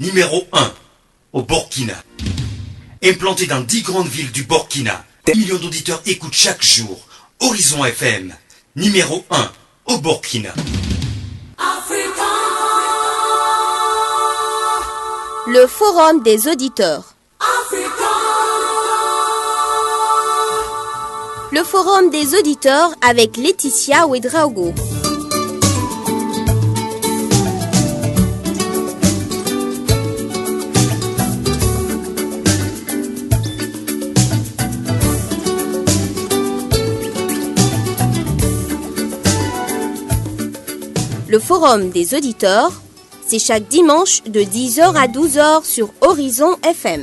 numéro 1 au Burkina. Implanté dans 10 grandes villes du Burkina, des millions d'auditeurs écoutent chaque jour Horizon FM, numéro 1 au Burkina. Le forum des auditeurs. Le forum des auditeurs avec Laetitia Ouedraogo. Le forum des auditeurs, c'est chaque dimanche de 10h à 12h sur Horizon FM.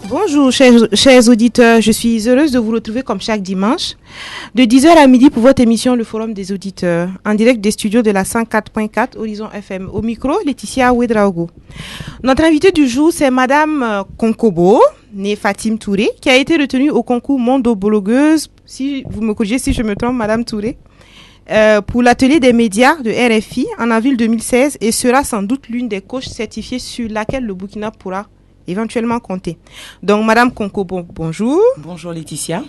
Bonjour chers auditeurs, je suis heureuse de vous retrouver comme chaque dimanche de 10h à midi pour votre émission Le Forum des auditeurs en direct des studios de la 104.4 Horizon FM. Au micro, Laetitia Ouedraogo. Notre invitée du jour, c'est Madame Konkobo, née Fatim Touré, qui a été retenue au concours Mondo-blogueuse, si vous me corrigez si je me trompe, Madame Touré, pour l'atelier des médias de RFI en avril 2016 et sera sans doute l'une des coachs certifiées sur laquelle le Burkina pourra éventuellement compter. Donc, Madame Konkobo, bonjour. Bonjour Laetitia.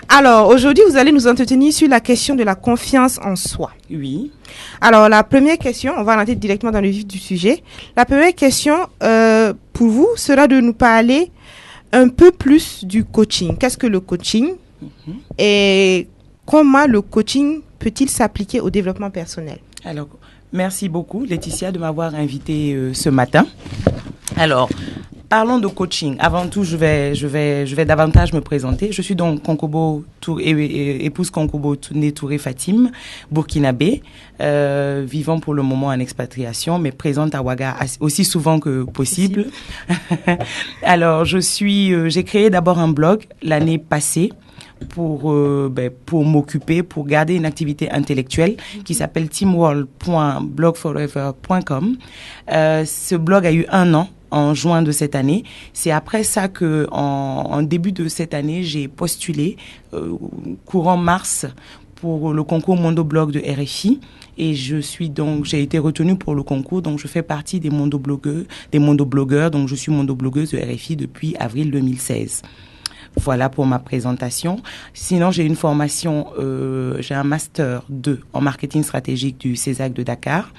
Alors, aujourd'hui, vous allez nous entretenir sur la question de la confiance en soi. Oui. Alors, la première question, on va rentrer directement dans le vif du sujet. La première question, pour vous, sera de nous parler un peu plus du coaching. Qu'est-ce que le coaching et comment le coaching peut-il s'appliquer au développement personnel? Alors, merci beaucoup Laetitia de m'avoir invitée ce matin. Alors, parlons de coaching. Avant tout, je vais davantage me présenter. Je suis donc Konkobo épouse Konkobo Touré Fatim, burkinabé, vivant pour le moment en expatriation, mais présente à Ouaga aussi souvent que possible. Alors, j'ai créé d'abord un blog l'année passée pour m'occuper, pour garder une activité intellectuelle qui s'appelle teamworld.blogforever.com. Ce blog a eu 1 an en juin de cette année. C'est après ça que, en début de cette année, j'ai postulé courant mars pour le concours Mondo-blog de RFI et j'ai été retenue pour le concours, donc je fais partie des Mondo-blogueurs, donc je suis Mondo-blogueuse de RFI depuis avril 2016. Voilà pour ma présentation. Sinon, j'ai une formation, j'ai un master 2 en marketing stratégique du CESAC de Dakar,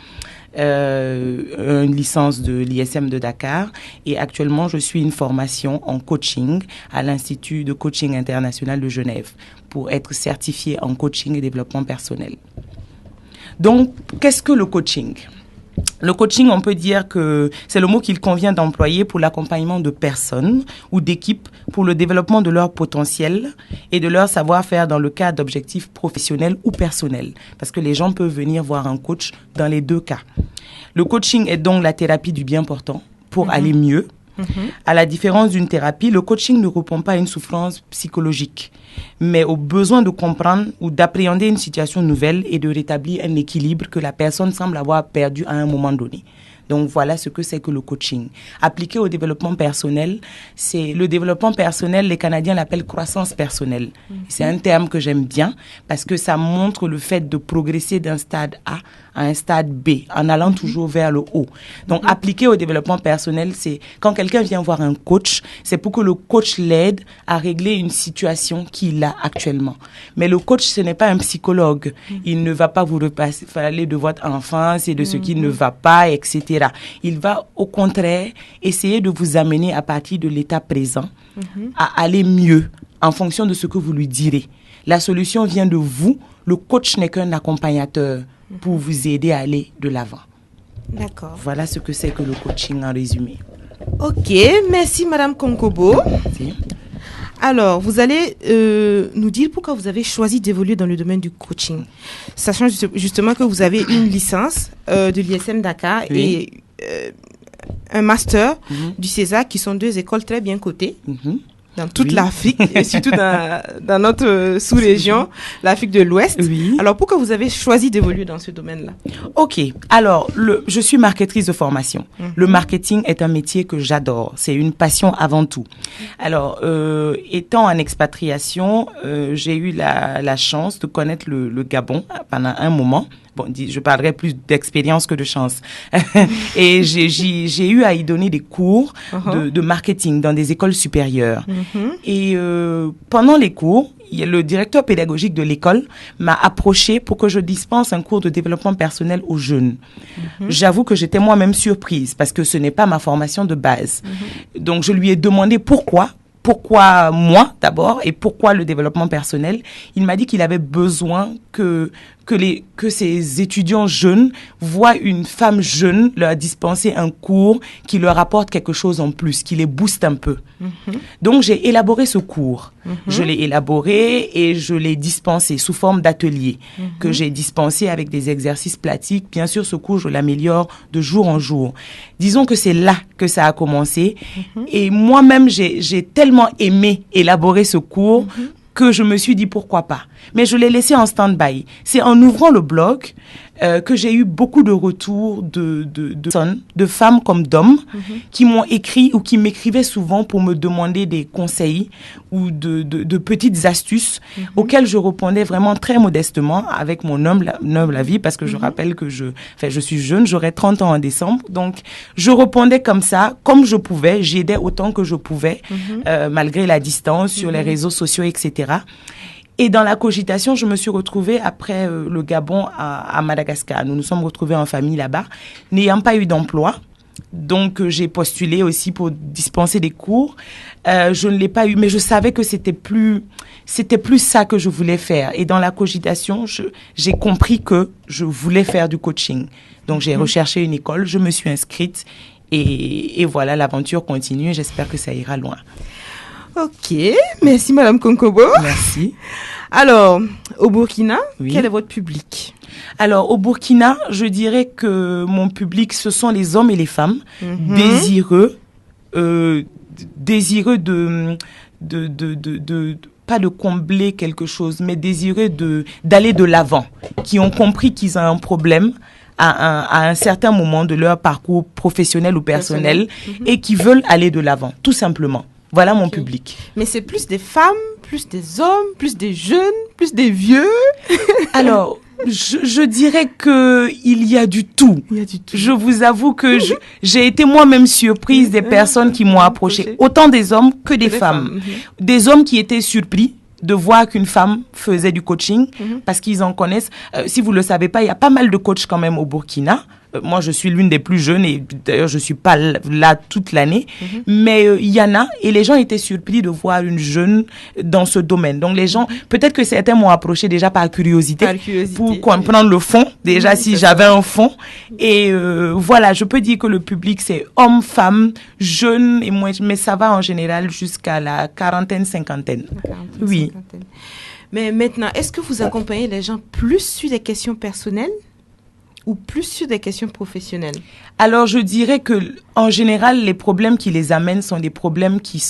une licence de l'ISM de Dakar et actuellement, je suis une formation en coaching à l'Institut de coaching international de Genève pour être certifiée en coaching et développement personnel. Donc, qu'est-ce que le coaching ? Le coaching, on peut dire que c'est le mot qu'il convient d'employer pour l'accompagnement de personnes ou d'équipes pour le développement de leur potentiel et de leur savoir-faire dans le cadre d'objectifs professionnels ou personnels. Parce que les gens peuvent venir voir un coach dans les deux cas. Le coaching est donc la thérapie du bien portant pour aller mieux. À la différence d'une thérapie, le coaching ne répond pas à une souffrance psychologique, mais au besoin de comprendre ou d'appréhender une situation nouvelle et de rétablir un équilibre que la personne semble avoir perdu à un moment donné. Donc voilà ce que c'est que le coaching. Appliqué au développement personnel, c'est le développement personnel, les Canadiens l'appellent croissance personnelle. C'est un terme que j'aime bien parce que ça montre le fait de progresser d'un stade A à un stade B, en allant toujours vers le haut. Donc appliqué au développement personnel, c'est quand quelqu'un vient voir un coach, c'est pour que le coach l'aide à régler une situation qu'il a actuellement. Mais le coach, ce n'est pas un psychologue. Il ne va pas vous parler de votre enfance et de ce qui ne va pas, etc. Il va au contraire essayer de vous amener à partir de l'état présent à aller mieux en fonction de ce que vous lui direz. La solution vient de vous. Le coach n'est qu'un accompagnateur pour vous aider à aller de l'avant. D'accord. Voilà ce que c'est que le coaching en résumé. Ok, merci Madame Konkobo. Merci. Alors, vous allez nous dire pourquoi vous avez choisi d'évoluer dans le domaine du coaching, sachant justement que vous avez une licence de l'ISM Dakar et un master du CESA, qui sont deux écoles très bien cotées dans toute l'Afrique et surtout dans notre sous-région, l'Afrique de l'Ouest. Oui. Alors, pourquoi vous avez choisi d'évoluer dans ce domaine-là? Ok, alors je suis marketrice de formation. Le marketing est un métier que j'adore, c'est une passion avant tout. Alors, étant en expatriation, j'ai eu la chance de connaître le Gabon pendant un moment. Bon, je parlerai plus d'expérience que de chance. Et j'ai eu à y donner des cours de marketing dans des écoles supérieures. Et pendant les cours, le directeur pédagogique de l'école m'a approché pour que je dispense un cours de développement personnel aux jeunes. J'avoue que j'étais moi-même surprise parce que ce n'est pas ma formation de base. Donc, je lui ai demandé pourquoi moi d'abord et pourquoi le développement personnel. Il m'a dit qu'il avait besoin que ces étudiants jeunes voient une femme jeune leur dispenser un cours qui leur apporte quelque chose en plus, qui les booste un peu. Donc j'ai élaboré ce cours. Je l'ai élaboré et je l'ai dispensé sous forme d'atelier que j'ai dispensé avec des exercices pratiques. Bien sûr, ce cours, je l'améliore de jour en jour. Disons que c'est là que ça a commencé. Et moi-même, j'ai tellement aimé élaborer ce cours que je me suis dit pourquoi pas. Mais je l'ai laissé en stand-by. C'est en ouvrant le blog que j'ai eu beaucoup de retours de femmes comme d'hommes qui m'ont écrit ou qui m'écrivaient souvent pour me demander des conseils ou de petites astuces auxquelles je répondais vraiment très modestement avec mon humble avis, parce que je rappelle que je suis jeune, j'aurai 30 ans en décembre, donc je répondais comme ça, comme je pouvais, j'aidais autant que je pouvais, malgré la distance sur les réseaux sociaux, etc. Et dans la cogitation, je me suis retrouvée après le Gabon à Madagascar. Nous nous sommes retrouvés en famille là-bas, n'ayant pas eu d'emploi. Donc, j'ai postulé aussi pour dispenser des cours. Je ne l'ai pas eu, mais je savais que c'était plus ça que je voulais faire. Et dans la cogitation, j'ai compris que je voulais faire du coaching. Donc, j'ai recherché une école, je me suis inscrite et voilà, l'aventure continue. J'espère que ça ira loin. Ok, merci Madame Konkobo. Merci. Alors, au Burkina, quel est votre public? Alors, au Burkina, je dirais que mon public, ce sont les hommes et les femmes désireux de pas de combler quelque chose, mais désireux d'aller de l'avant, qui ont compris qu'ils ont un problème à un certain moment de leur parcours professionnel ou personnel et qui veulent aller de l'avant, tout simplement. Voilà mon public. Mais c'est plus des femmes, plus des hommes, plus des jeunes, plus des vieux? Alors, je dirais que il y a du tout. Il y a du tout. Je vous avoue que j'ai été moi-même surprise des personnes qui m'ont approché, autant des hommes que des femmes. Des hommes qui étaient surpris de voir qu'une femme faisait du coaching parce qu'ils en connaissent. Si vous le savez pas, il y a pas mal de coachs quand même au Burkina. Moi, je suis l'une des plus jeunes et d'ailleurs, je suis pas là toute l'année. Mais il y en a et les gens étaient surpris de voir une jeune dans ce domaine. Donc, les gens, peut-être que certains m'ont approché déjà par curiosité pour comprendre le fond. Déjà, si j'avais un fond. Et voilà, je peux dire que le public, c'est hommes, femmes, jeunes et moins, mais ça va en général jusqu'à la quarantaine, cinquantaine. Oui. Mais maintenant, est-ce que vous accompagnez les gens plus sur des questions personnelles ou plus sur des questions professionnelles? Alors, je dirais que, en général, les problèmes qui les amènent sont des problèmes qui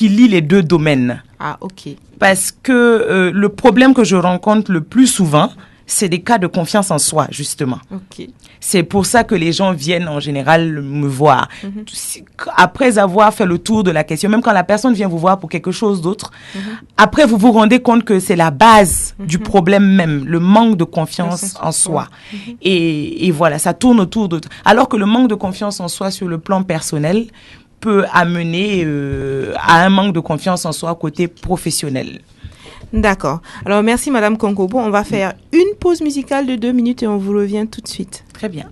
lient les deux domaines. Ah, ok. Parce que le problème que je rencontre le plus souvent, c'est des cas de confiance en soi, justement. Ok. C'est pour ça que les gens viennent en général me voir. Après avoir fait le tour de la question, même quand la personne vient vous voir pour quelque chose d'autre, après vous vous rendez compte que c'est la base du problème même, le manque de confiance en soi. Et voilà, ça tourne autour de... Alors que le manque de confiance en soi sur le plan personnel peut amener à un manque de confiance en soi côté professionnel. D'accord. Alors, merci Madame Konkobo. On va faire une pause musicale de 2 minutes et on vous revient tout de suite. Très bien.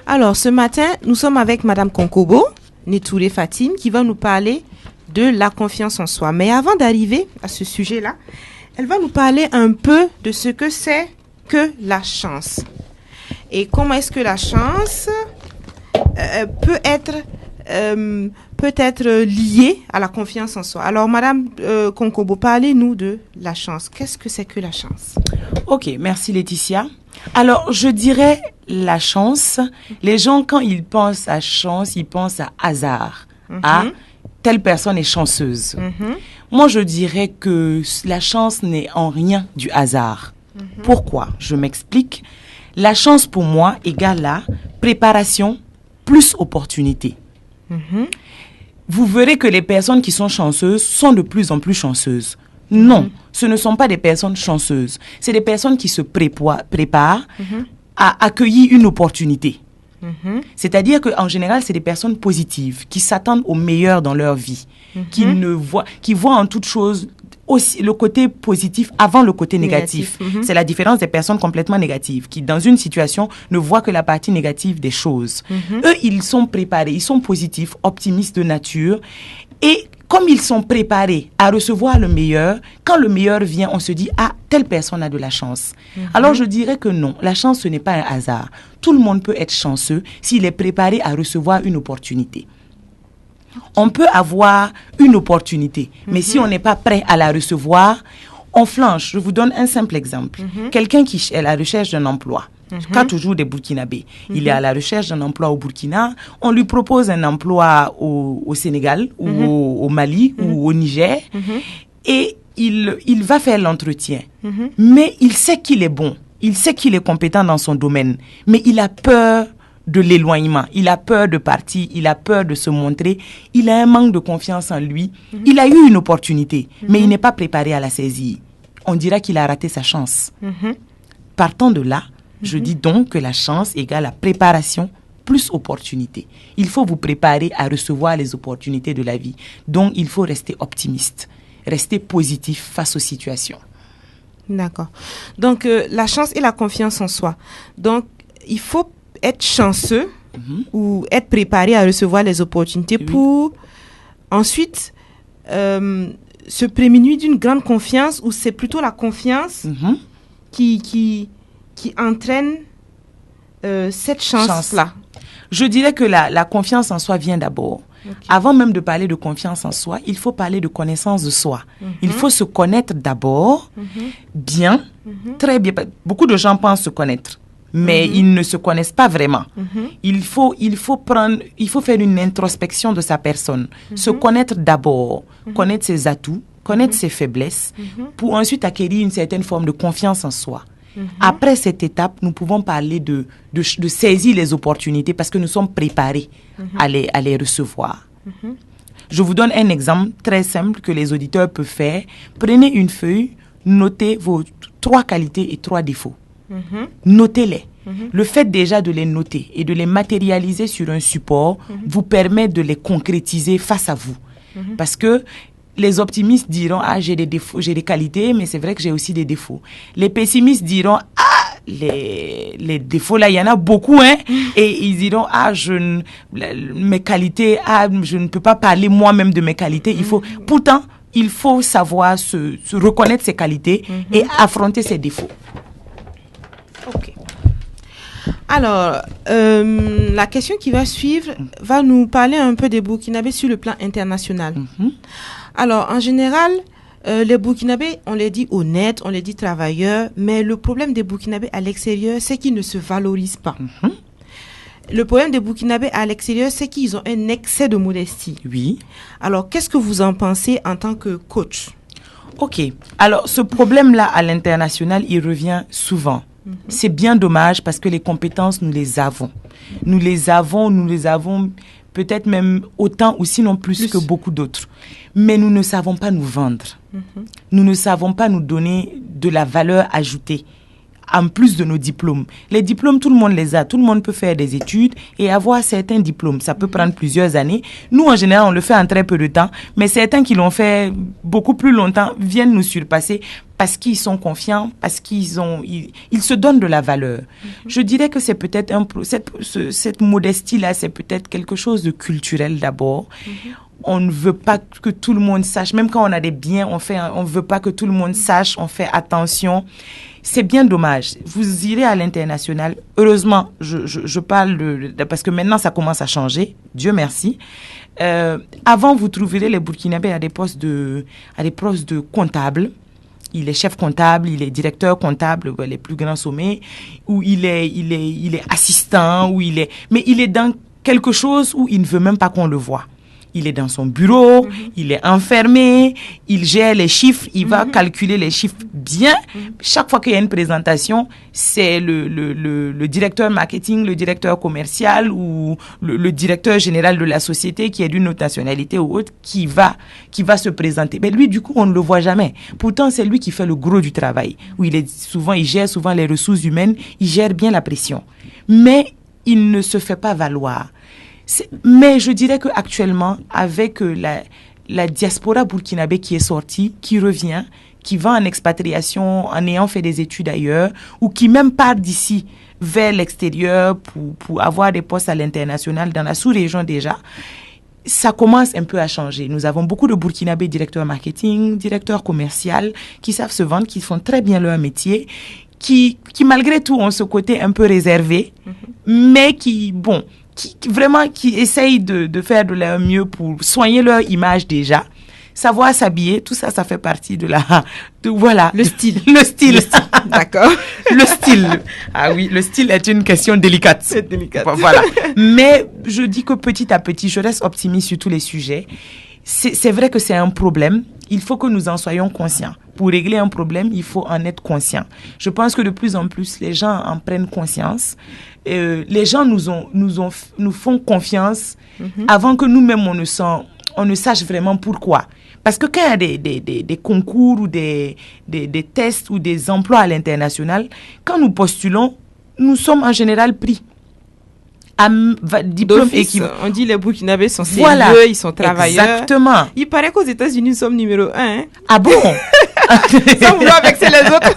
Alors, ce matin, nous sommes avec Madame Konkobo, Netouré Fatim, qui va nous parler de la confiance en soi. Mais avant d'arriver à ce sujet-là, elle va nous parler un peu de ce que c'est que la chance. Et comment est-ce que la chance peut être liée à la confiance en soi. Alors, Madame Konkobo, parlez-nous de la chance. Qu'est-ce que c'est que la chance? Ok, merci Laetitia. Alors, je dirais la chance. Les gens, quand ils pensent à chance, ils pensent à hasard. À telle personne est chanceuse. Moi, je dirais que la chance n'est en rien du hasard. Pourquoi? Je m'explique. La chance, pour moi, égale à préparation plus opportunité. Vous verrez que les personnes qui sont chanceuses sont de plus en plus chanceuses. Non, ce ne sont pas des personnes chanceuses. C'est des personnes qui se préparent à accueillir une opportunité. C'est-à-dire qu'en général, c'est des personnes positives qui s'attendent au meilleur dans leur vie, qui voient en toute chose aussi le côté positif avant le côté négatif. C'est la différence des personnes complètement négatives qui, dans une situation, ne voient que la partie négative des choses. Eux, ils sont préparés, ils sont positifs, optimistes de nature et comme ils sont préparés à recevoir le meilleur, quand le meilleur vient, on se dit « Ah, telle personne a de la chance ». Alors, je dirais que non, la chance, ce n'est pas un hasard. Tout le monde peut être chanceux s'il est préparé à recevoir une opportunité. On peut avoir une opportunité, mais si on n'est pas prêt à la recevoir, on flanche. Je vous donne un simple exemple. Quelqu'un qui est à la recherche d'un emploi, cas toujours des Burkinabés. Il est à la recherche d'un emploi au Burkina. On lui propose un emploi au Sénégal ou au Mali ou au Niger. Et il va faire l'entretien. Mais il sait qu'il est bon. Il sait qu'il est compétent dans son domaine. Mais il a peur de l'éloignement. Il a peur de partir. Il a peur de se montrer. Il a un manque de confiance en lui. Il a eu une opportunité, mais il n'est pas préparé à la saisir. On dira qu'il a raté sa chance. Partant de là, je dis donc que la chance égale la préparation plus opportunité. Il faut vous préparer à recevoir les opportunités de la vie. Donc, il faut rester optimiste, rester positif face aux situations. D'accord. Donc, la chance et la confiance en soi. Donc, il faut être chanceux ou être préparé à recevoir les opportunités pour ensuite se prémunir d'une grande confiance ou c'est plutôt la confiance qui qui entraîne cette chance-là? Je dirais que la confiance en soi vient d'abord. Okay. Avant même de parler de confiance en soi, il faut parler de connaissance de soi. Il faut se connaître d'abord, bien, très bien. Beaucoup de gens pensent se connaître, mais ils ne se connaissent pas vraiment. Il faut faire une introspection de sa personne. Se connaître d'abord, connaître ses atouts, connaître ses faiblesses, pour ensuite acquérir une certaine forme de confiance en soi. Après cette étape, nous pouvons parler de saisir les opportunités parce que nous sommes préparés à les recevoir. Je vous donne un exemple très simple que les auditeurs peuvent faire. Prenez une feuille, notez vos 3 qualités et 3 défauts. Notez-les. Le fait déjà de les noter et de les matérialiser sur un support vous permet de les concrétiser face à vous. Parce que les optimistes diront, j'ai des défauts, j'ai des qualités, mais c'est vrai que j'ai aussi des défauts. Les pessimistes diront, les défauts là, il y en a beaucoup, hein. Et ils diront, mes qualités, je ne peux pas parler moi-même de mes qualités. Pourtant, il faut savoir se reconnaître ses qualités et affronter ses défauts. Ok. Alors, la question qui va suivre va nous parler un peu des Burkinabés sur le plan international. Alors, en général, les Burkinabés, on les dit honnêtes, on les dit travailleurs, mais le problème des Burkinabés à l'extérieur, c'est qu'ils ne se valorisent pas. Le problème des Burkinabés à l'extérieur, c'est qu'ils ont un excès de modestie. Oui. Alors, qu'est-ce que vous en pensez en tant que coach? Ok. Alors, ce problème-là à l'international, il revient souvent. C'est bien dommage parce que les compétences, nous les avons. Nous les avons peut-être même autant ou sinon plus que beaucoup d'autres. Mais nous ne savons pas nous vendre. Nous ne savons pas nous donner de la valeur ajoutée en plus de nos diplômes. Les diplômes, tout le monde les a. Tout le monde peut faire des études et avoir certains diplômes. Ça peut prendre plusieurs années. Nous, en général, on le fait en très peu de temps. Mais certains qui l'ont fait beaucoup plus longtemps viennent nous surpasser parce qu'ils sont confiants, parce qu'ils se donnent de la valeur. Je dirais que c'est peut-être cette modestie-là, c'est peut-être quelque chose de culturel d'abord. On ne veut pas que tout le monde sache. Même quand on a des biens, on veut pas que tout le monde sache. On fait attention. C'est bien dommage. Vous irez à l'international. Heureusement, je parle parce que maintenant, ça commence à changer. Dieu merci. Avant, vous trouverez les Burkinabés à des postes de comptables. Il est chef comptable, il est directeur comptable, les plus grands sommets, ou il est assistant, mais il est dans quelque chose où il ne veut même pas qu'on le voie. Il est dans son bureau, il est enfermé, il gère les chiffres, il va calculer les chiffres bien. Chaque fois qu'il y a une présentation, c'est le directeur marketing, le directeur commercial ou le directeur général de la société qui est d'une autre nationalité ou autre qui va se présenter. Mais lui, du coup, on ne le voit jamais. Pourtant, c'est lui qui fait le gros du travail. Où il gère souvent les ressources humaines, il gère bien la pression. Mais il ne se fait pas valoir. Mais je dirais qu'actuellement, avec la diaspora burkinabé qui est sortie, qui revient, qui va en expatriation en ayant fait des études ailleurs, ou qui même part d'ici vers l'extérieur pour avoir des postes à l'international dans la sous-région déjà, ça commence un peu à changer. Nous avons beaucoup de Burkinabés directeurs marketing, directeurs commerciaux, qui savent se vendre, qui font très bien leur métier, qui malgré tout ont ce côté un peu réservé, mais qui essayent de faire de leur mieux pour soigner leur image déjà. Savoir s'habiller, tout ça, ça fait partie voilà. Le style. Le style. D'accord. Le style. Ah oui, le style est une question délicate. C'est délicat. Voilà. Mais je dis que petit à petit, je reste optimiste sur tous les sujets. C'est vrai que c'est un problème. Il faut que nous en soyons conscients. Pour régler un problème, il faut en être conscient. Je pense que de plus en plus, les gens en prennent conscience. Les gens nous font confiance avant que nous-mêmes, on ne sache vraiment pourquoi. Parce que quand il y a des concours ou des tests ou des emplois à l'international, quand nous postulons, nous sommes en général pris. Diplôme équivalent. On dit les Burkinabés sont sérieux, ils sont travailleurs. Exactement. Il paraît qu'aux États-Unis, nous sommes numéro 1. Hein? Ah bon? Sans vouloir vexer les autres.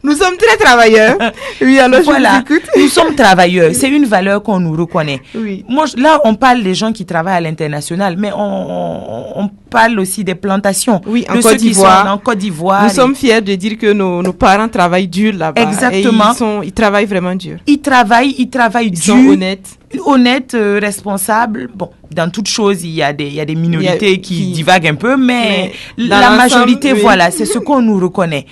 Nous sommes très travailleurs. Oui, alors Voilà, je vous écoute. nous sommes travailleurs. C'est une valeur qu'on nous reconnaît. Oui. Moi, là, on parle des gens qui travaillent à l'international, mais on parle aussi des plantations. Oui, en de Côte ceux qui sont d'Ivoire. en Côte d'Ivoire. Nous sommes fiers de dire que nos parents travaillent dur là-bas. Exactement. Et ils travaillent vraiment dur. Ils travaillent Ils dur. sont honnêtes. Honnête, responsable. Bon, dans toute chose, il y a des minorités qui divaguent un peu, mais dans la majorité, oui. voilà, c'est ce qu'on nous reconnaît.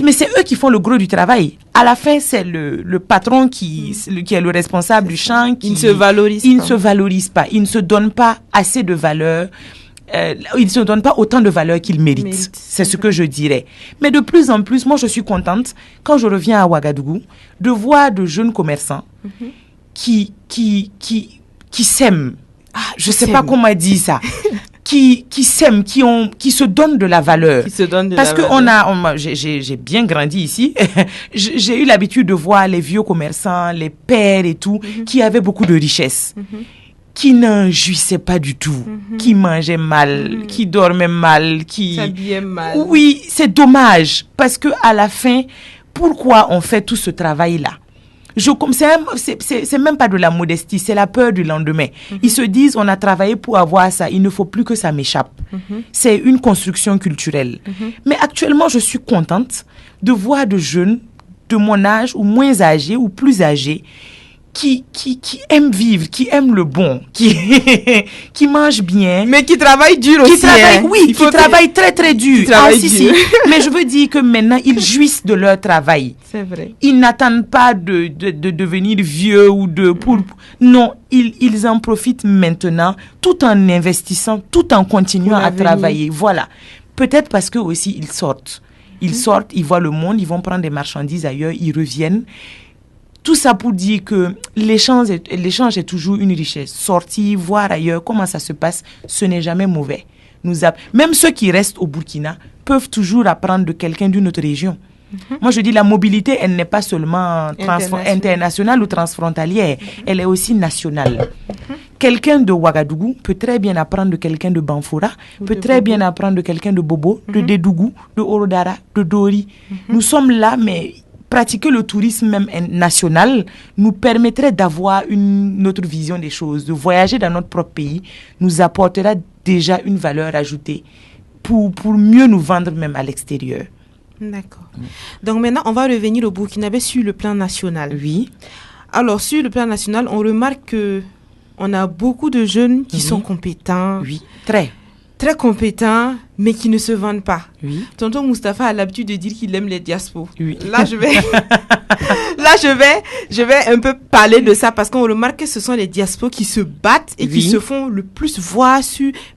Mais c'est eux qui font le gros du travail. À la fin, c'est le patron qui est le responsable du champ. Il ne se valorise Il pas. ne se valorise pas. Il ne se donne pas assez de valeur. Il ne se donne pas autant de valeur qu'il mérite. C'est ce que je dirais. Mais de plus en plus, moi, je suis contente, quand je reviens à Ouagadougou, de voir de jeunes commerçants qui s'aiment. Je sais pas comment dire ça. qui s'aiment, qui se donnent de la valeur. Qui se donnent de Parce la que valeur. j'ai bien grandi ici. J'ai eu l'habitude de voir les vieux commerçants, les pères et tout, qui avaient beaucoup de richesses. Qui n'en jouissaient pas du tout, qui mangeaient mal, qui dormaient mal, qui s'habillaient mal. Oui, c'est dommage parce que à la fin, pourquoi on fait tout ce travail-là? C'est même pas de la modestie, c'est la peur du lendemain. Ils se disent, on a travaillé pour avoir ça, il ne faut plus que ça m'échappe. C'est une construction culturelle. Mais actuellement, je suis contente de voir de jeunes de mon âge ou moins âgés ou plus âgés qui aiment vivre, qui aiment le bon, qui mangent bien. Mais qui travaillent dur aussi. Qui travaillent très très dur. Si. Mais je veux dire que maintenant, ils jouissent de leur travail. C'est vrai. Ils n'attendent pas de devenir vieux ou Non, ils en profitent maintenant, tout en investissant, tout en continuant à travailler. Voilà. Peut-être parce que aussi, ils sortent. Ils sortent, ils voient le monde, ils vont prendre des marchandises ailleurs, ils reviennent. Tout ça pour dire que l'échange est toujours une richesse. Sortir, voir ailleurs comment ça se passe, ce n'est jamais mauvais. Même ceux qui restent au Burkina peuvent toujours apprendre de quelqu'un d'une autre région. Moi, je dis la mobilité, elle n'est pas seulement internationale ou transfrontalière, elle est aussi nationale. Quelqu'un de Ouagadougou peut très bien apprendre de quelqu'un de Banfora, peut très bien apprendre de quelqu'un de Bobo, de Dédougou, de Orodara, de Dori. Nous sommes là, mais pratiquer le tourisme même national nous permettrait d'avoir une autre vision des choses. De voyager dans notre propre pays nous apportera déjà une valeur ajoutée pour mieux nous vendre même à l'extérieur. D'accord. Donc maintenant, on va revenir au Burkinabé sur le plan national. Oui. Alors, sur le plan national, on remarque que on a beaucoup de jeunes qui sont compétents. Oui, très compétents, mais qui ne se vendent pas. Oui. Tonton Moustapha a l'habitude de dire qu'il aime les diaspos. Oui. Là, je vais un peu parler de ça parce qu'on remarque que ce sont les diaspos qui se battent et qui se font le plus voir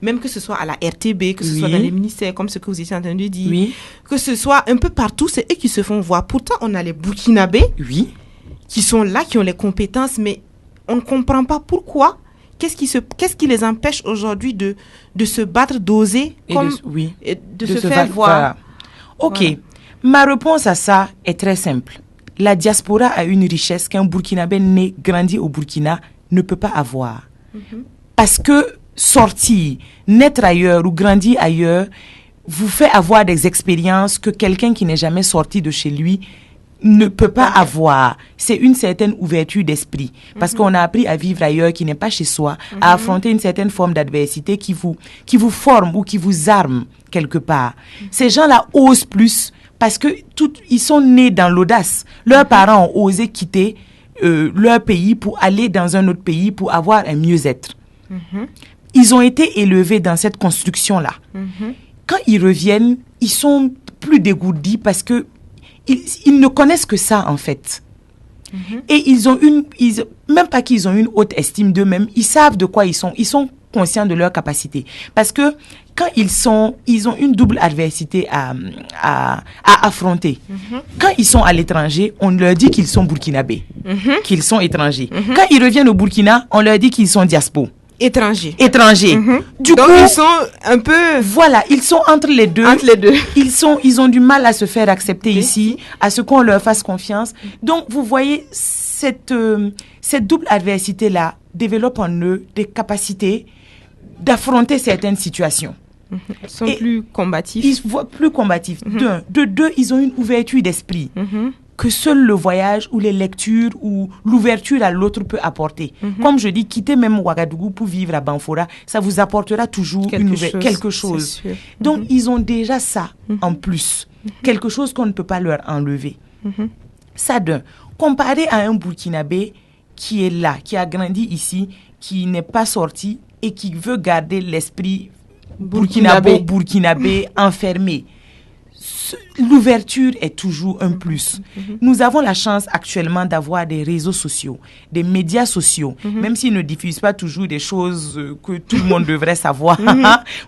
même que ce soit à la RTB, que ce soit dans les ministères, comme ce que vous étiez en train de dire, que ce soit un peu partout, c'est eux qui se font voir. Pourtant, on a les Burkinabés qui sont là, qui ont les compétences, mais on ne comprend pas pourquoi. Qu'est-ce qui les empêche aujourd'hui de se battre, d'oser, de se faire voir. Voilà. Ok, ma réponse à ça est très simple. La diaspora a une richesse qu'un Burkinabé né, grandi au Burkina, ne peut pas avoir. Parce que sortir, naître ailleurs ou grandir ailleurs, vous fait avoir des expériences que quelqu'un qui n'est jamais sorti de chez lui ne peut pas avoir. C'est une certaine ouverture d'esprit. Parce qu'on a appris à vivre ailleurs qui n'est pas chez soi, à affronter une certaine forme d'adversité qui vous forme ou qui vous arme quelque part. Ces gens-là osent plus parce que ils sont nés dans l'audace. Leurs parents ont osé quitter leur pays pour aller dans un autre pays pour avoir un mieux-être. Ils ont été élevés dans cette construction-là. Quand ils reviennent, ils sont plus dégourdis parce que ils ne connaissent que ça, en fait. Et même pas qu'ils ont une haute estime d'eux-mêmes, ils savent de quoi ils sont. Ils sont conscients de leur capacité. Parce que quand ils ont une double adversité à affronter. Quand ils sont à l'étranger, on leur dit qu'ils sont burkinabés, qu'ils sont étrangers. Quand ils reviennent au Burkina, on leur dit qu'ils sont diaspos. Étrangers. Du Donc coup, ils sont un peu... Voilà, ils sont entre les deux. Ils ont du mal à se faire accepter ici, à ce qu'on leur fasse confiance. Donc, vous voyez, cette double adversité-là développe en eux des capacités d'affronter certaines situations. Ils sont plus combatifs. Ils sont plus combatifs. De deux, ils ont une ouverture d'esprit que seul le voyage ou les lectures ou l'ouverture à l'autre peut apporter. Comme je dis, quitter même Ouagadougou pour vivre à Banfora, ça vous apportera toujours quelque chose. Donc, ils ont déjà ça en plus. Quelque chose qu'on ne peut pas leur enlever. Ça d'un. Comparé à un Burkinabé qui est là, qui a grandi ici, qui n'est pas sorti et qui veut garder l'esprit burkinabé enfermé. L'ouverture est toujours un plus. Nous avons la chance actuellement d'avoir des réseaux sociaux, des médias sociaux, même s'ils ne diffusent pas toujours des choses que tout le monde devrait savoir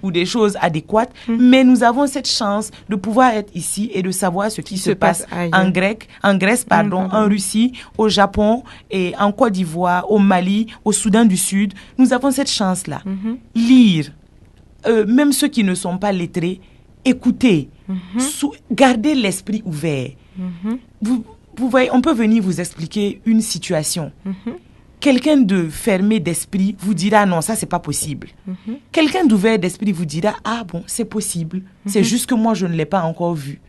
ou des choses adéquates, mais nous avons cette chance de pouvoir être ici et de savoir ce qui se passe en Grèce, en Russie, au Japon et en Côte d'Ivoire, au Mali, au Soudan du Sud. Nous avons cette chance-là. Lire, même ceux qui ne sont pas lettrés, écoutez, gardez l'esprit ouvert. Vous voyez, on peut venir vous expliquer une situation. Quelqu'un de fermé d'esprit vous dira non, ça c'est pas possible. Quelqu'un d'ouvert d'esprit vous dira ah bon, c'est possible. C'est juste que moi je ne l'ai pas encore vu.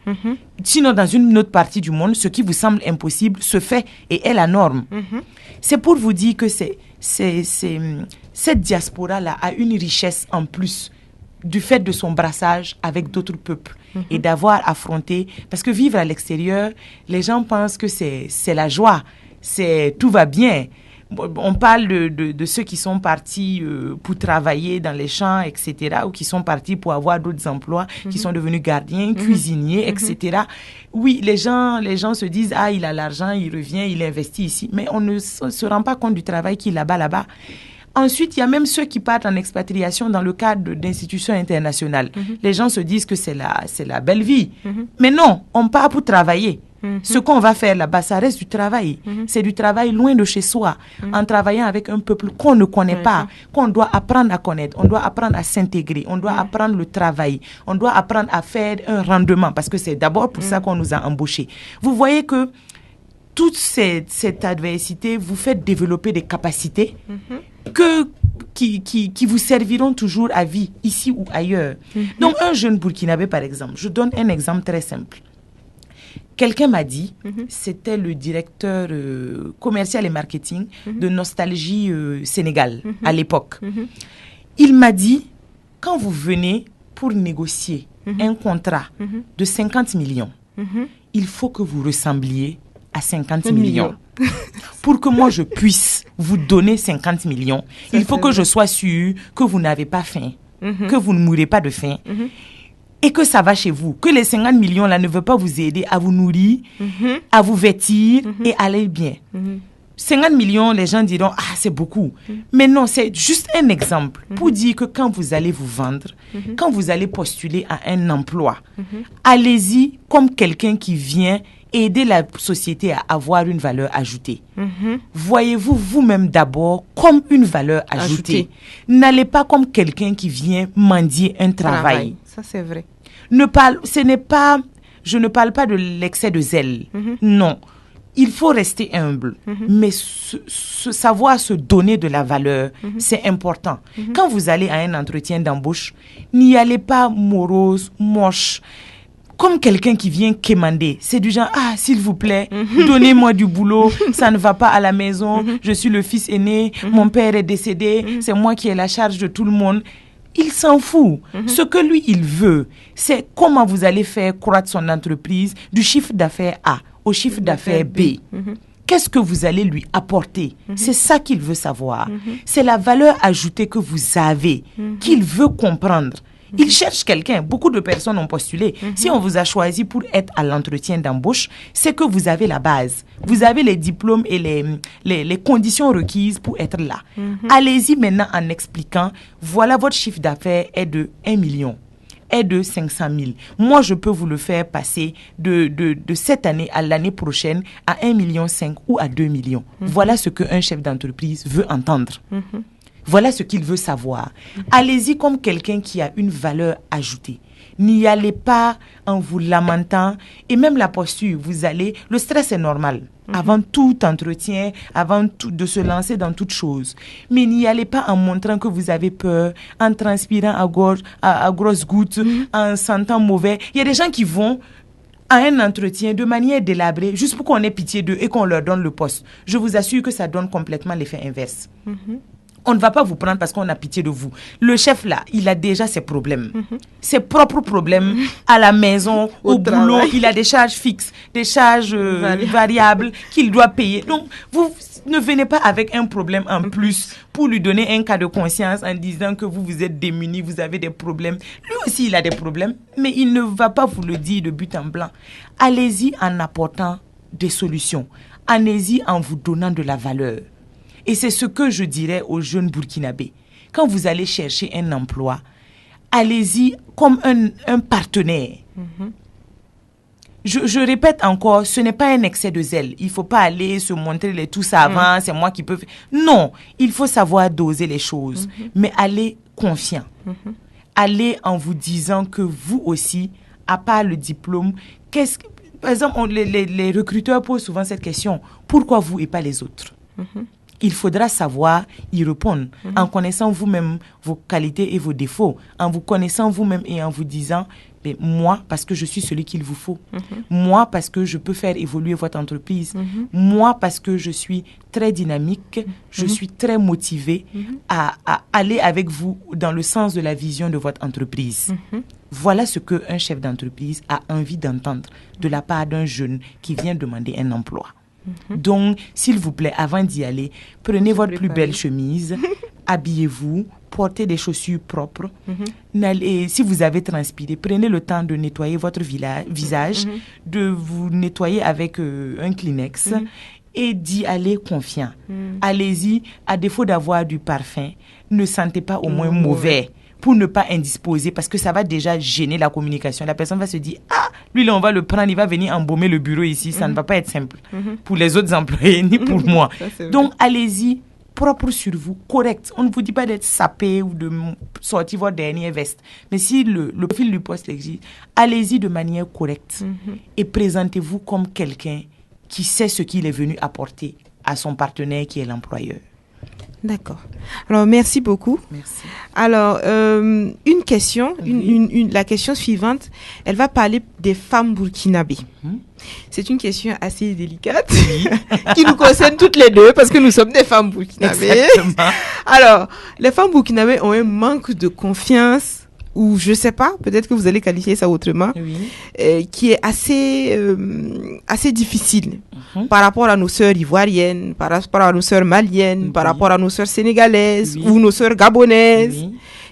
Sinon, dans une autre partie du monde, ce qui vous semble impossible se fait et est la norme. C'est pour vous dire que cette diaspora-là a une richesse en plus du fait de son brassage avec d'autres peuples et d'avoir affronté, parce que vivre à l'extérieur, les gens pensent que c'est la joie, tout va bien. On parle de ceux qui sont partis pour travailler dans les champs, etc., ou qui sont partis pour avoir d'autres emplois, qui sont devenus gardiens, cuisiniers, etc. Oui, les gens se disent, ah, il a l'argent, il revient, il investit ici, mais on ne se rend pas compte du travail qu'il a là-bas. Ensuite, il y a même ceux qui partent en expatriation dans le cadre d'institutions internationales. Les gens se disent que c'est la belle vie. Mais non, on part pour travailler. Ce qu'on va faire là-bas, ça reste du travail. C'est du travail loin de chez soi, en travaillant avec un peuple qu'on ne connaît pas, qu'on doit apprendre à connaître, on doit apprendre à s'intégrer, on doit apprendre le travail, on doit apprendre à faire un rendement, parce que c'est d'abord pour ça qu'on nous a embauchés. Vous voyez que toute cette adversité vous fait développer des capacités qui vous serviront toujours à vie, ici ou ailleurs. Donc, un jeune Burkinabé, par exemple, je donne un exemple très simple. Quelqu'un m'a dit, c'était le directeur commercial et marketing de Nostalgie Sénégal à l'époque. Il m'a dit, quand vous venez pour négocier un contrat de 50 millions, il faut que vous ressembliez à 50 millions. Pour que moi je puisse vous donner 50 millions, il faut que je sois sûr que vous n'avez pas faim, que vous ne mourrez pas de faim, et que ça va chez vous. Que les 50 millions là ne veulent pas vous aider à vous nourrir, à vous vêtir et à aller bien. 50 millions, les gens diront, ah, c'est beaucoup. Mais non, c'est juste un exemple pour dire que quand vous allez vous vendre, quand vous allez postuler à un emploi, allez-y comme quelqu'un qui vient aider la société à avoir une valeur ajoutée. Voyez-vous vous-même d'abord comme une valeur ajoutée. N'allez pas comme quelqu'un qui vient mendier un travail. Ça, c'est vrai. Je ne parle pas de l'excès de zèle. Non. Il faut rester humble, mais savoir se donner de la valeur, c'est important. Quand vous allez à un entretien d'embauche, n'y allez pas morose, moche, comme quelqu'un qui vient quémander. C'est du genre, ah, s'il vous plaît, donnez-moi du boulot, ça ne va pas à la maison, je suis le fils aîné, mon père est décédé, c'est moi qui ai la charge de tout le monde. Il s'en fout. Ce que lui, il veut, c'est comment vous allez faire croître son entreprise du chiffre d'affaires A au chiffre d'affaires B. Qu'est-ce que vous allez lui apporter? C'est ça qu'il veut savoir. C'est la valeur ajoutée que vous avez, qu'il veut comprendre. Il cherche quelqu'un. Beaucoup de personnes ont postulé. Si on vous a choisi pour être à l'entretien d'embauche, c'est que vous avez la base. Vous avez les diplômes et les conditions requises pour être là. Allez-y maintenant en expliquant, voilà, votre chiffre d'affaires est de 1 million. Est de 500 000. Moi, je peux vous le faire passer de cette année à l'année prochaine à 1,5 million ou à 2 millions. Voilà ce qu'un chef d'entreprise veut entendre. Voilà ce qu'il veut savoir. Allez-y comme quelqu'un qui a une valeur ajoutée. N'y allez pas en vous lamentant. Et même la posture, le stress est normal. Avant tout entretien, de se lancer dans toute chose. Mais n'y allez pas en montrant que vous avez peur, en transpirant à grosses gouttes, en sentant mauvais. Il y a des gens qui vont à un entretien de manière délabrée, juste pour qu'on ait pitié d'eux et qu'on leur donne le poste. Je vous assure que ça donne complètement l'effet inverse. On ne va pas vous prendre parce qu'on a pitié de vous. Le chef, là, il a déjà ses problèmes. Ses propres problèmes à la maison, au boulot. Il a des charges fixes, des charges variables qu'il doit payer. Donc, vous ne venez pas avec un problème en plus pour lui donner un cas de conscience en disant que vous êtes démunis, vous avez des problèmes. Lui aussi, il a des problèmes, mais il ne va pas vous le dire de but en blanc. Allez-y en apportant des solutions. Allez-y en vous donnant de la valeur. Et c'est ce que je dirais aux jeunes Burkinabés. Quand vous allez chercher un emploi, allez-y comme un partenaire. Je répète encore, ce n'est pas un excès de zèle. Il ne faut pas aller se montrer les tout savants, c'est moi qui peux faire. Non, il faut savoir doser les choses. Mais allez confiant. Allez en vous disant que vous aussi, à part le diplôme, par exemple, les recruteurs posent souvent cette question. Pourquoi vous et pas les autres? Il faudra savoir y répondre en connaissant vous-même vos qualités et vos défauts, en vous connaissant vous-même et en vous disant, mais moi, parce que je suis celui qu'il vous faut, moi, parce que je peux faire évoluer votre entreprise, moi, parce que je suis très dynamique, je suis très motivée à aller avec vous dans le sens de la vision de votre entreprise. Voilà ce qu'un chef d'entreprise a envie d'entendre de la part d'un jeune qui vient demander un emploi. Donc, s'il vous plaît, avant d'y aller, prenez votre plus belle chemise, habillez-vous, portez des chaussures propres. Et si vous avez transpiré, prenez le temps de nettoyer votre visage, de vous nettoyer avec un Kleenex et d'y aller confiant. Allez-y, à défaut d'avoir du parfum, ne sentez pas au moins mauvais. Pour ne pas indisposer, parce que ça va déjà gêner la communication. La personne va se dire, lui là on va le prendre, il va venir embaumer le bureau ici, ça ne va pas être simple pour les autres employés ni pour moi. Donc allez-y, propre sur vous, correct. On ne vous dit pas d'être sapé ou de sortir votre dernière veste, mais si le profil du poste existe, allez-y de manière correcte et présentez-vous comme quelqu'un qui sait ce qu'il est venu apporter à son partenaire qui est l'employeur. D'accord. Alors, merci beaucoup. Merci. Alors, une question, la question suivante, elle va parler des femmes burkinabées. C'est une question assez délicate qui nous concerne toutes les deux parce que nous sommes des femmes burkinabées. Exactement. Alors, les femmes burkinabées ont un manque de confiance ou je sais pas, peut-être que vous allez qualifier ça autrement, qui est assez difficile par rapport à nos sœurs ivoiriennes, par rapport à nos sœurs maliennes, par rapport à nos sœurs sénégalaises ou nos sœurs gabonaises,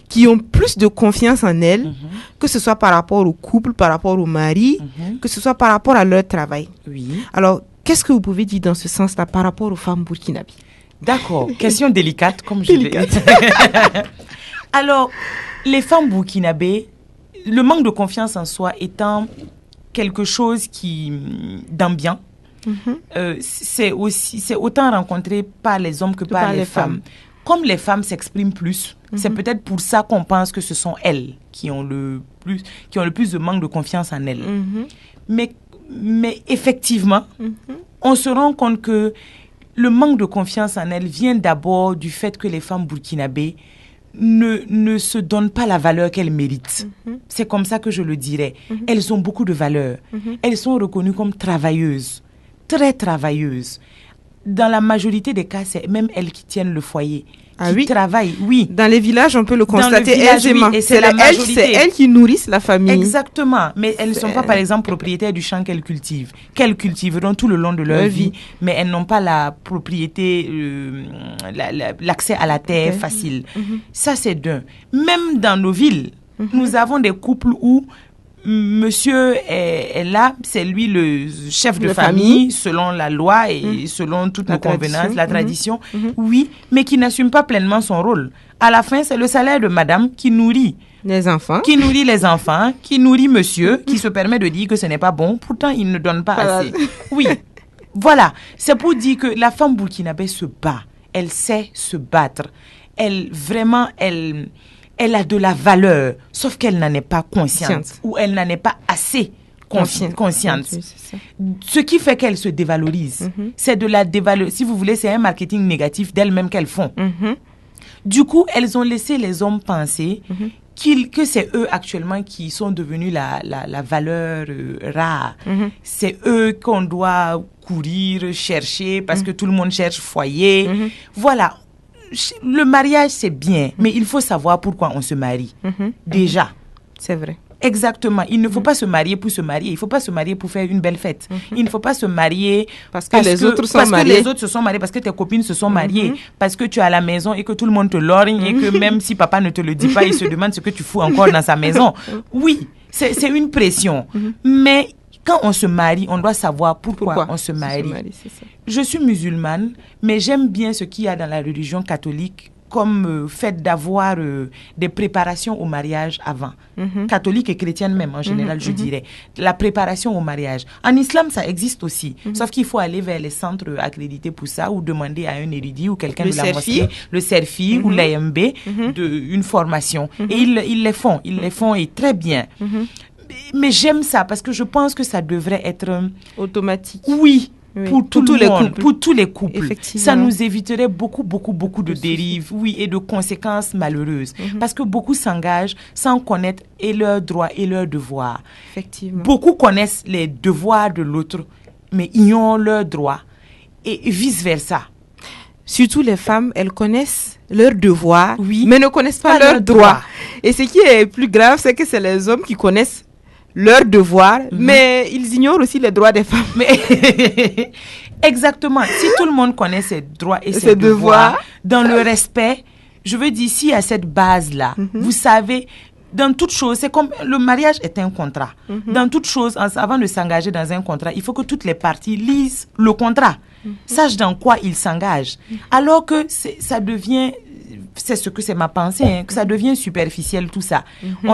qui ont plus de confiance en elles, que ce soit par rapport au couple, par rapport au mari, que ce soit par rapport à leur travail. Alors, qu'est-ce que vous pouvez dire dans ce sens-là par rapport aux femmes burkinabées? D'accord, question délicate, comme je l'ai dit. Alors, les femmes burkinabées, le manque de confiance en soi étant quelque chose d'ambiant, c'est autant rencontré par les hommes que par les femmes. Comme les femmes s'expriment plus, c'est peut-être pour ça qu'on pense que ce sont elles qui ont le plus de manque de confiance en elles. Mais effectivement, on se rend compte que le manque de confiance en elles vient d'abord du fait que les femmes burkinabées ne se donnent pas la valeur qu'elles méritent. C'est comme ça que je le dirais. Elles ont beaucoup de valeur. Elles sont reconnues comme travailleuses, très travailleuses. Dans la majorité des cas, c'est même elles qui tiennent le foyer, qui travaillent. Dans les villages, on peut le constater aisément. Et c'est elles qui nourrissent la famille. Exactement. Mais elles ne sont pas, par exemple, propriétaires du champ qu'elles cultivent. Qu'elles cultiveront tout le long de leur vie. Mais elles n'ont pas la propriété, l'accès à la terre facile. Ça, c'est d'un. Même dans nos villes, nous avons des couples où monsieur est là, c'est lui le chef de famille, selon la loi et selon toutes nos convenances, la tradition, mais qui n'assume pas pleinement son rôle. À la fin, c'est le salaire de madame qui nourrit les enfants, qui nourrit monsieur, qui se permet de dire que ce n'est pas bon, pourtant il ne donne pas assez. Voilà, c'est pour dire que la femme burkinabé se bat, elle sait se battre, elle elle a de la valeur, sauf qu'elle n'en est pas consciente. Ou elle n'en est pas assez consciente. Oui, c'est ça. Ce qui fait qu'elle se dévalorise. C'est de la dévalorisation. Si vous voulez, c'est un marketing négatif d'elles-mêmes qu'elles font. Du coup, elles ont laissé les hommes penser que c'est eux actuellement qui sont devenus la valeur rare. C'est eux qu'on doit courir, chercher, parce que tout le monde cherche foyer. Voilà. Le mariage, c'est bien, mais il faut savoir pourquoi on se marie. Déjà. C'est vrai. Exactement. Il ne faut pas se marier pour se marier. Il ne faut pas se marier pour faire une belle fête. Il ne faut pas se marier parce que les autres sont mariés. Parce que les autres se sont mariés, parce que tes copines se sont mariées, parce que tu es à la maison et que tout le monde te lorgne et que même si papa ne te le dit pas, il se demande ce que tu fous encore dans sa maison. Oui, c'est une pression. Mais quand on se marie, on doit savoir pourquoi on se marie. C'est ça. Je suis musulmane, mais j'aime bien ce qu'il y a dans la religion catholique comme fait d'avoir des préparations au mariage avant. Catholique et chrétienne même, en général, je dirais. La préparation au mariage. En islam, ça existe aussi. Sauf qu'il faut aller vers les centres accrédités pour ça ou demander à un érudit ou quelqu'un de la mosquée, le CERFI ou l'AMB, une formation. Et ils les font et très bien. Mais j'aime ça parce que je pense que ça devrait être automatique. Oui. Pour tous les couples. Ça nous éviterait beaucoup de dérives, et de conséquences malheureuses. Parce que beaucoup s'engagent sans connaître et leurs droits et leurs devoirs. Effectivement. Beaucoup connaissent les devoirs de l'autre, mais ignorent leurs droits et vice-versa. Surtout les femmes, elles connaissent leurs devoirs, mais ne connaissent pas leurs droits. Et ce qui est plus grave, c'est que c'est les hommes qui connaissent leurs devoirs, mais ils ignorent aussi les droits des femmes. Mais exactement. Si tout le monde connaît ses droits et ses devoirs, dans le respect, je veux dire, s'il y a cette base-là, vous savez, dans toute chose, c'est comme le mariage est un contrat. Dans toute chose, avant de s'engager dans un contrat, il faut que toutes les parties lisent le contrat, sachent dans quoi ils s'engagent. Alors que ça devient... C'est ce que c'est ma pensée, que ça devient superficiel tout ça.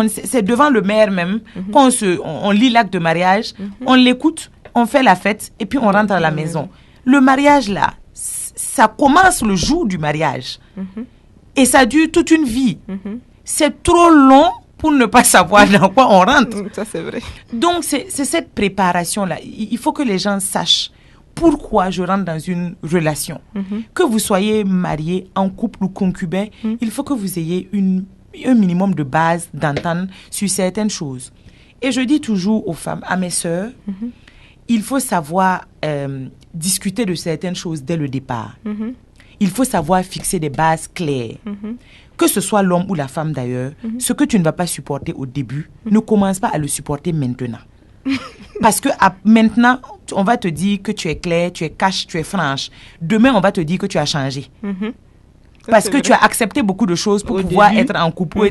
C'est devant le maire même on lit l'acte de mariage, on l'écoute, on fait la fête et puis on rentre à la maison. Le mariage là, ça commence le jour du mariage et ça dure toute une vie. C'est trop long pour ne pas savoir dans quoi on rentre. Ça c'est vrai. Donc c'est cette préparation là. Il faut que les gens sachent pourquoi je rentre dans une relation. Que vous soyez marié, en couple ou concubin, il faut que vous ayez un minimum de base d'entente sur certaines choses. Et je dis toujours aux femmes, à mes sœurs, il faut savoir discuter de certaines choses dès le départ. Il faut savoir fixer des bases claires. Que ce soit l'homme ou la femme d'ailleurs, ce que tu ne vas pas supporter au début, ne commence pas à le supporter maintenant. Parce que maintenant, on va te dire que tu es claire, tu es cash, tu es franche. Demain, on va te dire que tu as changé. Parce que tu as accepté beaucoup de choses pour pouvoir être en couple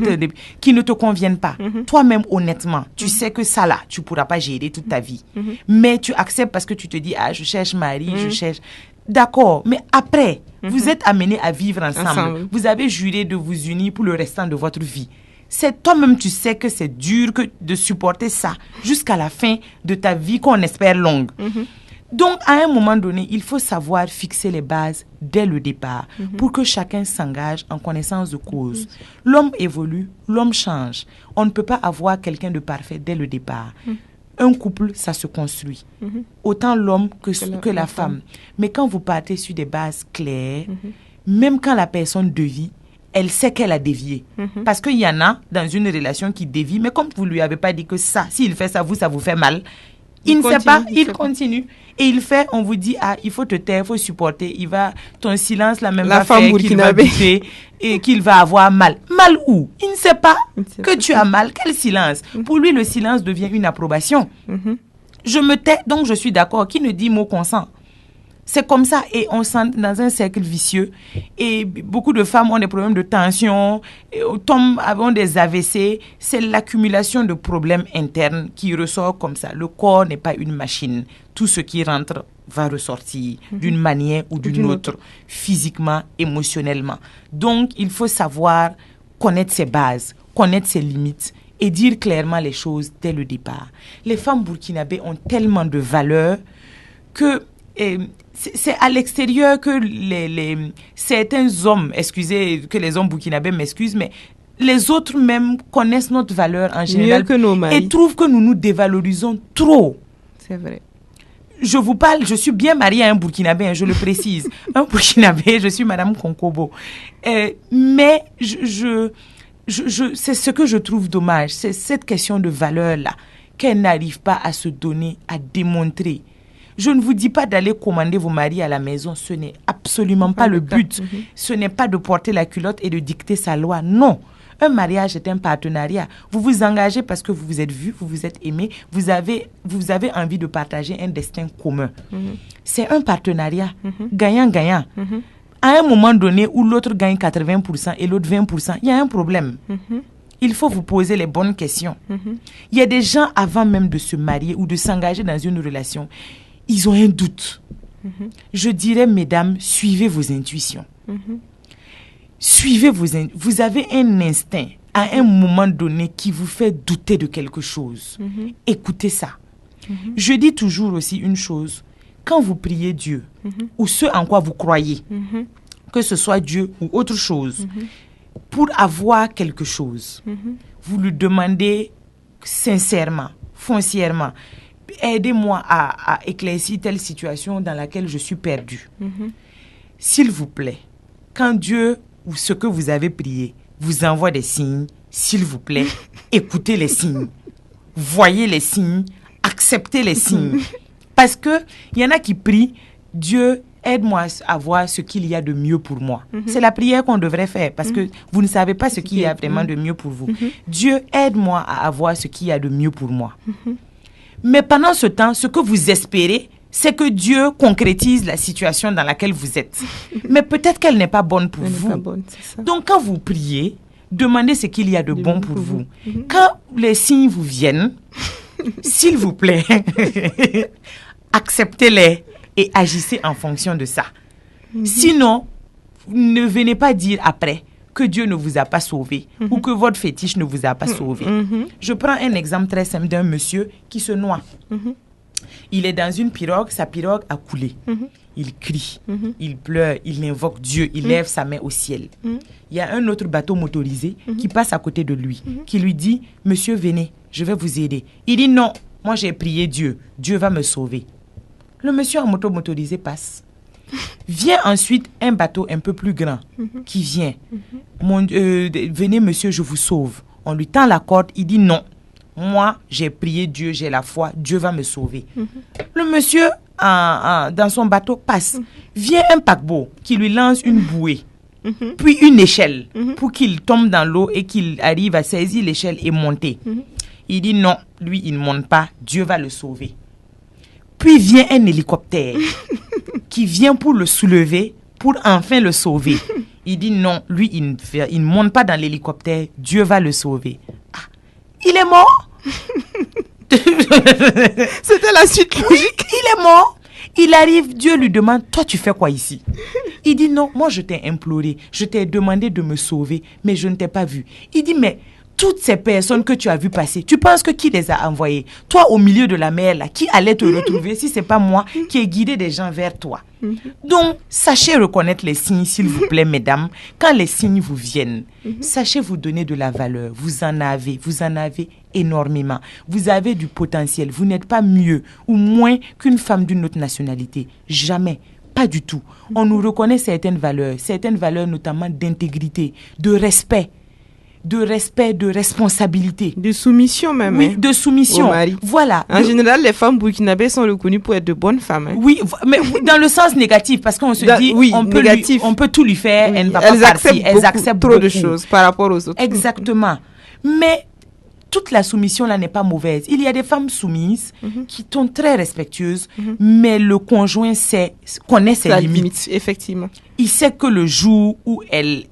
qui ne te conviennent pas. Toi-même, honnêtement, tu sais que ça là, tu ne pourras pas gérer toute ta vie. Mais tu acceptes parce que tu te dis, je cherche mari, je cherche... D'accord, mais après, vous êtes amenés à vivre ensemble. Vous avez juré de vous unir pour le restant de votre vie. C'est toi-même, tu sais que c'est dur de supporter ça jusqu'à la fin de ta vie qu'on espère longue. Donc, à un moment donné, il faut savoir fixer les bases dès le départ pour que chacun s'engage en connaissance de cause. L'homme évolue, l'homme change. On ne peut pas avoir quelqu'un de parfait dès le départ. Un couple, ça se construit. Autant l'homme que la femme. Mais quand vous partez sur des bases claires, même quand la personne dévie, elle sait qu'elle a dévié. Parce qu'il y en a dans une relation qui dévie, mais comme vous ne lui avez pas dit que ça, s'il fait ça vous fait mal, il ne sait pas, il continue. Et il fait, on vous dit, il faut te taire, il faut supporter. Ton silence, la va faire qu'il va biffer et qu'il va avoir mal. Mal où? Il ne sait pas que tu as mal. Quel silence? Pour lui, le silence devient une approbation. Je me tais, donc je suis d'accord. Qui ne dit mot consent? C'est comme ça et on s'entre dans un cercle vicieux et beaucoup de femmes ont des problèmes de tension, ont des AVC. C'est l'accumulation de problèmes internes qui ressort comme ça. Le corps n'est pas une machine. Tout ce qui rentre va ressortir d'une manière ou d'une autre, physiquement, émotionnellement. Donc, il faut savoir connaître ses bases, connaître ses limites et dire clairement les choses dès le départ. Les femmes burkinabées ont tellement de valeur que... c'est à l'extérieur que certains hommes, excusez que les hommes burkinabés m'excusent, mais les autres même connaissent notre valeur en général. Mieux que nos maris. Et trouvent que nous nous dévalorisons trop. C'est vrai. Je vous parle, je suis bien mariée à un Burkinabé, hein, je le précise. Un Burkinabé, je suis Madame Konkobo. Mais c'est ce que je trouve dommage, c'est cette question de valeur-là, qu'elle n'arrive pas à se donner, à démontrer. Je ne vous dis pas d'aller commander vos maris à la maison, ce n'est absolument pas le but. Ce n'est pas de porter la culotte et de dicter sa loi, non. Un mariage est un partenariat. Vous vous engagez parce que vous vous êtes vus, vous vous êtes aimés, vous avez envie de partager un destin commun. C'est un partenariat, gagnant-gagnant. À un moment donné où l'autre gagne 80% et l'autre 20%, il y a un problème. Il faut vous poser les bonnes questions. Il y a des gens, avant même de se marier ou de s'engager dans une relation, ils ont un doute. Je dirais, mesdames, suivez vos intuitions. Suivez vous avez un instinct à un moment donné qui vous fait douter de quelque chose. Écoutez ça. Je dis toujours aussi une chose. Quand vous priez Dieu, ou ce en quoi vous croyez, que ce soit Dieu ou autre chose, pour avoir quelque chose, vous lui demandez sincèrement, foncièrement, aidez-moi à éclaircir telle situation dans laquelle je suis perdue. S'il vous plaît, quand Dieu ou ce que vous avez prié vous envoie des signes, s'il vous plaît, écoutez les signes. Voyez les signes, acceptez les signes. Parce que il y en a qui prient, Dieu, aide-moi à voir ce qu'il y a de mieux pour moi. C'est la prière qu'on devrait faire parce que vous ne savez pas ce qu'il y a vraiment de mieux pour vous. Dieu, aide-moi à avoir ce qu'il y a de mieux pour moi. Mais pendant ce temps, ce que vous espérez, c'est que Dieu concrétise la situation dans laquelle vous êtes. Mais peut-être qu'elle n'est pas bonne pour vous. Pas bonne, c'est ça. Donc, quand vous priez, demandez ce qu'il y a de bon pour vous. Quand les signes vous viennent, s'il vous plaît, acceptez-les et agissez en fonction de ça. Sinon, ne venez pas dire après que Dieu ne vous a pas sauvé ou que votre fétiche ne vous a pas sauvé. Je prends un exemple très simple d'un monsieur qui se noie. Il est dans une pirogue, sa pirogue a coulé. Il crie, il pleure, il invoque Dieu, il lève sa main au ciel. Il y a un autre bateau motorisé qui passe à côté de lui, qui lui dit, « Monsieur, venez, je vais vous aider. » Il dit, « Non, moi j'ai prié Dieu, Dieu va me sauver. » Le monsieur en moto motorisé passe. Vient ensuite un bateau un peu plus grand qui vient. Venez monsieur, je vous sauve. On lui tend la corde, il dit non. Moi, j'ai prié Dieu, j'ai la foi, Dieu va me sauver. Le monsieur, dans son bateau, passe. Vient un paquebot qui lui lance une bouée, puis une échelle, pour qu'il tombe dans l'eau et qu'il arrive à saisir l'échelle et monter. Il dit non, lui, il ne monte pas, Dieu va le sauver. Puis vient un hélicoptère qui vient pour le soulever, pour enfin le sauver. Il dit non, lui, il ne monte pas dans l'hélicoptère, Dieu va le sauver. Ah, il est mort. C'était la suite logique. Oui, il est mort. Il arrive, Dieu lui demande, toi tu fais quoi ici? Il dit non, moi je t'ai imploré, je t'ai demandé de me sauver, mais je ne t'ai pas vu. Il dit mais toutes ces personnes que tu as vues passer, tu penses que qui les a envoyées? Toi au milieu de la mer là, qui allait te retrouver si c'est pas moi qui ai guidé des gens vers toi? Donc sachez reconnaître les signes s'il vous plaît mesdames. Quand les signes vous viennent, sachez vous donner de la valeur. Vous en avez énormément. Vous avez du potentiel. Vous n'êtes pas mieux ou moins qu'une femme d'une autre nationalité. Jamais. Pas du tout. On nous reconnaît certaines valeurs notamment d'intégrité, de respect, de responsabilité. De soumission même. Oui, de soumission. Au mari. Voilà. En général, les femmes burkinabées sont reconnues pour être de bonnes femmes. Hein. Oui, mais dans le sens négatif, parce qu'on se dit, oui, on peut tout lui faire, oui, elle ne va pas partir. Elles acceptent trop de choses par rapport aux autres. Exactement. Mais toute la soumission là n'est pas mauvaise. Il y a des femmes soumises qui sont très respectueuses, mais le conjoint connaît ses limites. Effectivement. Il sait que le jour où elle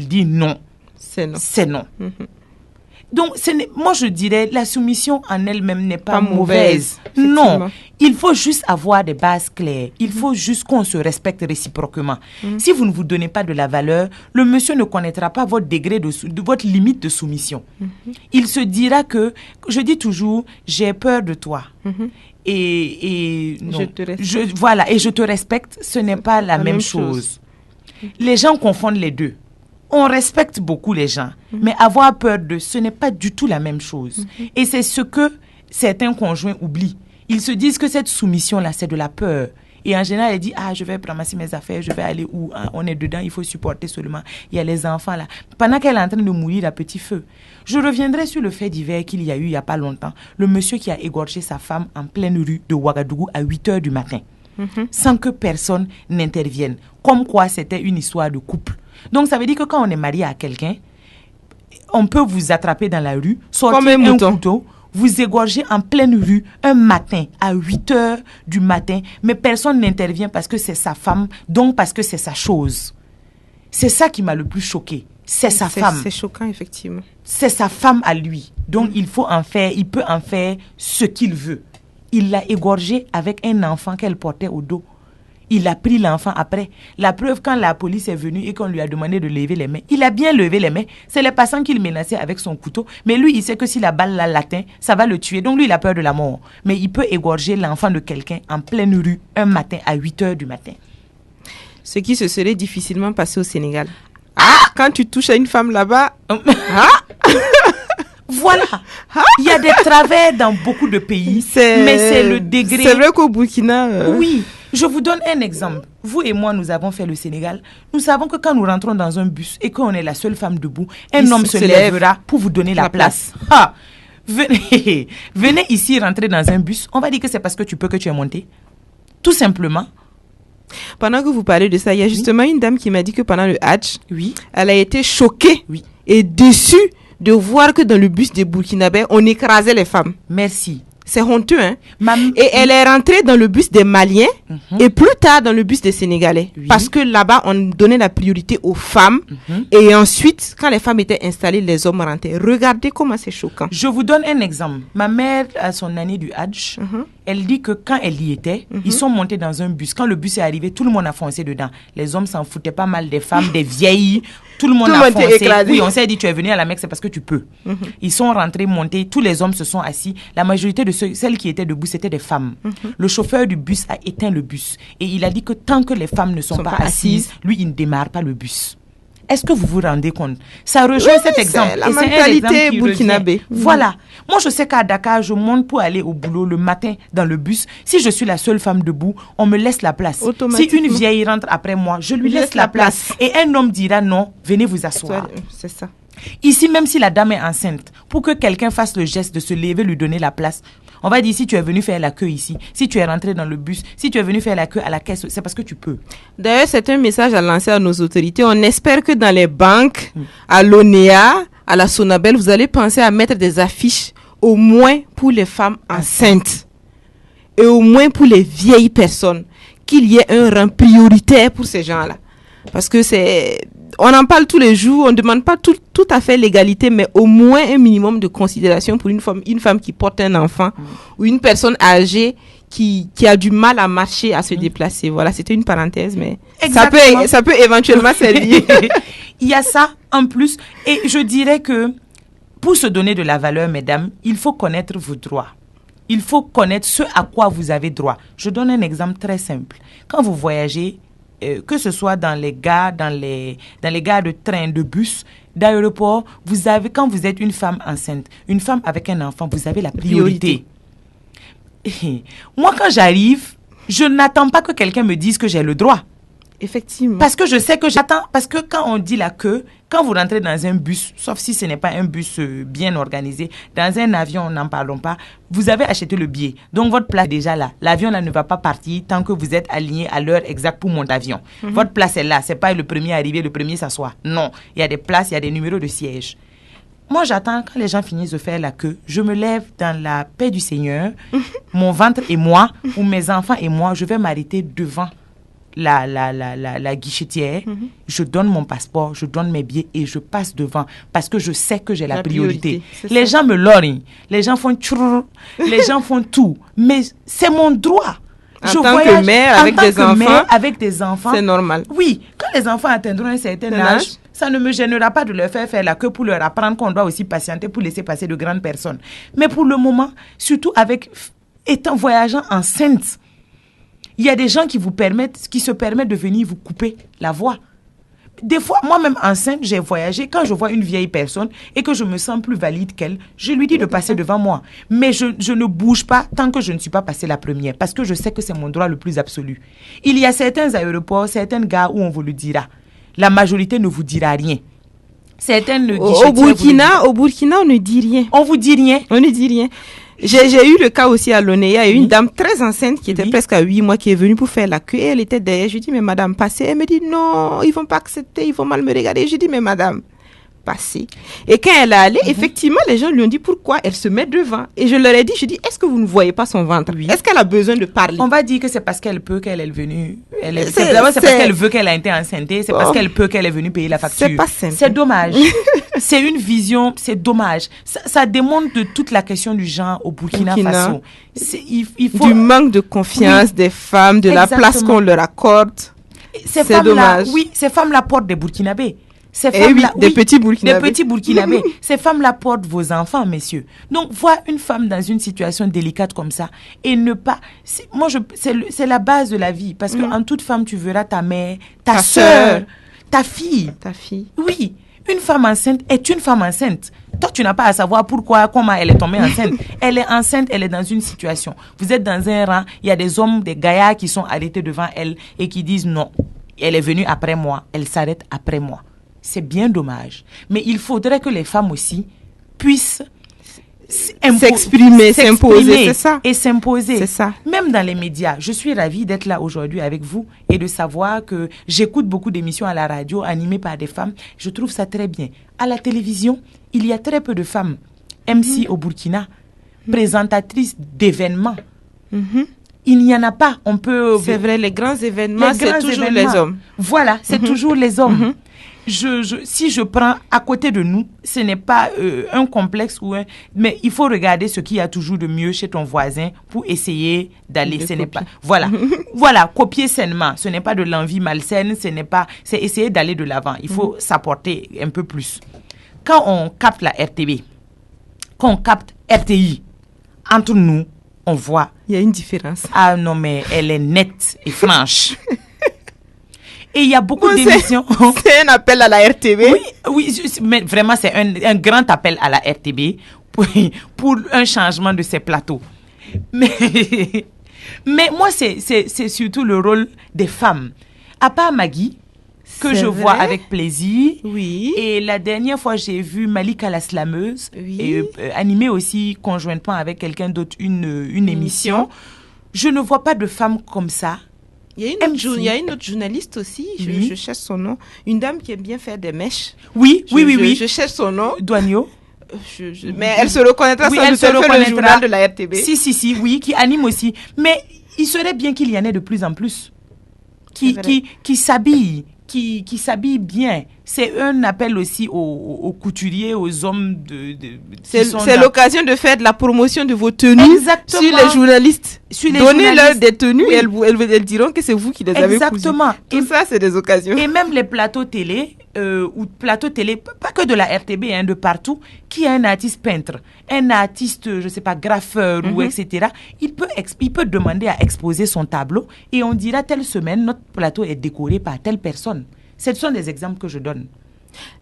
dit non, c'est non. Donc, moi je dirais, la soumission en elle-même n'est pas mauvaise. Non, il faut juste avoir des bases claires. Il faut juste qu'on se respecte réciproquement. Si vous ne vous donnez pas de la valeur, le monsieur ne connaîtra pas votre degré de votre limite de soumission. Il se dira que, je dis toujours, j'ai peur de toi. Et non, je te respecte, ce n'est pas la même chose. Les gens confondent les deux. on respecte beaucoup les gens, mais avoir peur d'eux, ce n'est pas du tout la même chose. Et c'est ce que certains conjoints oublient. Ils se disent que cette soumission-là, c'est de la peur. Et en général, elle dit, je vais ramasser mes affaires, je vais aller où? On est dedans, il faut supporter seulement. Il y a les enfants là. Pendant qu'elle est en train de mourir à petit feu. Je reviendrai sur le fait divers qu'il y a eu il n'y a pas longtemps. Le monsieur qui a égorgé sa femme en pleine rue de Ouagadougou à 8h du matin. Sans que personne n'intervienne. Comme quoi, c'était une histoire de couple. Donc, ça veut dire que quand on est marié à quelqu'un, on peut vous attraper dans la rue, sortir un couteau, vous égorger en pleine rue un matin à 8h du matin, mais personne n'intervient parce que c'est sa femme, donc parce que c'est sa chose. C'est ça qui m'a le plus choqué. C'est sa femme. C'est choquant, effectivement. C'est sa femme à lui. Donc, il peut en faire ce qu'il veut. Il l'a égorgée avec un enfant qu'elle portait au dos. Il a pris l'enfant après. La preuve, quand la police est venue et qu'on lui a demandé de lever les mains, il a bien levé les mains. C'est les passants qu'il menaçait avec son couteau. Mais lui, il sait que si la balle l'atteint, ça va le tuer. Donc lui, il a peur de la mort. Mais il peut égorger l'enfant de quelqu'un en pleine rue un matin à 8h du matin. Ce qui se serait difficilement passé au Sénégal. Quand tu touches à une femme là-bas... Voilà. Il y a des travers dans beaucoup de pays, mais c'est le degré... C'est vrai qu'au Burkina... Oui. Je vous donne un exemple. Vous et moi, nous avons fait le Sénégal. Nous savons que quand nous rentrons dans un bus et qu'on est la seule femme debout, un homme se lèvera pour vous donner la place. Venez ici rentrer dans un bus. On va dire que c'est parce que tu peux que tu es monté. Tout simplement. Pendant que vous parlez de ça, il y a justement une dame qui m'a dit que pendant le Hajj, elle a été choquée et déçue de voir que dans le bus des Burkinabés, on écrasait les femmes. Merci. C'est honteux, hein? Et elle est rentrée dans le bus des Maliens et plus tard dans le bus des Sénégalais. Parce que là-bas, on donnait la priorité aux femmes. Et ensuite, quand les femmes étaient installées, les hommes rentraient. Regardez comment c'est choquant. Je vous donne un exemple. Ma mère, à son année du Hajj, elle dit que quand elle y était, ils sont montés dans un bus. Quand le bus est arrivé, tout le monde a foncé dedans. Les hommes s'en foutaient pas mal, des femmes, des vieilles. Tout le monde a foncé. Écrasé. Oui, on s'est dit, tu es venu à la Mecque, c'est parce que tu peux. Ils sont rentrés, montés. Tous les hommes se sont assis. La majorité de celles qui étaient debout, c'était des femmes. Le chauffeur du bus a éteint le bus. Et il a dit que tant que les femmes ne sont pas assises, lui, il ne démarre pas le bus. Est-ce que vous vous rendez compte? Ça rejoint cet exemple. La mentalité burkinabé. Voilà. Moi, je sais qu'à Dakar, je monte pour aller au boulot le matin dans le bus. Si je suis la seule femme debout, on me laisse la place. Si une vieille rentre après moi, je lui laisse la place. Et un homme dira non, venez vous asseoir. C'est ça. Ici, même si la dame est enceinte, pour que quelqu'un fasse le geste de se lever, lui donner la place, on va dire, si tu es venu faire la queue ici, si tu es rentré dans le bus, si tu es venu faire la queue à la caisse, c'est parce que tu peux. D'ailleurs, c'est un message à lancer à nos autorités. On espère que dans les banques, à l'ONEA, à la Sonabel, vous allez penser à mettre des affiches au moins pour les femmes enceintes et au moins pour les vieilles personnes, qu'il y ait un rang prioritaire pour ces gens-là. Parce que on en parle tous les jours, on ne demande pas tout à fait l'égalité, mais au moins un minimum de considération pour une femme qui porte un enfant ou une personne âgée qui a du mal à marcher, à se déplacer. Voilà, c'était une parenthèse, mais ça peut éventuellement servir. Il y a ça en plus. Et je dirais que pour se donner de la valeur, mesdames, il faut connaître vos droits. Il faut connaître ce à quoi vous avez droit. Je donne un exemple très simple. Quand vous voyagez, que ce soit dans les gares, dans les gares de train, de bus, d'aéroport, quand vous êtes une femme enceinte, une femme avec un enfant, vous avez la priorité. Moi, quand j'arrive, je n'attends pas que quelqu'un me dise que j'ai le droit. Effectivement. Parce que je sais que j'attends. Parce que quand on dit la queue, quand vous rentrez dans un bus, sauf si ce n'est pas un bus bien organisé, dans un avion, n'en parlons pas, vous avez acheté le billet. Donc, votre place est déjà là. L'avion là ne va pas partir tant que vous êtes aligné à l'heure exacte pour monter l'avion. Votre place est là. C'est pas le premier arrivé, le premier s'assoit. Non. Il y a des places, il y a des numéros de siège. Moi, j'attends quand les gens finissent de faire la queue. Je me lève dans la paix du Seigneur. Mon ventre et moi, ou mes enfants et moi, je vais m'arrêter devant la guichetière, je donne mon passeport, je donne mes billets et je passe devant parce que je sais que j'ai la priorité. Les gens me lorgnent, les gens font tchourr, les gens font tout, mais c'est mon droit. En tant que mère avec des enfants, c'est normal. Oui, quand les enfants atteindront un certain âge, ça ne me gênera pas de leur faire la queue pour leur apprendre qu'on doit aussi patienter pour laisser passer de grandes personnes. Mais pour le moment, surtout étant voyageant enceinte, il y a des gens qui se permettent de venir vous couper la voie. Des fois, moi-même enceinte, j'ai voyagé. Quand je vois une vieille personne et que je me sens plus valide qu'elle, je lui dis de passer devant moi. Mais je ne bouge pas tant que je ne suis pas passée la première, parce que je sais que c'est mon droit le plus absolu. Il y a certains aéroports, certaines gares où on vous le dira. La majorité ne vous dira rien. Certaines Au Burkina, on ne dit rien. On vous dit rien. On ne dit rien. J'ai eu le cas aussi à Lonéa. Il y a une dame très enceinte qui était presque à 8 mois qui est venue pour faire la queue. Et elle était derrière. Je lui dis, mais madame, passez. Elle me dit, non, ils vont pas accepter, ils vont mal me regarder. Je lui dis, mais madame, passez. Et quand elle est allée, effectivement, les gens lui ont dit pourquoi elle se met devant. Et je leur ai dit, est-ce que vous ne voyez pas son ventre? Est-ce qu'elle a besoin de parler? On va dire que c'est parce qu'elle peut qu'elle est venue. C'est parce qu'elle veut qu'elle a été enceinte. C'est parce qu'elle peut qu'elle est venue payer la facture. C'est pas simple. C'est dommage. C'est une vision, c'est dommage. Ça démontre de toute la question du genre au Burkina Faso. Il faut... Du manque de confiance des femmes, de la place qu'on leur accorde. C'est dommage. Oui, ces femmes-là portent des Burkinabés. Des petits Burkinabés. Des petits Burkinabés. Ces femmes-là portent vos enfants, messieurs. Donc, voir une femme dans une situation délicate comme ça et ne pas... C'est la base de la vie. Parce qu'en toute femme, tu verras ta mère, ta soeur, ta fille. Ta fille. Oui. Une femme enceinte est une femme enceinte. Toi, tu n'as pas à savoir pourquoi, comment elle est tombée enceinte. Elle est enceinte, elle est dans une situation. Vous êtes dans un rang, il y a des hommes, des gaillards qui sont arrêtés devant elle et qui disent non, elle est venue après moi, elle s'arrête après moi. C'est bien dommage. Mais il faudrait que les femmes aussi puissent s'exprimer, s'imposer, c'est ça. Et s'imposer. C'est ça. Même dans les médias. Je suis ravie d'être là aujourd'hui avec vous et de savoir que j'écoute beaucoup d'émissions à la radio animées par des femmes. Je trouve ça très bien. À la télévision, il y a très peu de femmes MC au Burkina, présentatrices d'événements. Il n'y en a pas. On peut... C'est vrai, les grands événements, c'est toujours les hommes. Voilà, c'est toujours les hommes. Si je prends à côté de nous, ce n'est pas un complexe mais il faut regarder ce qu'il y a toujours de mieux chez ton voisin pour essayer d'aller. Ce n'est pas, voilà, copier sainement. Ce n'est pas de l'envie malsaine, c'est essayer d'aller de l'avant. Il faut s'apporter un peu plus. Quand on capte la RTB, quand on capte RTI, entre nous, on voit. Il y a une différence. Ah non, mais elle est nette et franche. Et il y a beaucoup d'émissions. C'est un appel à la RTB. Oui, mais vraiment, c'est un grand appel à la RTB pour un changement de ces plateaux. Mais moi, c'est surtout le rôle des femmes. À part Maggie, que je vois avec plaisir. Oui. Et la dernière fois, j'ai vu Malika la slameuse, animée aussi conjointement avec quelqu'un d'autre une émission. Je ne vois pas de femmes comme ça. Il y a une autre journaliste aussi, je cherche son nom, une dame qui aime bien faire des mèches. Oui. Je cherche son nom. Douagno. Mais elle se reconnaîtra sans doute, elle fait le journal de la RTB. Si, oui, qui anime aussi. Mais il serait bien qu'il y en ait de plus en plus qui s'habillent, qui s'habillent bien. C'est un appel aussi aux couturiers, aux hommes c'est l'occasion de faire de la promotion de vos tenues. Exactement. Sur les journalistes. Donnez-leur des tenues et elles diront que c'est vous qui les avez cousues. Exactement. Tout ça, c'est des occasions. Et même les plateaux télé, pas que de la RTB, de partout, qui est un artiste peintre, un artiste, je sais pas, graffeur ou etc. Il peut demander à exposer son tableau et on dira telle semaine, notre plateau est décoré par telle personne. Ce sont des exemples que je donne.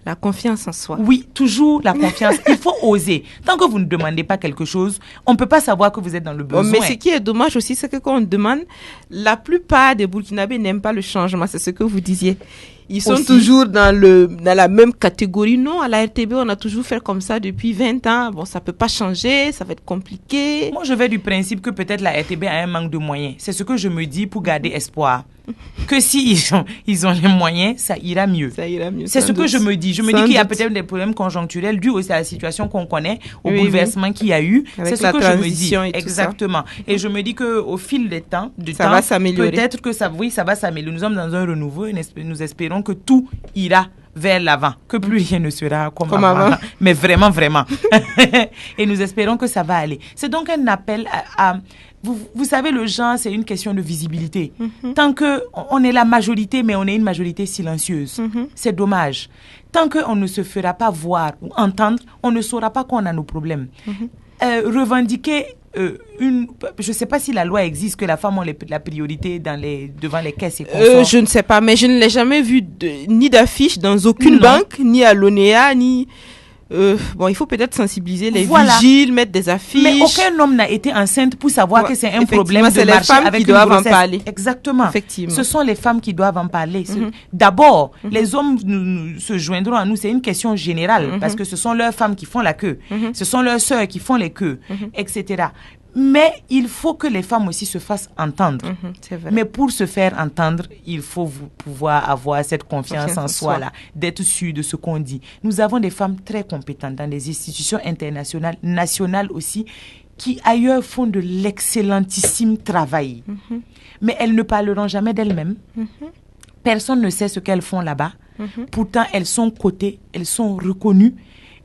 La confiance en soi. Oui, toujours la confiance. Il faut oser. Tant que vous ne demandez pas quelque chose, on ne peut pas savoir que vous êtes dans le besoin. Mais ce qui est dommage aussi, c'est que quand on demande, la plupart des Burkinabés n'aiment pas le changement. C'est ce que vous disiez. Ils sont aussi toujours dans la même catégorie. Non, à la RTB, on a toujours fait comme ça depuis 20 ans. Bon, ça peut pas changer, ça va être compliqué. Moi, je vais du principe que peut-être la RTB a un manque de moyens. C'est ce que je me dis pour garder espoir. Que si ils ont les moyens, ça ira mieux. Ça ira mieux. C'est ce que je me dis. Je me dis qu'il y a peut-être des problèmes conjoncturels dus aussi à la situation qu'on connaît, au bouleversement qu'il y a eu. C'est ce que je me dis. Exactement. Et je me dis que au fil du temps, va s'améliorer. Peut-être que ça va s'améliorer. Nous sommes dans un renouveau et nous espérons que tout ira vers l'avant, que plus rien ne sera comme avant. Mais vraiment, vraiment. Et nous espérons que ça va aller. C'est donc un appel à vous savez, le genre, c'est une question de visibilité. Tant qu'on est la majorité, mais on est une majorité silencieuse. C'est dommage. Tant qu'on ne se fera pas voir ou entendre, on ne saura pas qu'on a nos problèmes. Revendiquer je ne sais pas si la loi existe que la femme a la priorité devant les caisses et consorts. Je ne sais pas, mais je ne l'ai jamais vu ni d'affiche dans aucune banque, ni à l'ONEA, ni... bon, il faut peut-être sensibiliser les vigiles, mettre des affiches. Mais aucun homme n'a été enceinte pour savoir que c'est un problème de marcher avec une grossesse. C'est les femmes qui doivent en parler. Exactement. Effectivement. Ce sont les femmes qui doivent en parler. D'abord, les hommes se joindront à nous. C'est une question générale parce que ce sont leurs femmes qui font la queue. Ce sont leurs sœurs qui font les queues, etc. Mais il faut que les femmes aussi se fassent entendre. C'est vrai. Mais pour se faire entendre, il faut pouvoir avoir cette confiance en soi, là, d'être sûr de ce qu'on dit. Nous avons des femmes très compétentes dans les institutions internationales, nationales aussi, qui ailleurs font de l'excellentissime travail. Mais elles ne parleront jamais d'elles-mêmes. Personne ne sait ce qu'elles font là-bas. Pourtant, elles sont cotées, elles sont reconnues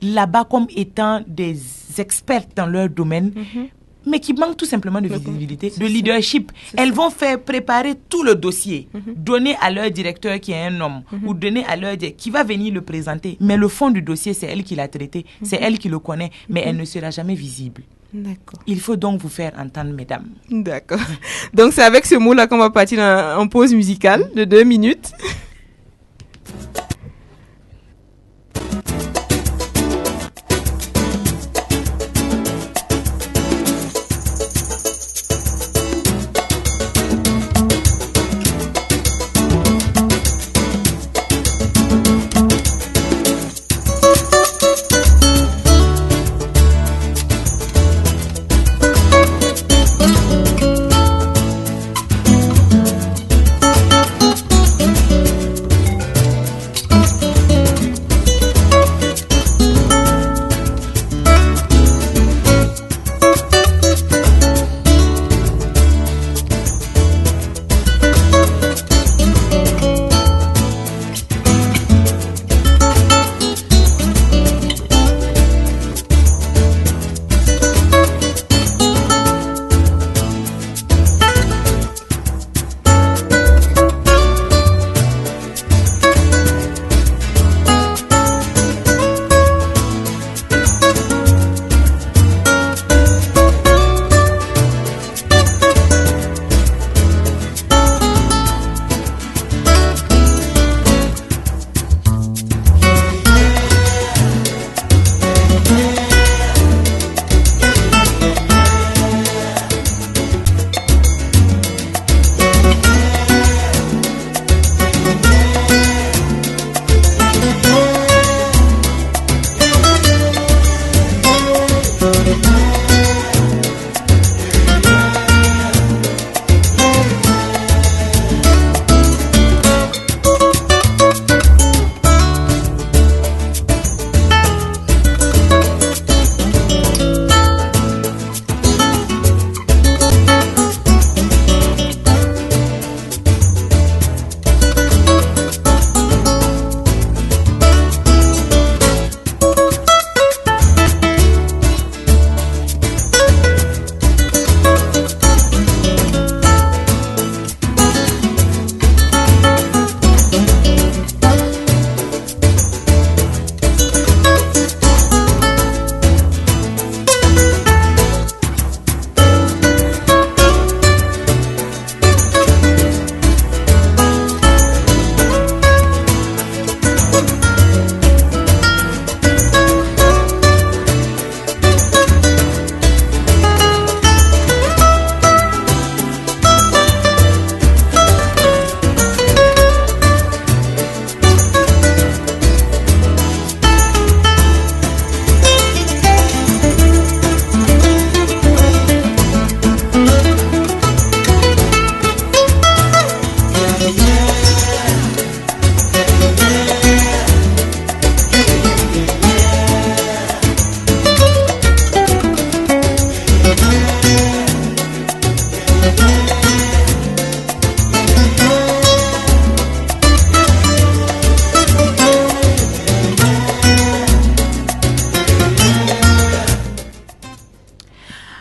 là-bas comme étant des expertes dans leur domaine. Mais qui manquent tout simplement de visibilité, de leadership. Elles vont faire préparer tout le dossier, donner à leur directeur qui est un homme, ou donner à leur qui va venir le présenter. Mais le fond du dossier, c'est elle qui l'a traité, c'est elle qui le connaît, mais elle ne sera jamais visible. D'accord. Il faut donc vous faire entendre, mesdames. D'accord. Donc c'est avec ce mot-là qu'on va partir en pause musicale de 2 minutes.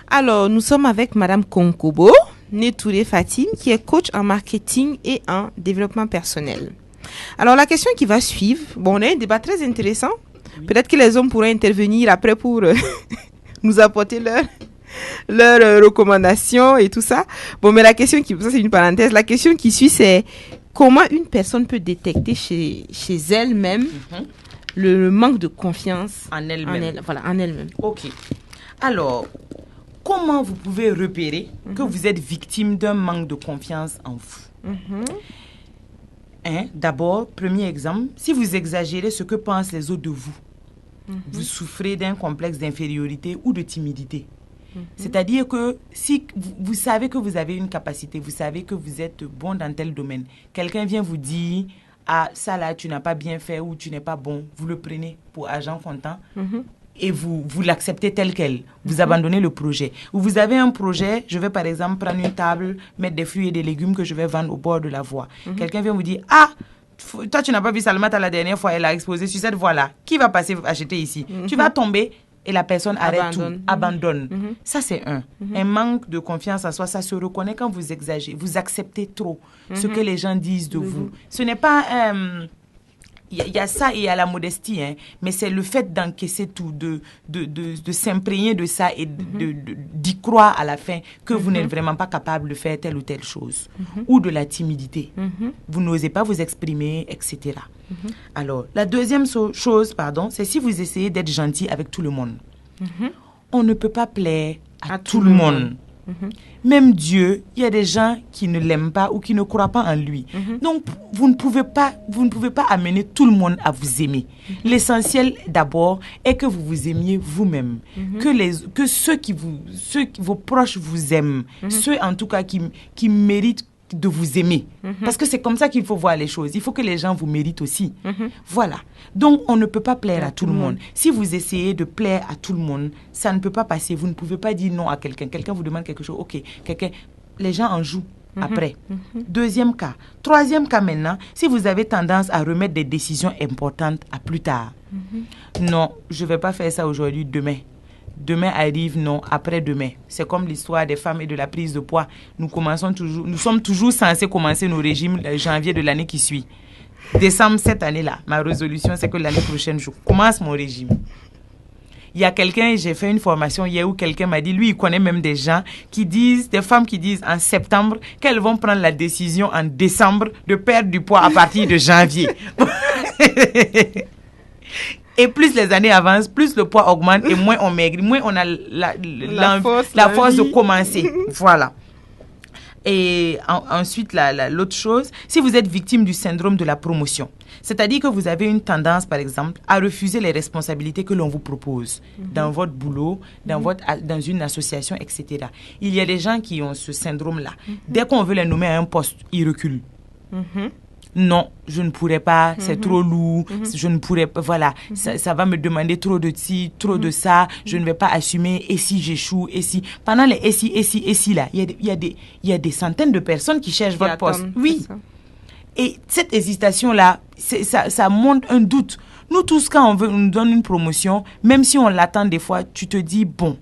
Alors, nous sommes avec Madame Konkobo Netouré Fatim, qui est coach en marketing et en développement personnel. Alors, la question qui va suivre, bon, on a un débat très intéressant. Oui. Peut-être que les hommes pourraient intervenir après pour nous apporter leurs recommandations et tout ça. Bon, mais ça c'est une parenthèse. La question qui suit, c'est comment une personne peut détecter chez elle-même le manque de confiance en elle-même. En elle-même. Ok. Alors, comment vous pouvez repérer que vous êtes victime d'un manque de confiance en vous? D'abord, premier exemple, si vous exagérez ce que pensent les autres de vous, vous souffrez d'un complexe d'infériorité ou de timidité. C'est-à-dire que si vous savez que vous avez une capacité, vous savez que vous êtes bon dans tel domaine, quelqu'un vient vous dire « Ah, ça là, tu n'as pas bien fait ou tu n'es pas bon », vous le prenez pour argent comptant et vous l'acceptez tel quel. Vous abandonnez le projet. Ou vous avez un projet, je vais par exemple prendre une table, mettre des fruits et des légumes que je vais vendre au bord de la voie. Quelqu'un vient vous dire « Ah, toi, tu n'as pas vu Salamata la dernière fois, elle a exposé sur cette voie-là. Qui va passer acheter ici ?» Tu vas tomber et la personne arrête tout, abandonne. Ça, c'est un manque de confiance en soi. Ça se reconnaît quand vous exagérez, vous acceptez trop ce que les gens disent de vous. Ce n'est pas... Il y a ça et il y a la modestie, mais c'est le fait d'encaisser tout, de s'imprégner de ça et d'y croire à la fin que vous n'êtes vraiment pas capable de faire telle ou telle chose. Ou de la timidité. Vous n'osez pas vous exprimer, etc. Alors, la deuxième chose, c'est si vous essayez d'être gentil avec tout le monde. On ne peut pas plaire à tout le monde. Même Dieu, il y a des gens qui ne l'aiment pas ou qui ne croient pas en lui. Donc, vous ne pouvez pas amener tout le monde à vous aimer. L'essentiel, d'abord, est que vous vous aimiez vous-même. Que vos proches vous aiment. Ceux, en tout cas, qui méritent de vous aimer. Parce que c'est comme ça qu'il faut voir les choses. Il faut que les gens vous méritent aussi. Voilà. Donc, on ne peut pas plaire à tout le monde. Si vous essayez de plaire à tout le monde, ça ne peut pas passer. Vous ne pouvez pas dire non à quelqu'un. Quelqu'un vous demande quelque chose. OK. Les gens en jouent après. Deuxième cas. Troisième cas maintenant, si vous avez tendance à remettre des décisions importantes à plus tard. Non, je ne vais pas faire ça aujourd'hui, demain. Demain arrive, non, après-demain. C'est comme l'histoire des femmes et de la prise de poids. Nous sommes toujours censés commencer nos régimes le janvier de l'année qui suit. Décembre cette année-là, ma résolution, c'est que l'année prochaine, je commence mon régime. Il y a quelqu'un, j'ai fait une formation hier où quelqu'un m'a dit, lui, il connaît même des gens des femmes qui disent en septembre qu'elles vont prendre la décision en décembre de perdre du poids à partir de janvier. Et plus les années avancent, plus le poids augmente et moins on maigrit, moins on a la force de commencer. Voilà. Et ensuite, l'autre chose, si vous êtes victime du syndrome de la promotion, c'est-à-dire que vous avez une tendance, par exemple, à refuser les responsabilités que l'on vous propose dans votre boulot, dans une association, etc. Il y a des gens qui ont ce syndrome-là. Dès qu'on veut les nommer à un poste, ils reculent. Non, je ne pourrais pas, c'est trop lourd, je ne pourrais pas, voilà, ça va me demander trop de ci, trop de ça, je ne vais pas assumer, et si j'échoue, et si. Pendant les et si là, il y a des centaines de personnes qui cherchent votre poste. Oui. Et cette hésitation-là, ça montre un doute. Nous tous, quand on nous donne une promotion, même si on l'attend des fois, tu te dis, bon,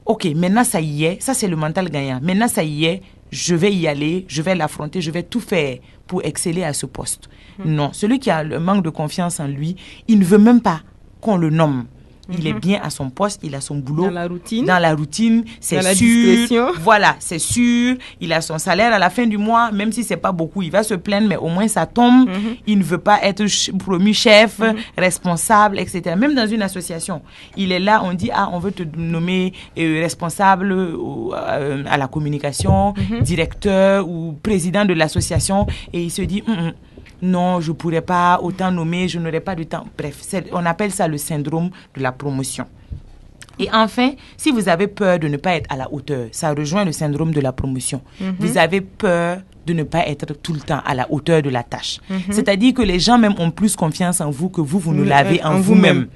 ok, maintenant ça y est, ça c'est le mental gagnant, maintenant ça y est, je vais y aller, je vais l'affronter, je vais tout faire pour exceller à ce poste. Non, celui qui a le manque de confiance en lui, il ne veut même pas qu'on le nomme. Il est bien à son poste, il a son boulot. Dans la routine, c'est sûr. Discrétion. Voilà, c'est sûr. Il a son salaire à la fin du mois, même si c'est pas beaucoup, il va se plaindre, mais au moins ça tombe. Il ne veut pas être promu chef, responsable, etc. Même dans une association, il est là, on dit, on veut te nommer responsable à la communication, directeur ou président de l'association, et il se dit, non, je ne pourrais pas autant nommer, je n'aurai pas de temps. Bref, on appelle ça le syndrome de la promotion. Et enfin, si vous avez peur de ne pas être à la hauteur, ça rejoint le syndrome de la promotion. Vous avez peur de ne pas être tout le temps à la hauteur de la tâche. C'est-à-dire que les gens même ont plus confiance en vous que vous ne l'avez en vous-même.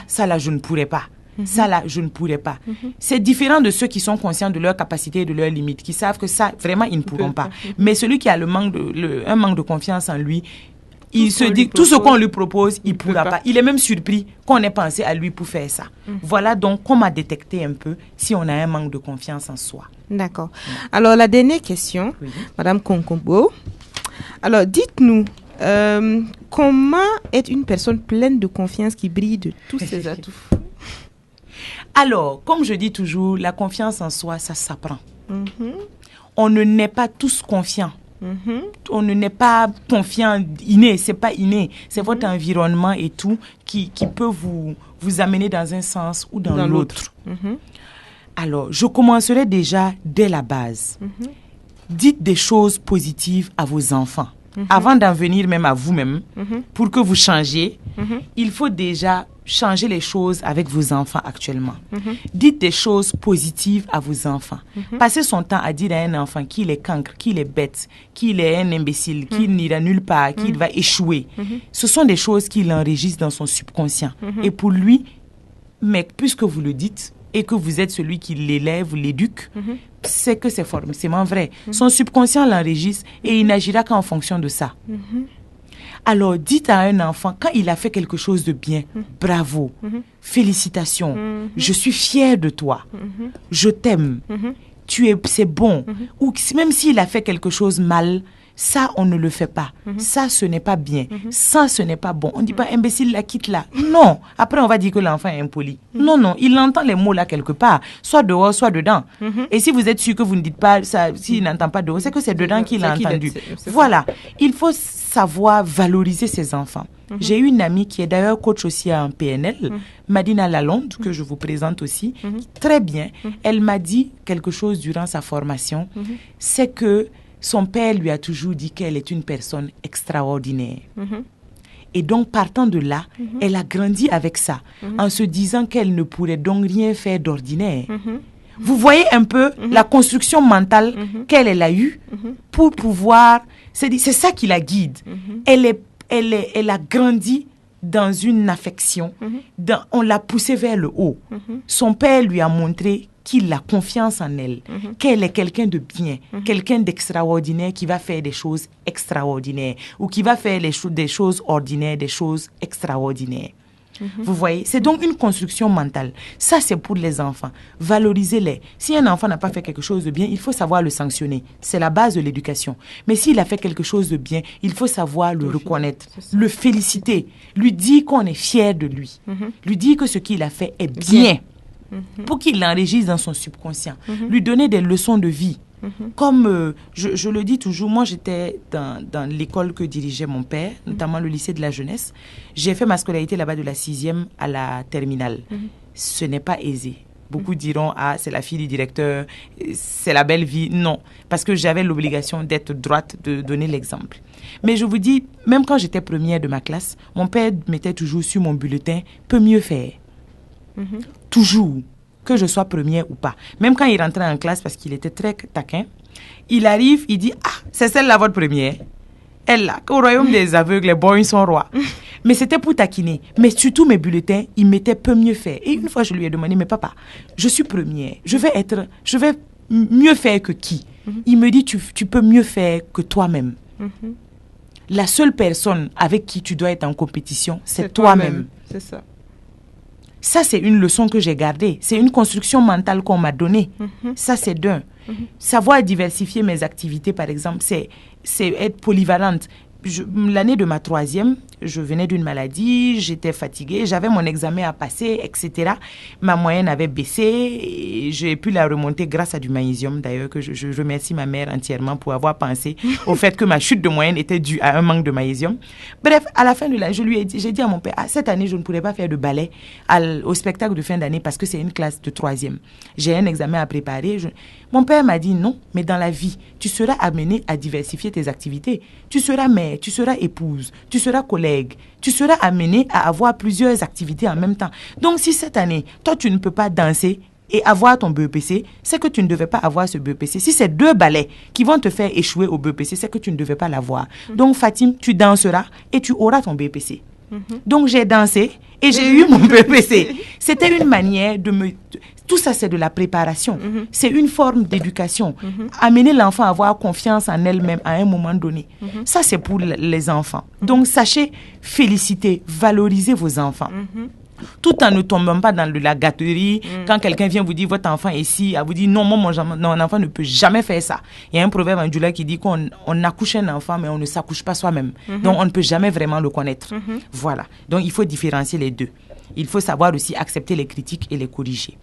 Ça là, je ne pourrais pas. Ça là, je ne pourrais pas. C'est différent de ceux qui sont conscients de leurs capacités et de leurs limites, qui savent que ça, vraiment, ils ne pourront pas. Mais celui qui a un manque de confiance en lui, il se dit, tout ce qu'on lui propose, il ne pourra pas. Il est même surpris qu'on ait pensé à lui pour faire ça. Voilà donc comment détecter un peu si on a un manque de confiance en soi. D'accord. Alors, la dernière question, Madame Konkombo. Alors, dites-nous, comment être une personne pleine de confiance qui brille de tous ses atouts? Alors, comme je dis toujours, la confiance en soi, ça s'apprend. On ne naît pas tous confiants. On ne naît pas confiant inné, c'est pas inné. C'est votre environnement et tout qui peut vous amener dans un sens ou dans l'autre. Alors, je commencerai déjà dès la base. Dites des choses positives à vos enfants. Avant d'en venir même à vous-même, pour que vous changiez, il faut déjà changer les choses avec vos enfants actuellement. Dites des choses positives à vos enfants. Passez son temps à dire à un enfant qu'il est cancre, qu'il est bête, qu'il est un imbécile, qu'il n'ira nulle part, qu'il va échouer. Ce sont des choses qu'il enregistre dans son subconscient. Et pour lui, mais puisque vous le dites, et que vous êtes celui qui l'élève ou l'éduque, c'est que c'est forcément vrai. Son subconscient l'enregistre et il n'agira qu'en fonction de ça. Alors, dites à un enfant, quand il a fait quelque chose de bien, bravo, félicitations, je suis fière de toi, je t'aime, c'est bon. Ou même s'il a fait quelque chose mal, ça, on ne le fait pas. Ça, ce n'est pas bien. Ça, ce n'est pas bon. On ne dit pas, imbécile, la quitte là. Non. Après, on va dire que l'enfant est impoli. Non. Il entend les mots là quelque part. Soit dehors, soit dedans. Et si vous êtes sûr que vous ne dites pas ça, s'il n'entend pas dehors, c'est que c'est dedans qu'il a entendu. Voilà. Il faut savoir valoriser ses enfants. J'ai eu une amie qui est d'ailleurs coach aussi en PNL, Madina Lalonde, que je vous présente aussi. Très bien. Elle m'a dit quelque chose durant sa formation. C'est que son père lui a toujours dit qu'elle est une personne extraordinaire. Et donc, partant de là, elle a grandi avec ça, en se disant qu'elle ne pourrait donc rien faire d'ordinaire. Vous voyez un peu la construction mentale qu'elle a eue pour pouvoir... C'est ça qui la guide. Elle a grandi dans une affection. On l'a poussée vers le haut. Son père lui a montré qu'il a confiance en elle, qu'elle est quelqu'un de bien, quelqu'un d'extraordinaire qui va faire des choses extraordinaires ou qui va faire des choses ordinaires, des choses extraordinaires. Vous voyez, c'est donc une construction mentale. Ça, c'est pour les enfants. Valorisez-les. Si un enfant n'a pas fait quelque chose de bien, il faut savoir le sanctionner. C'est la base de l'éducation. Mais s'il a fait quelque chose de bien, il faut savoir le reconnaître, le féliciter, lui dire qu'on est fier de lui, lui dire que ce qu'il a fait est bien. Pour qu'il l'enregistre dans son subconscient, lui donner des leçons de vie. Comme je le dis toujours, moi j'étais dans l'école que dirigeait mon père, notamment le lycée de la jeunesse. J'ai fait ma scolarité là-bas de la 6e à la terminale. Ce n'est pas aisé. Beaucoup diront, ah, c'est la fille du directeur, c'est la belle vie. Non, parce que j'avais l'obligation d'être droite, de donner l'exemple. Mais je vous dis, même quand j'étais première de ma classe, mon père mettait toujours sur mon bulletin « peut mieux faire ». Toujours, que je sois première ou pas. Même quand il rentrait en classe, parce qu'il était très taquin, il arrive, il dit, ah, c'est celle-là votre première. Elle là, au royaume des aveugles, les boys sont rois. Mais c'était pour taquiner. Mais surtout mes bulletins, il mettait peu mieux faire. Et une fois, je lui ai demandé, mais papa, je suis première, je vais mieux faire que qui? Il me dit, tu peux mieux faire que toi-même. La seule personne avec qui tu dois être en compétition, c'est toi-même. C'est ça. Ça, c'est une leçon que j'ai gardée. C'est une construction mentale qu'on m'a donnée. Ça, c'est d'un. Savoir diversifier mes activités, par exemple, c'est être polyvalente. L'année de ma 3e, je venais d'une maladie, j'étais fatiguée, j'avais mon examen à passer, etc. Ma moyenne avait baissé et j'ai pu la remonter grâce à du magnésium. D'ailleurs, que je remercie ma mère entièrement pour avoir pensé au fait que ma chute de moyenne était due à un manque de magnésium. Bref, à la fin de l'année, j'ai dit à mon père, cette année, je ne pourrais pas faire de ballet au spectacle de fin d'année parce que c'est une classe de 3e. J'ai un examen à préparer. Mon père m'a dit non, mais dans la vie, tu seras amené à diversifier tes activités. Tu seras mère, tu seras épouse, tu seras collègue, tu seras amené à avoir plusieurs activités en même temps. Donc, si cette année, toi, tu ne peux pas danser et avoir ton BEPC, c'est que tu ne devais pas avoir ce BEPC. Si c'est 2 ballets qui vont te faire échouer au BEPC, c'est que tu ne devais pas l'avoir. Donc, Fatim, tu danseras et tu auras ton BEPC. Donc, j'ai dansé et j'ai eu mon BEPC. C'était une manière de me... Tout ça, c'est de la préparation. C'est une forme d'éducation. Amener l'enfant à avoir confiance en elle-même à un moment donné. Ça, c'est pour les enfants. Donc, sachez féliciter, valoriser vos enfants. Tout en ne tombant pas dans de la gâterie. Quand quelqu'un vient vous dire votre enfant est ici, à vous dire non, mon enfant ne peut jamais faire ça. Il y a un proverbe en Djoula qui dit qu'on accouche un enfant, mais on ne s'accouche pas soi-même. Donc, on ne peut jamais vraiment le connaître. Voilà. Donc, il faut différencier les deux. il faut savoir aussi accepter les critiques et les corriger.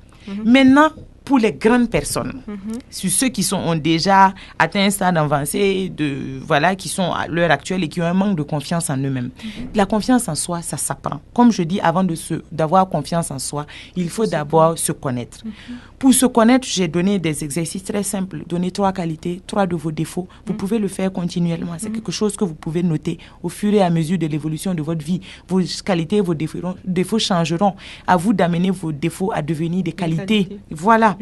Maintenant, pour les grandes personnes, sur ceux qui ont déjà atteint un stade avancé, qui sont à l'heure actuelle et qui ont un manque de confiance en eux-mêmes. La confiance en soi, ça s'apprend. Comme je dis, avant d'avoir confiance en soi, il faut d'abord se connaître. Pour se connaître, j'ai donné des exercices très simples. Donnez 3 qualités, 3 de vos défauts. Vous pouvez le faire continuellement. C'est quelque chose que vous pouvez noter au fur et à mesure de l'évolution de votre vie. Vos qualités, vos défauts changeront. À vous d'amener vos défauts à devenir des qualités. Voilà.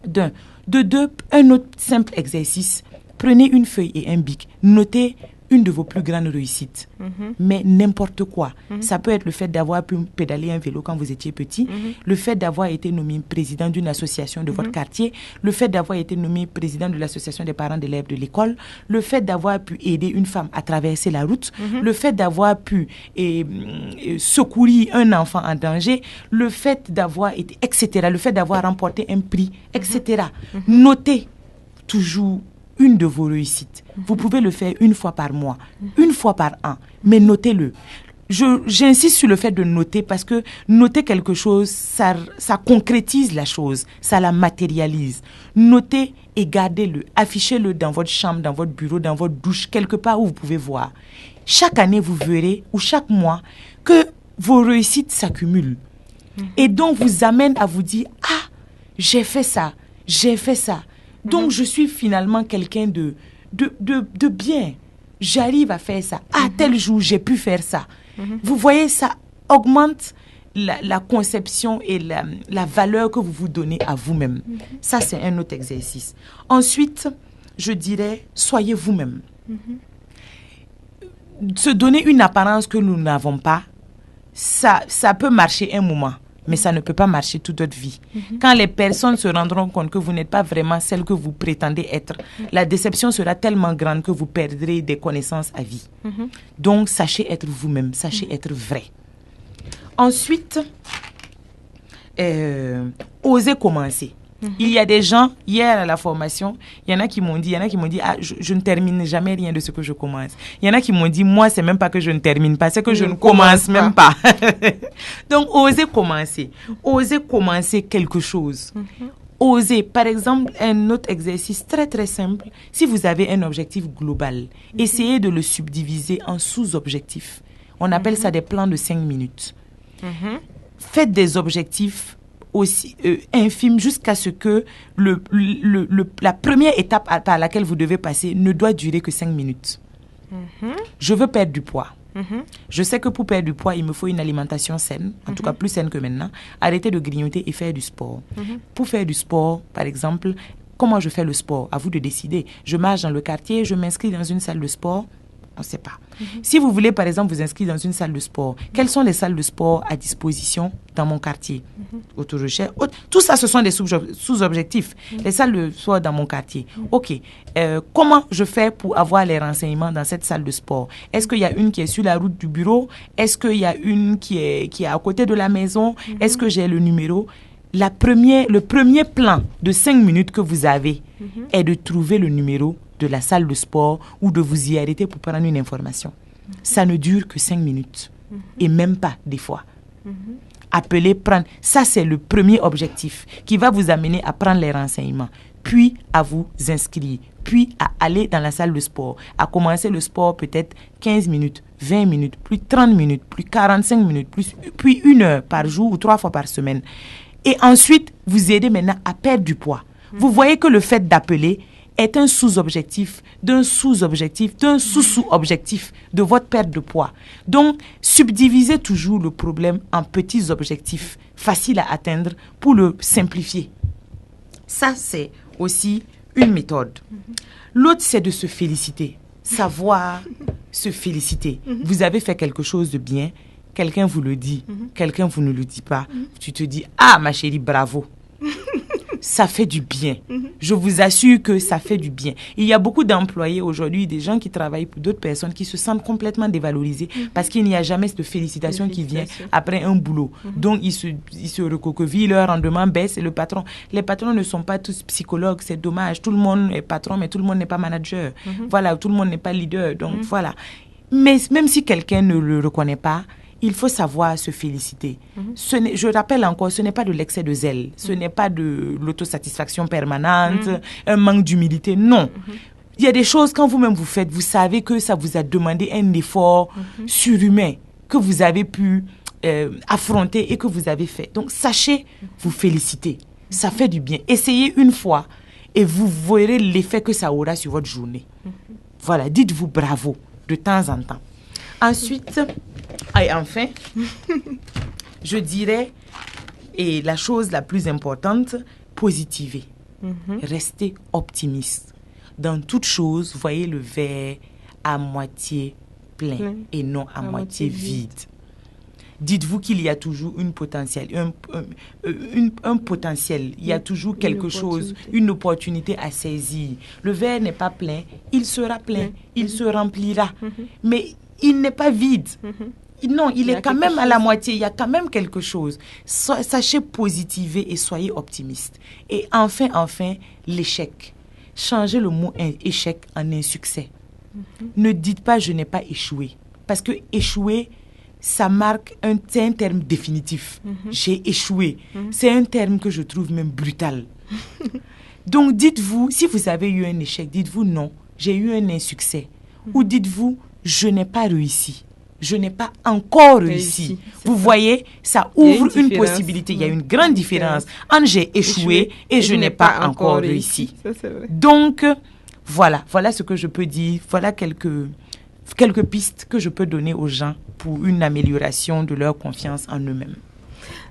De 2, un autre simple exercice. Prenez une feuille et un bic. Notez une de vos plus grandes réussites. Mais n'importe quoi. Ça peut être le fait d'avoir pu pédaler un vélo quand vous étiez petit, le fait d'avoir été nommé président d'une association de votre quartier, le fait d'avoir été nommé président de l'association des parents d'élèves de l'école, le fait d'avoir pu aider une femme à traverser la route, le fait d'avoir pu secourir un enfant en danger, le fait d'avoir été, etc., le fait d'avoir remporté un prix, etc. Notez toujours une de vos réussites. Vous pouvez le faire une fois par mois, une fois par an, mais notez-le. J'insiste sur le fait de noter parce que noter quelque chose, ça concrétise la chose, ça la matérialise. Notez et gardez-le, affichez-le dans votre chambre, dans votre bureau, dans votre douche, quelque part où vous pouvez voir. Chaque année, vous verrez, ou chaque mois, que vos réussites s'accumulent. Et donc, vous amène à vous dire, ah, j'ai fait ça. Donc, je suis finalement quelqu'un de bien. J'arrive à faire ça. Ah, tel jour, j'ai pu faire ça. Vous voyez, ça augmente la conception et la valeur que vous vous donnez à vous-même. Ça, c'est un autre exercice. Ensuite, je dirais, soyez vous-même. Se donner une apparence que nous n'avons pas, ça peut marcher un moment. Mais ça ne peut pas marcher toute votre vie. Quand les personnes se rendront compte que vous n'êtes pas vraiment celle que vous prétendez être, la déception sera tellement grande que vous perdrez des connaissances à vie. Donc, sachez être vous-même, sachez être vrai. Ensuite, osez commencer. Il y a des gens, hier à la formation, il y en a qui m'ont dit, ah, je ne termine jamais rien de ce que je commence. Il y en a qui m'ont dit, moi, c'est même pas que je ne termine pas, c'est que je ne commence même pas. Donc, osez commencer quelque chose. Osez, par exemple, un autre exercice très très simple. Si vous avez un objectif global, essayez de le subdiviser en sous-objectifs. On appelle ça des plans de 5 minutes. Faites des objectifs aussi infime jusqu'à ce que la première étape par laquelle vous devez passer ne doit durer que 5 minutes. Je veux perdre du poids. Je sais que pour perdre du poids, il me faut une alimentation saine, en tout cas plus saine que maintenant. Arrêter de grignoter et faire du sport. Pour faire du sport, par exemple, comment je fais le sport? À vous de décider. Je marche dans le quartier, je m'inscris dans une salle de sport. On ne sait pas. Si vous voulez, par exemple, vous inscrire dans une salle de sport, quelles sont les salles de sport à disposition dans mon quartier? Autorecherche. Tout ça, ce sont des sous-objectifs. Les salles de sport dans mon quartier. OK. Comment je fais pour avoir les renseignements dans cette salle de sport? Est-ce qu'il y a une qui est sur la route du bureau? Est-ce qu'il y a une qui est à côté de la maison? Est-ce que j'ai le numéro? Le premier plan de 5 minutes que vous avez est de trouver le numéro de la salle de sport ou de vous y arrêter pour prendre une information. Ça ne dure que 5 minutes. Et même pas des fois. Appeler, prendre. Ça, c'est le premier objectif qui va vous amener à prendre les renseignements, puis à vous inscrire, puis à aller dans la salle de sport, à commencer le sport peut-être 15 minutes, 20 minutes, puis 30 minutes, puis 45 minutes, puis 1 heure par jour ou 3 fois par semaine. Et ensuite, vous aidez maintenant à perdre du poids. Vous voyez que le fait d'appeler est un sous-objectif, d'un sous-objectif, d'un sous-sous-objectif de votre perte de poids. Donc, subdivisez toujours le problème en petits objectifs faciles à atteindre pour le simplifier. Ça, c'est aussi une méthode. L'autre, c'est de se féliciter. Savoir se féliciter. Vous avez fait quelque chose de bien, quelqu'un vous le dit, quelqu'un vous ne le dit pas. Tu te dis, ah ma chérie, bravo. Ça fait du bien. Je vous assure que ça fait du bien. Il y a beaucoup d'employés aujourd'hui, des gens qui travaillent pour d'autres personnes qui se sentent complètement dévalorisés parce qu'il n'y a jamais de félicitations qui vient après un boulot. Donc, ils se recroquevillent, leur rendement baisse et les patrons ne sont pas tous psychologues, c'est dommage. Tout le monde est patron, mais tout le monde n'est pas manager. Voilà, tout le monde n'est pas leader. Donc, voilà. Mais même si quelqu'un ne le reconnaît pas, il faut savoir se féliciter. Je rappelle encore, ce n'est pas de l'excès de zèle, ce n'est pas de l'autosatisfaction permanente, un manque d'humilité, non. Il y a des choses, quand vous-même vous faites, vous savez que ça vous a demandé un effort surhumain, que vous avez pu affronter et que vous avez fait. Donc, sachez vous féliciter. Ça fait du bien. Essayez une fois et vous verrez l'effet que ça aura sur votre journée. Voilà, dites-vous bravo de temps en temps. Ensuite, et enfin, je dirais, et la chose la plus importante, positivez. Restez optimiste. Dans toute chose, voyez le verre à moitié plein et non à moitié vide. Dites-vous qu'il y a toujours un potentiel, il y a toujours quelque chose, une opportunité à saisir. Le verre n'est pas plein, il sera plein, il se remplira, mais il n'est pas vide. Non, il est quand même à la moitié, il y a quand même quelque chose. Sachez positiver et soyez optimiste. Et enfin, l'échec. Changez le mot échec en insuccès. Ne dites pas je n'ai pas échoué, parce que échouer, ça marque c'est un terme définitif. J'ai échoué. C'est un terme que je trouve même brutal. Donc dites-vous, si vous avez eu un échec, dites-vous non, j'ai eu un insuccès. Ou dites-vous, je n'ai pas réussi. Je n'ai pas encore réussi. Vous voyez, ça ouvre une possibilité. Il y a une grande différence entre j'ai échoué et je n'ai pas encore réussi. Ça, c'est vrai. Donc, voilà ce que je peux dire. Voilà quelques pistes que je peux donner aux gens pour une amélioration de leur confiance en eux-mêmes.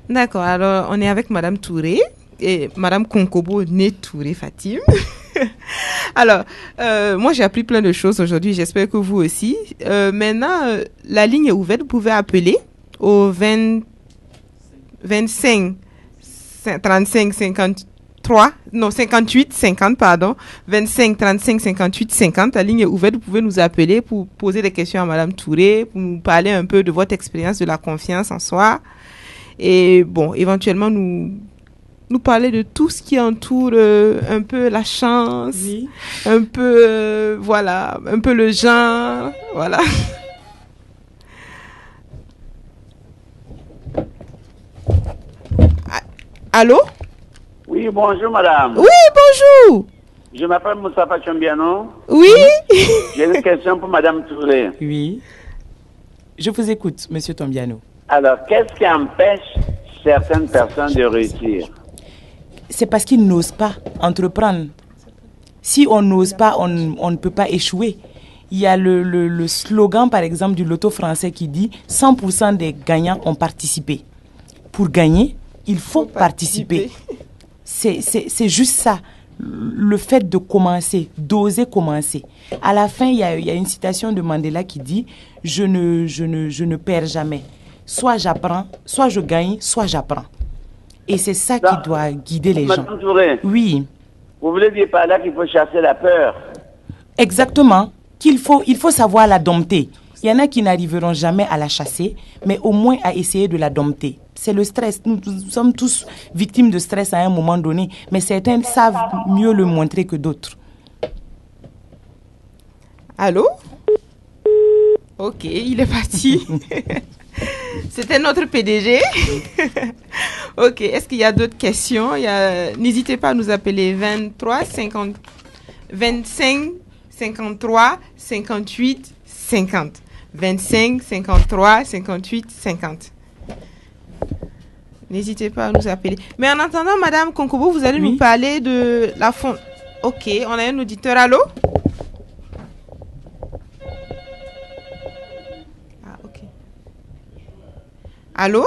D'accord, alors on est avec Madame Touré et Madame Konkobo née Touré Fatim. Alors, moi j'ai appris plein de choses aujourd'hui, j'espère que vous aussi. Maintenant, la ligne est ouverte, vous pouvez appeler au 25 35 58 50, pardon. 25 35 58 50. La ligne est ouverte. Vous pouvez nous appeler pour poser des questions à Madame Touré, pour nous parler un peu de votre expérience de la confiance en soi. Et bon, éventuellement, nous parler de tout ce qui entoure un peu la chance, un peu, un peu le genre, voilà. Allô? Oui, bonjour madame. Oui, bonjour. Je m'appelle Moustapha Chombiano. Oui. J'ai une question pour madame Touré. Oui. Je vous écoute, monsieur Tombiano. Alors, qu'est-ce qui empêche certaines personnes de réussir? C'est parce qu'ils n'osent pas entreprendre. Si on n'ose pas, on ne peut pas échouer. Il y a le slogan, par exemple, du loto français qui dit 100% des gagnants ont participé. Pour gagner, il faut participer. C'est juste ça. Le fait de commencer, d'oser commencer. À la fin, il y a une citation de Mandela qui dit « Je ne perds jamais. Soit j'apprends, soit je gagne, soit j'apprends. » Et c'est ça qui doit guider les gens. Madame Touré, oui. Vous voulez dire par là qu'il faut chasser la peur? Exactement. Il faut savoir la dompter. Il y en a qui n'arriveront jamais à la chasser, mais au moins à essayer de la dompter. C'est le stress. Nous sommes tous victimes de stress à un moment donné, mais certains savent mieux le montrer que d'autres. Allô? Ok, il est parti. C'était notre PDG. Ok, est-ce qu'il y a d'autres questions? N'hésitez pas à nous appeler 25 53 58 50. 25 53 58 50. N'hésitez pas à nous appeler. Mais en attendant, Madame Konkobo, vous allez nous parler de la fond. Ok, on a un auditeur. Allô? Ah, ok. Allô?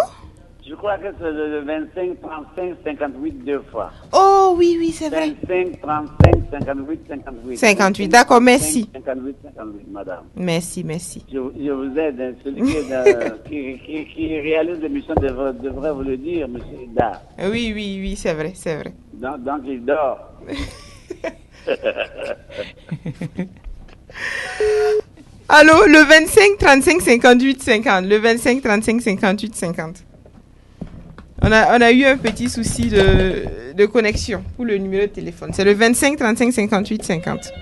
Je crois que c'est le 25, 35, 58 deux fois. Oh, oui, c'est vrai. 25, 35, 58, 58. 58, d'accord, merci. 58, 58, madame. Merci. Je vous aide. Hein, celui qui réalise l'émission devrait vous le dire, monsieur Ida. Oui, c'est vrai. Donc il dort. Allô, le 25 35 58 50. Le 25 35 58 50. On a eu un petit souci de connexion pour le numéro de téléphone. C'est le 25 35 58 50.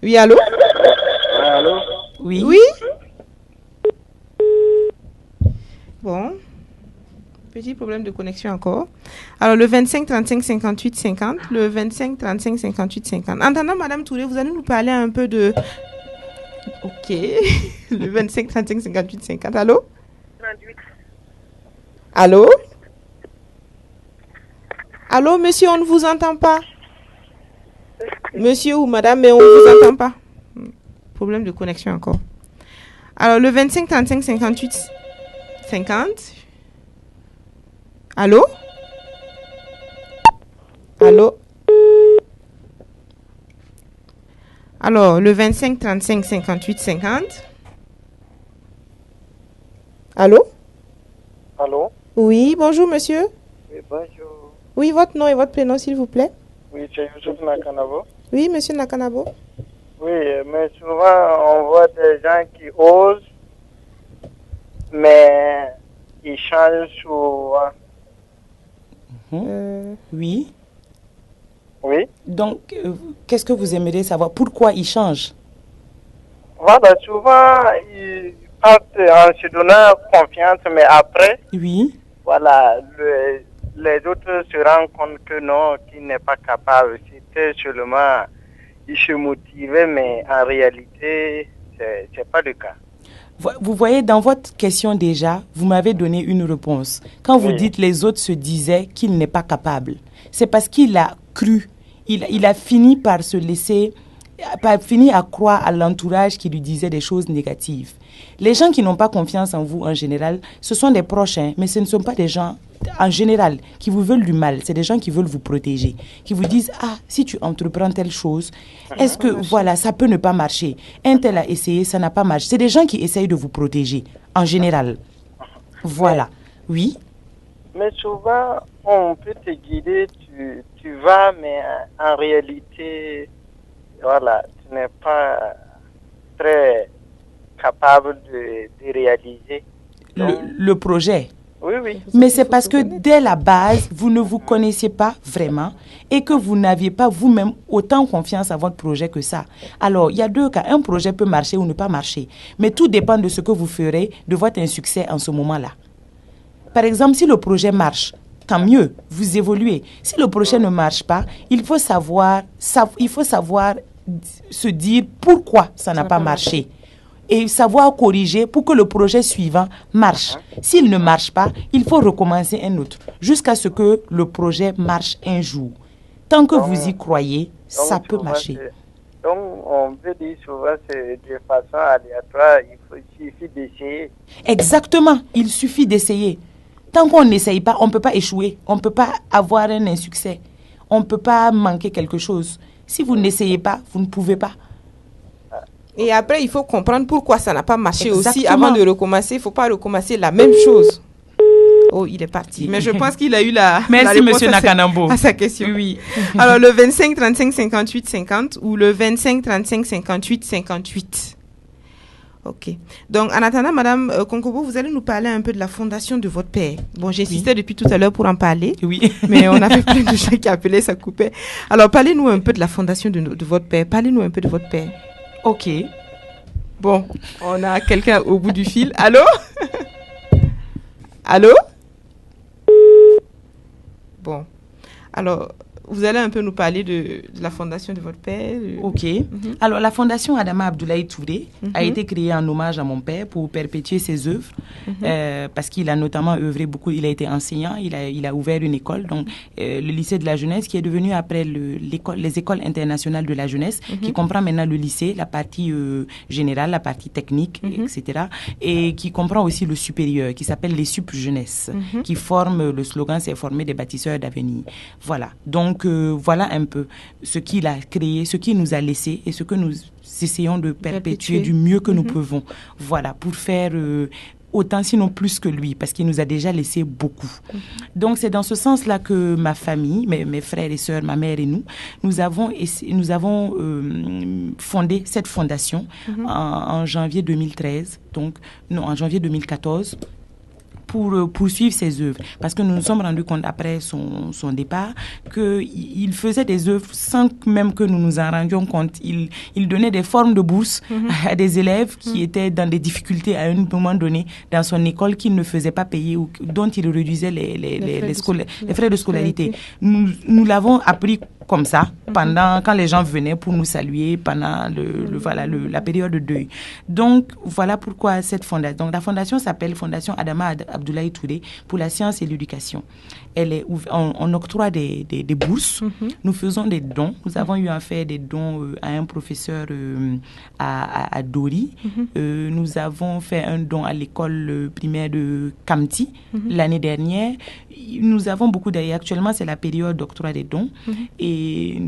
Oui, allô? Allô? Oui. Petit problème de connexion encore. Alors, le 25 35 58 50. Le 25 35 58 50. En attendant, Madame Touré, vous allez nous parler un peu de... Ok. Le 25 35 58 50. Allô? 38. Allô? Allô, monsieur, on ne vous entend pas. Monsieur ou madame, mais on ne vous entend pas. Problème de connexion encore. Alors, le 25 35 58 50. Allô? Allô? Alors, le 25 35 58 50. Allô? Allô? Oui, bonjour monsieur. Oui, bonjour. Oui, votre nom et votre prénom s'il vous plaît. Oui, c'est Youssouf Nakanabo. Oui, monsieur Nakanabo. Oui, mais souvent on voit des gens qui osent, mais ils changent souvent. Oui. Oui. Donc, qu'est-ce que vous aimeriez savoir? Pourquoi il change? Voilà, souvent ils partent en se donnant confiance, mais après, Oui. voilà, les autres se rendent compte que non, qu'il n'est pas capable. C'était seulement, il se motivait, mais en réalité, c'est pas le cas. Vous voyez, dans votre question déjà, vous m'avez donné une réponse. Quand vous Oui. dites les autres se disaient qu'il n'est pas capable, c'est parce qu'il a cru, il a fini par se laisser, fini à croire à l'entourage qui lui disait des choses négatives. Les gens qui n'ont pas confiance en vous en général, ce sont des proches, hein, mais ce ne sont pas des gens en général qui vous veulent du mal. C'est des gens qui veulent vous protéger, qui vous disent « Ah, si tu entreprends telle chose, est-ce que voilà, ça peut ne pas marcher? Un tel a essayé, ça n'a pas marché. » C'est des gens qui essayent de vous protéger en général. Voilà. Oui. Mais souvent, on peut te guider, tu vas, mais en réalité, voilà, tu n'es pas très capable de réaliser. Le projet. Oui, oui. Mais c'est parce que dès la base, vous ne vous connaissiez pas vraiment et que vous n'aviez pas vous-même autant confiance à votre projet que ça. Alors, il y a deux cas. Un projet peut marcher ou ne pas marcher. Mais tout dépend de ce que vous ferez, de votre insuccès en ce moment-là. Par exemple, si le projet marche, tant mieux, vous évoluez. Si le projet ne marche pas, il faut savoir se dire pourquoi ça n'a pas marché. Et savoir corriger pour que le projet suivant marche. S'il ne marche pas, il faut recommencer un autre, jusqu'à ce que le projet marche un jour. Tant que vous y croyez, ça peut marcher. Donc, on peut dire souvent, c'est de façon aléatoire, il suffit d'essayer. Exactement, il suffit d'essayer. Tant qu'on n'essaye pas, on ne peut pas échouer. On ne peut pas avoir un insuccès. On ne peut pas manquer quelque chose. Si vous n'essayez pas, vous ne pouvez pas. Et après, il faut comprendre pourquoi ça n'a pas marché. Exactement. Aussi. Avant de recommencer, il ne faut pas recommencer la même chose. Oh, il est parti. Mais je pense qu'il a eu la Merci, réponse monsieur Nakanambo. à sa question. Oui. Alors, le 25 35 58 50 ou le 25 35 58 58. Ok. Donc, en attendant, Madame Konkobo, vous allez nous parler un peu de la fondation de votre père. Bon, j'insistais depuis tout à l'heure pour en parler. Oui. Mais on avait plein de gens qui appelaient, ça coupait. Alors, parlez-nous un peu de la fondation de votre père. Parlez-nous un peu de votre père. Ok. Bon, on a quelqu'un au bout du fil. Allô? Allô? Bon. Alors, vous allez un peu nous parler de la fondation de votre père. Ok. Alors, la fondation Adama Abdoulaye Touré a été créée en hommage à mon père pour perpétuer ses œuvres, parce qu'il a notamment œuvré beaucoup. Il a été enseignant, il a ouvert une école, donc le lycée de la jeunesse, qui est devenu après les écoles internationales de la jeunesse, qui comprend maintenant le lycée, la partie générale, la partie technique, etc., et qui comprend aussi le supérieur, qui s'appelle les Sup Jeunesse, qui forme, le slogan, c'est former des bâtisseurs d'avenir. Voilà. Donc, voilà un peu ce qu'il a créé, ce qu'il nous a laissé et ce que nous essayons de perpétuer du mieux que nous pouvons. Voilà, pour faire autant, sinon plus que lui, parce qu'il nous a déjà laissé beaucoup. Donc, c'est dans ce sens-là que ma famille, mes frères et sœurs, ma mère et nous avons fondé cette fondation en janvier 2013, donc, non, en janvier 2014, pour poursuivre ses œuvres. Parce que nous nous sommes rendus compte après son départ qu'il faisait des œuvres sans même que nous nous en rendions compte. Il donnait des formes de bourse à des élèves qui étaient dans des difficultés à un moment donné dans son école, qu'il ne faisait pas payer ou dont il réduisait les frais de scolarité. Nous l'avons appris comme ça quand les gens venaient pour nous saluer pendant la période de deuil. Donc voilà pourquoi cette fondation. Donc la fondation s'appelle Fondation Adama Abdoulaye Touré pour la science et l'éducation. On octroie des bourses. Nous faisons des dons. Nous avons eu à faire des dons à un professeur à Dori. Nous avons fait un don à l'école primaire de Kamti l'année dernière. Nous avons beaucoup d'ailleurs. Actuellement, c'est la période d'octroi des dons. Et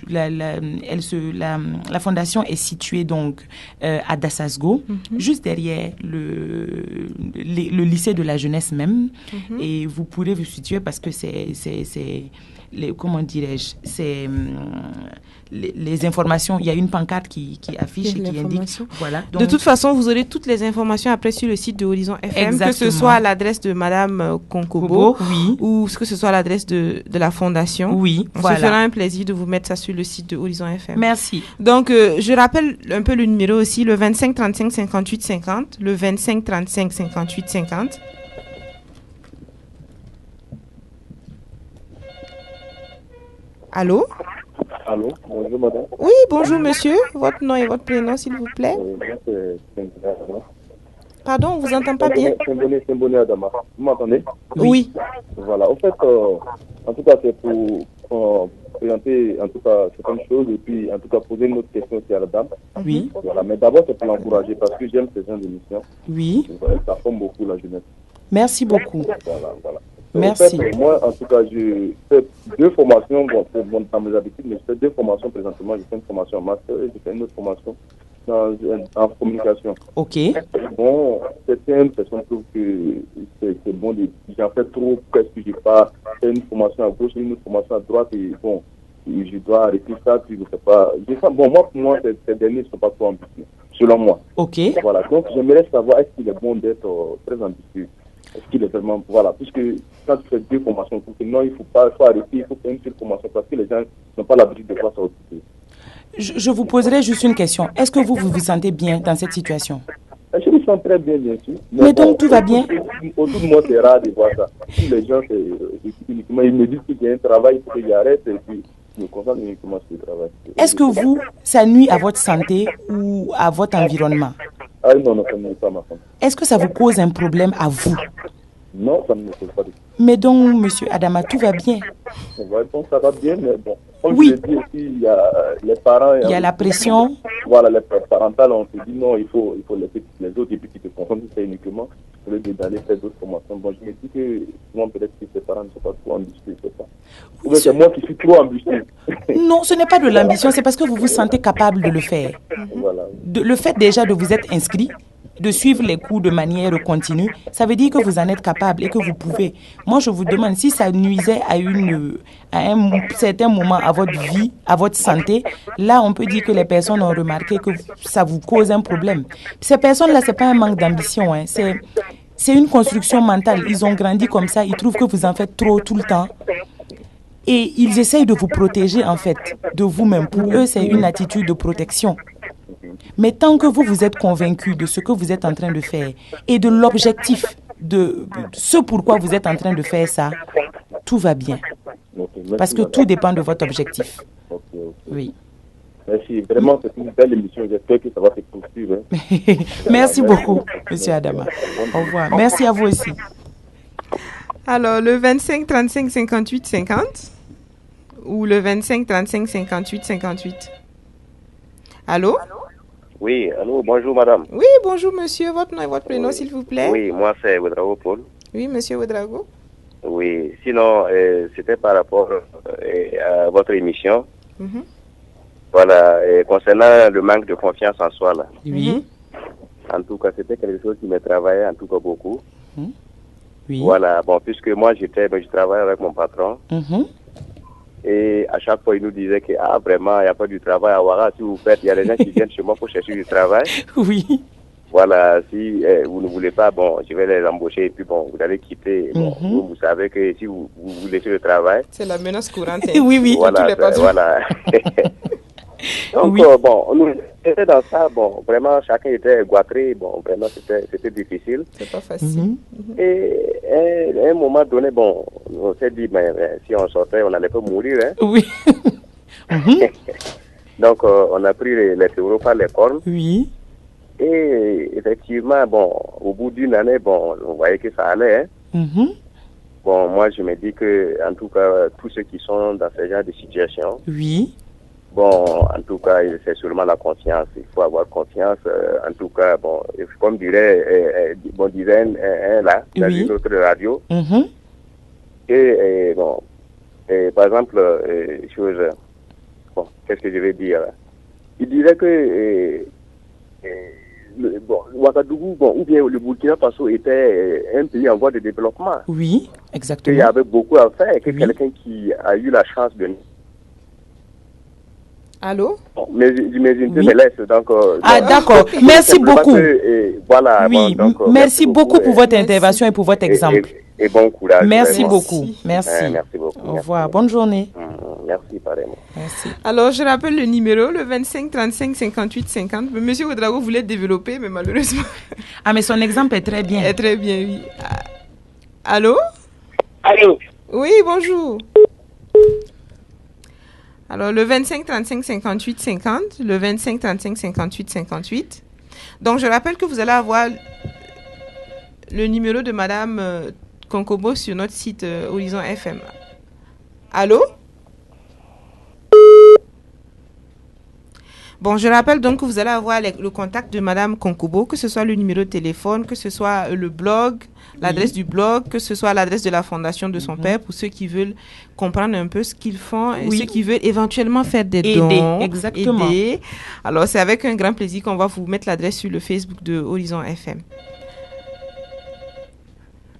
la fondation est située donc à Dassasgo, juste derrière le lycée de la jeunesse même. Et vous pourrez vous situer parce que c'est comment dirais-je, c'est les informations. Il y a une pancarte qui affiche et qui indique. Voilà. Donc, de toute façon, vous aurez toutes les informations après sur le site de Horizon FM, exactement. Que ce soit à l'adresse de Madame Konkobo, oui, ou que ce soit à l'adresse de la fondation. Oui, on se fera un plaisir de vous mettre ça sur le site de Horizon FM. Merci. Donc, je rappelle un peu le numéro aussi, le 25 35 58 50, le 25 35 58 50. Allô? Allô, bonjour madame. Oui, bonjour monsieur. Votre nom et votre prénom, s'il vous plaît. Pardon, on vous entend pas bien. C'est Bonnet Adama. Vous m'entendez? Oui. Voilà, en fait, en tout cas, c'est pour présenter en tout cas certaines choses et puis en tout cas poser une autre question aussi à la dame. Oui. Voilà, mais d'abord c'est pour l'encourager parce que j'aime ces gens d'émission. Oui. Voilà, ça forme beaucoup la jeunesse. Merci beaucoup. Voilà. Merci. En fait, moi, en tout cas, je fais 2 formations dans mes habitudes, mais je fais 2 formations présentement. Je fais une formation en master et je fais une autre formation en communication. Ok. Bon, certaines personnes trouvent que c'est bon, j'en fais trop, presque je pars, faire une formation à gauche, une autre formation à droite, et bon, je dois arrêter ça, puis je ne sais pas. Bon, moi, pour moi, ces derniers ne sont pas trop ambitieux, selon moi. Ok. Voilà, donc j'aimerais savoir, est-ce qu'il est bon d'être très ambitieux? Est-ce qu'il est vraiment, voilà, puisque quand tu fais 2 formations, non, il faut arrêter, il faut faire une seule formation parce que les gens n'ont pas l'habitude de voir ça aussi. Je vous poserai juste une question. Est-ce que vous vous sentez bien dans cette situation? Je me sens très bien, bien sûr. Mais donc tout va bien? Autour de moi, c'est rare de voir ça. Tous les gens, uniquement, ils me disent qu'il y a un travail, il faut que j'arrête, et puis je me concentre uniquement sur le travail. Est-ce que ça nuit à votre santé ou à votre environnement? Ah non, ça ne nuit pas à ma santé. Est-ce que ça vous cause un problème à vous? Non, ça ne me cause pas de problème. Mais donc, monsieur Adama, tout va bien? Donc ça va bien, mais bon. Comme oui. Je l'ai dit aussi, il y a les parents. Il y a la pression. Voilà, les parentales, on se dit non, il faut laisser les autres et puis qui se concentrent sur ça uniquement, au lieu d'aller faire d'autres formations. Bon, je me dis que souvent peut-être que ces parents ne sont pas trop ambitieux, c'est ça. Ou bien c'est moi qui suis trop ambitieux. Non, ce n'est pas de l'ambition, c'est parce que vous vous sentez capable de le faire. Voilà. Le fait déjà de vous être inscrit, de suivre les cours de manière continue, ça veut dire que vous en êtes capable et que vous pouvez. Moi, je vous demande, si ça nuisait à un certain moment à votre vie, à votre santé, là, on peut dire que les personnes ont remarqué que ça vous cause un problème. Ces personnes-là, c'est pas un manque d'ambition, hein. C'est une construction mentale. Ils ont grandi comme ça, ils trouvent que vous en faites trop tout le temps. Et ils essayent de vous protéger, en fait, de vous-même. Pour eux, c'est une attitude de protection. Mais tant que vous êtes convaincu de ce que vous êtes en train de faire et de l'objectif, de ce pourquoi vous êtes en train de faire ça, tout va bien. Parce que tout dépend de votre objectif. Oui. Merci. Vraiment, c'est une belle émission. J'espère que ça va se poursuivre. Merci beaucoup, monsieur Adama. Au revoir. Merci à vous aussi. Alors, le 25 35 58 50 ou le 25 35 58 58. Allô? Oui, allô, bonjour madame. Oui, bonjour monsieur, votre nom et votre prénom s'il vous plaît. Oui, moi c'est Ouedraogo Paul. Oui, monsieur Ouedraogo. Oui, sinon c'était par rapport à votre émission. Voilà, concernant le manque de confiance en soi là. Oui. En tout cas, c'était quelque chose qui me travaillait en tout cas beaucoup. Oui. Voilà, bon, puisque moi je travaille avec mon patron. Et à chaque fois, il nous disait que, vraiment, il n'y a pas du travail à Ouara. Si vous faites, il y a des gens qui viennent chez moi pour chercher du travail. Oui. voilà, si vous ne voulez pas, bon, je vais les embaucher et puis bon, vous allez quitter. Bon, vous savez que si vous laissez le travail... C'est la menace courante. Oui. Voilà, voilà. Donc, bon, nous étions dans ça, bon, vraiment, chacun était goitré, bon, vraiment, c'était difficile. C'est pas facile. Et à un moment donné, bon, on s'est dit, mais si on sortait, on n'allait pas mourir, hein. Oui. Donc, on a pris les taureaux par les cornes. Oui. Et effectivement, bon, au bout d'une année, bon, on voyait que ça allait, hein. Bon, moi, je me dis que, en tout cas, tous ceux qui sont dans ce genre de situation, oui. Bon, en tout cas, c'est seulement la confiance. Il faut avoir confiance. En tout cas, bon, comme disait un là, dans une autre radio. Et bon, par exemple, bon, qu'est-ce que je vais dire? Il disait que Ouagadougou, bon, ou bien le Burkina Faso était un pays en voie de développement. Oui, exactement. Il y avait beaucoup à faire. Que quelqu'un qui a eu la chance de... Allô? Bon, mais j'imagine que me laisse, donc... d'accord. Merci beaucoup. Voilà. Oui, bon, donc, merci beaucoup pour votre intervention et pour votre exemple. Et bon courage. Merci beaucoup. Merci. Merci beaucoup. Au revoir. Bonne journée. Merci, pareillement. Merci. Alors, je rappelle le numéro, le 25 35 58 50. Monsieur Ouedraogo voulait développer, mais malheureusement... Ah, mais son exemple est très bien. Est très bien, oui. Allô? Allô? Oui, bonjour. Alors, le 25 35 58 50, le 25 35 58 58. Donc, je rappelle que vous allez avoir le numéro de Madame Konkobo sur notre site Horizon FM. Allô? Bon, je rappelle donc que vous allez avoir le contact de Madame Konkobo, que ce soit le numéro de téléphone, que ce soit le blog, l'adresse du blog, que ce soit l'adresse de la fondation de son père, pour ceux qui veulent comprendre un peu ce qu'ils font et ceux qui veulent éventuellement faire des dons. Exactement. Aider. Alors, c'est avec un grand plaisir qu'on va vous mettre l'adresse sur le Facebook de Horizon FM.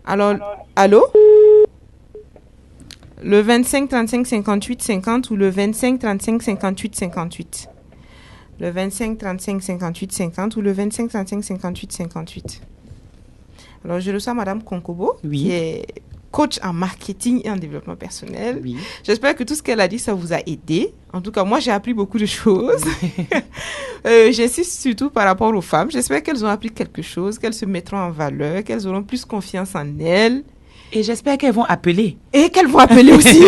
Alors, allô? Le 25 35 58 50 ou le 25 35 58 58. Le 25 35 58 50 ou le 25 35 58 58. Alors, je reçois Madame Konkobo, qui est coach en marketing et en développement personnel. Oui. J'espère que tout ce qu'elle a dit, ça vous a aidé. En tout cas, moi, j'ai appris beaucoup de choses. J'insiste surtout par rapport aux femmes. J'espère qu'elles ont appris quelque chose, qu'elles se mettront en valeur, qu'elles auront plus confiance en elles. Et j'espère qu'elles vont appeler. Et qu'elles vont appeler aussi.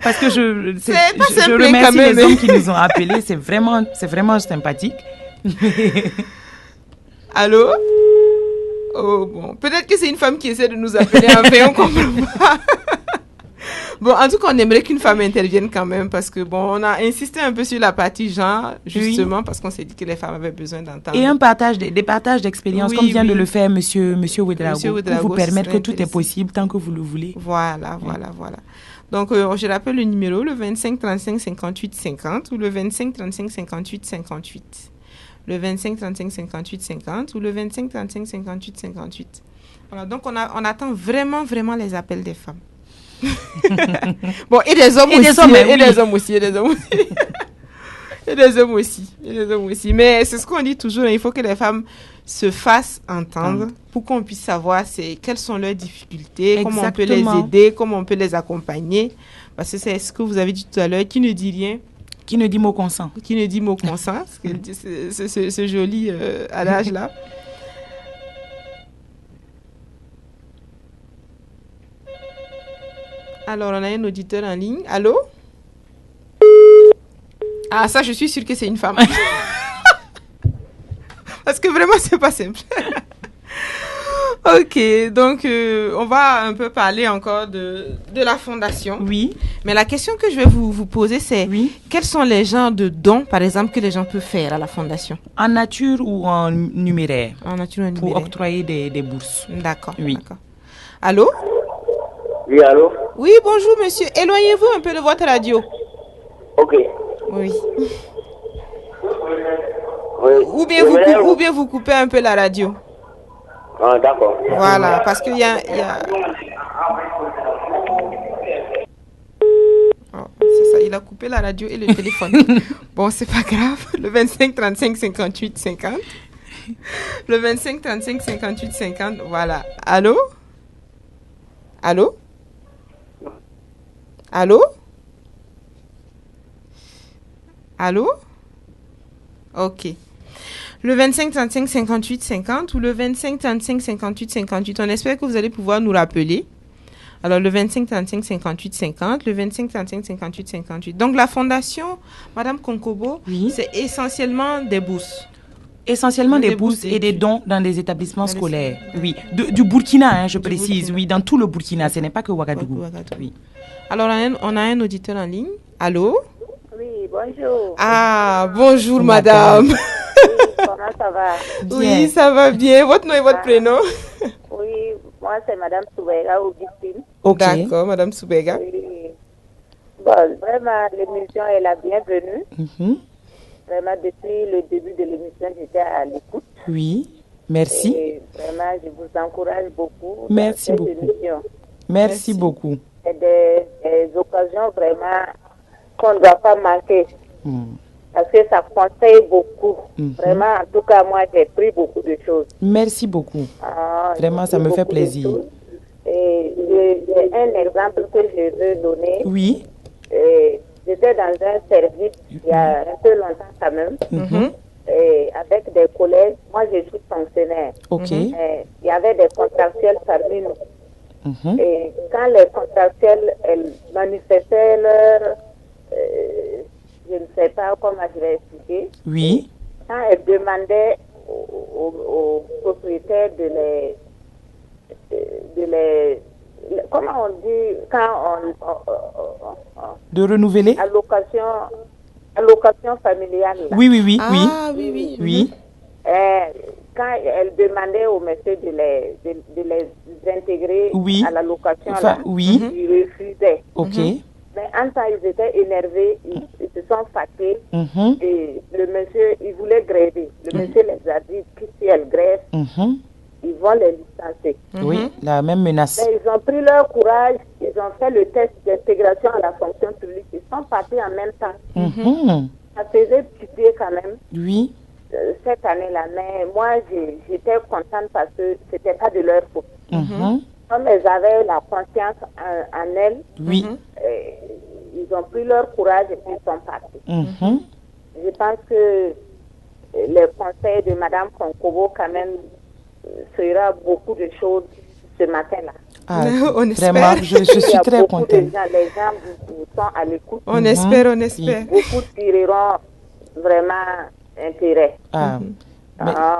Parce que je remercie les hommes qui nous ont appelés. C'est vraiment sympathique. Allô? Oh bon, peut-être que c'est une femme qui essaie de nous appeler. En fait, on comprend pas. Bon, en tout cas, on aimerait qu'une femme intervienne quand même parce que, bon, on a insisté un peu sur la partie genre, justement, parce qu'on s'est dit que les femmes avaient besoin d'entendre. Et des partages d'expériences, comme vient de le faire Monsieur Ouedraogo, pour vous permettre que tout est possible tant que vous le voulez. Voilà. Donc, je rappelle le numéro, le 25 35 58 50 ou le 25 35 58 58. Le 25 35 58 50 ou le 25 35 58 58. Voilà, donc on attend vraiment les appels des femmes. Bon, et des hommes aussi. Et des hommes aussi. Mais c'est ce qu'on dit toujours, il faut que les femmes se fassent entendre pour qu'on puisse savoir quelles sont leurs difficultés, comment on peut les aider, comment on peut les accompagner. Parce que c'est ce que vous avez dit tout à l'heure, qui ne dit rien. Qui ne dit mot consent. Ce joli adage-là. Alors, on a un auditeur en ligne. Allô? Ah, ça, je suis sûre que c'est une femme. Parce que vraiment, c'est pas simple. Ok, donc on va un peu parler encore de la fondation. Oui. Mais la question que je vais vous poser, c'est quels sont les genres de dons, par exemple, que les gens peuvent faire à la fondation? En nature ou en numéraire? En nature ou en numéraire. Pour octroyer des bourses. D'accord. Oui. D'accord. Allô? Oui, allô? Oui, bonjour monsieur. Éloignez-vous un peu de votre radio. Ok. Oui. Oui. Ou bien vous coupez un peu la radio. Ah, d'accord. Voilà, parce qu'il y a... Oh, c'est ça, il a coupé la radio et le téléphone. Bon, c'est pas grave. Le 25 35 58 50. Le 25 35 58 50, voilà. Allô? Allô? Allô? Allô? Ok. Le 25 35 58 50 ou le 25 35 58 58. On espère que vous allez pouvoir nous rappeler. Alors, le 25 35 58 50, le 25 35 58 58. Donc, la fondation, Madame Konkobo, c'est essentiellement des bourses. Essentiellement des bourses et des dons dans des établissements scolaires. Oui, du Burkina, je précise. Burkina. Oui, dans tout le Burkina. Ce n'est pas que Ouagadougou. Oui. Alors, on a un auditeur en ligne. Allô? Oui, bonjour. Ah, bonjour, madame. Oui, comment ça va? Bien. Oui, ça va bien. Votre nom et votre prénom? Oui, moi, c'est Madame Soubega Augustine. Okay. D'accord, Madame Soubega. Oui. Bon, vraiment, l'émission est la bienvenue. Vraiment, depuis le début de l'émission, j'étais à l'écoute. Oui, merci. Et vraiment, je vous encourage beaucoup. Merci beaucoup. Merci beaucoup. C'est des occasions vraiment qu'on ne doit pas manquer. Parce que ça conseille beaucoup. Vraiment, en tout cas, moi, j'ai pris beaucoup de choses. Merci beaucoup. Vraiment, ça me fait plaisir. Et j'ai un exemple que je veux donner. Oui. J'étais dans un service il y a un peu longtemps quand même. Et avec des collègues. Moi, je suis fonctionnaire. Ok. Il y avait des contractuels parmi nous. Et quand les contractuels manifestaient leur... je ne sais pas comment je vais expliquer. Oui. Quand elles demandaient aux propriétaires de les comment on dit quand de renouveler allocation familiale. Là. Oui. Oui. Quand elle demandait au monsieur de les intégrer à l'allocation, ils refusaient. Ok. Mais en temps, ils étaient énervés, ils se sont fâchés et le monsieur, il voulait gréver. Le monsieur les a dit que si elles grèvent, ils vont les licencier. Oui, la même menace. Mais ils ont pris leur courage, ils ont fait le test d'intégration à la fonction publique. Ils sont partis en même temps. Ça faisait pitié quand même. Oui. Cette année-là, mais moi, j'étais contente parce que c'était pas de leur faute. Comme elles avaient la confiance en elles, ils ont pris leur courage et puis ils sont partis. Je pense que les conseils de Madame Konkobo quand même sera beaucoup de choses ce matin-là. Ah, vraiment, je suis très contente. Les gens vous sont à l'écoute. On espère. Beaucoup tireront vraiment intérêt.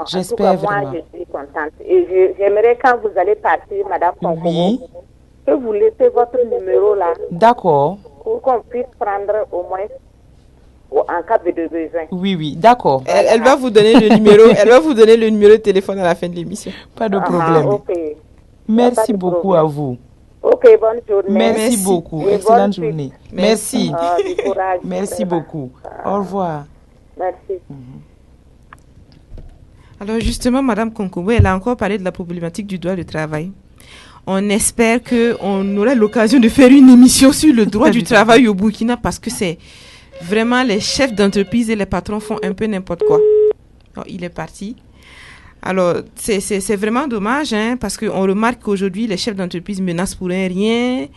J'espère vraiment. Moi, je suis contente. Et j'aimerais quand vous allez partir, Madame Konkobo, que vous laissez votre numéro là. D'accord. Pour qu'on puisse prendre au moins en cas de besoin. Oui, d'accord. Elle va vous donner le numéro. Elle va vous donner le numéro de téléphone à la fin de l'émission. Pas de problème. Okay. Merci beaucoup à vous. Ok, bonne journée. Merci beaucoup. Excellente journée. Merci. Courage, merci beaucoup. Au revoir. Merci. Alors justement, Madame Konkobo, elle a encore parlé de la problématique du droit du travail. On espère qu'on aura l'occasion de faire une émission sur le droit du travail au Burkina parce que c'est vraiment les chefs d'entreprise et les patrons font un peu n'importe quoi. Oh, il est parti. Alors, c'est vraiment dommage parce qu'on remarque qu'aujourd'hui, les chefs d'entreprise menacent pour rien.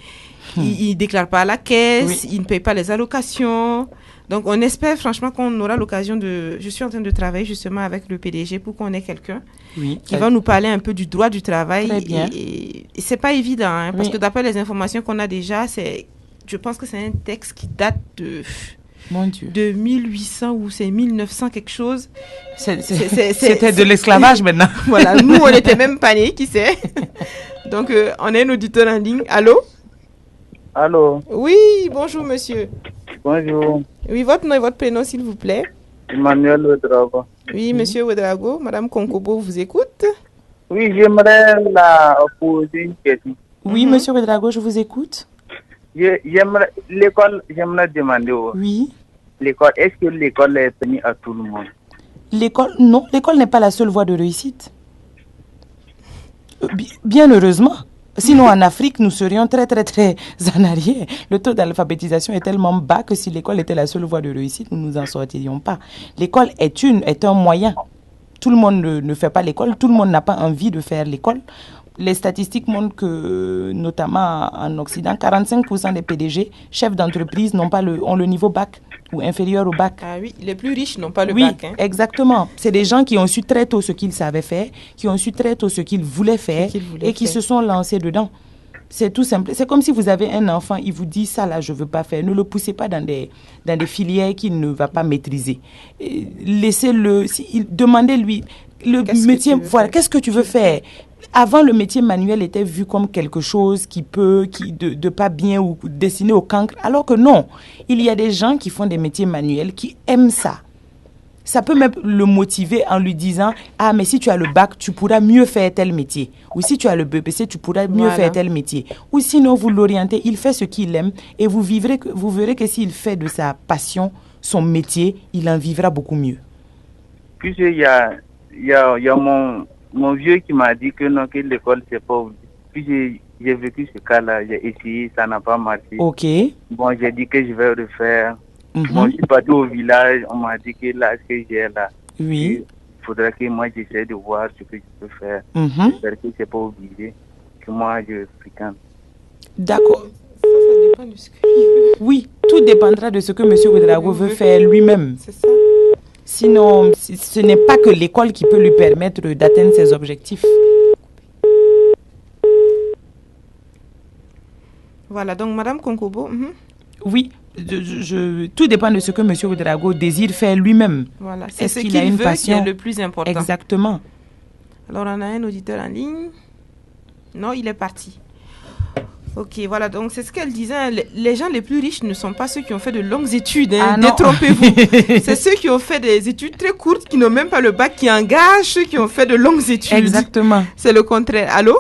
Ils ne déclarent pas à la caisse, ils ne payent pas les allocations. Donc, on espère franchement qu'on aura l'occasion de... Je suis en train de travailler justement avec le PDG pour qu'on ait quelqu'un qui va nous parler un peu du droit du travail. Très bien. Et c'est pas évident, parce que d'après les informations qu'on a déjà, je pense que c'est un texte qui date de... Mon Dieu. De 1800 ou c'est 1900 quelque chose. C'était de l'esclavage maintenant. Voilà, nous on était même pas nés, qui sait. Donc on a un auditeur en ligne. Allô? Allô? Oui, bonjour monsieur. Bonjour. Oui, votre nom et votre prénom s'il vous plaît. Emmanuel Ouedraogo. Oui, monsieur Ouedraogo, Madame Konkobo vous écoute. Oui, j'aimerais la poser une question. Oui, monsieur Ouedraogo, je vous écoute. L'école, j'aimerais demander. Oui. L'école, est-ce que l'école est permise à tout le monde? L'école, non, l'école n'est pas la seule voie de réussite. Bien heureusement. Sinon, en Afrique, nous serions très en arrière. Le taux d'alphabétisation est tellement bas que si l'école était la seule voie de réussite, nous ne nous en sortirions pas. L'école est un moyen tout le monde ne fait pas l'école, tout le monde n'a pas envie de faire l'école. Les statistiques montrent que, notamment en Occident, 45% des PDG, chefs d'entreprise, ont le niveau bac ou inférieur au bac. Ah oui, les plus riches n'ont pas le bac. Oui, exactement. C'est des gens qui ont su très tôt ce qu'ils savaient faire, qui ont su très tôt ce qu'ils voulaient faire et qui se sont lancés dedans. C'est tout simple. C'est comme si vous avez un enfant, il vous dit ça là, je veux pas faire. Ne le poussez pas dans des filières qu'il ne va pas maîtriser. Laissez-le, demandez-lui le métier. Voilà, qu'est-ce que tu veux faire? Avant, le métier manuel était vu comme quelque chose de pas bien ou destiné au cancre, alors que non. Il y a des gens qui font des métiers manuels qui aiment ça. Ça peut même le motiver en lui disant « Ah, mais si tu as le bac, tu pourras mieux faire tel métier. » Ou si tu as le BPC, tu pourras mieux faire tel métier. Ou sinon, vous l'orientez, il fait ce qu'il aime et vous verrez que s'il fait de sa passion son métier, il en vivra beaucoup mieux. Puis il y a mon vieux qui m'a dit que non, que l'école c'est pauvre. Puis j'ai vécu ce cas-là, j'ai essayé, ça n'a pas marché. Ok. Bon, j'ai dit que je vais refaire. Bon, je suis parti au village, on m'a dit que là, ce que j'ai là, oui, il faudrait que moi j'essaie de voir ce que je peux faire. J'espère que c'est pas obligé que moi je fréquente. D'accord. Ça dépend de ce qu'il veut. Oui, tout dépendra de ce que M. Ouedraogo veut faire lui-même. C'est ça. Sinon, ce n'est pas que l'école qui peut lui permettre d'atteindre ses objectifs. Voilà, donc Madame Konkobo. Oui, tout dépend de ce que M. Ouedraogo désire faire lui-même. Voilà, c'est ce qu'il veut qui est le plus important. Exactement. Alors, on a un auditeur en ligne. Non, il est parti. Ok, voilà, donc c'est ce qu'elle disait. Les gens les plus riches ne sont pas ceux qui ont fait de longues études. Détrompez-vous. C'est ceux qui ont fait des études très courtes, qui n'ont même pas le bac, qui engagent ceux qui ont fait de longues études. Exactement. C'est le contraire. Allô?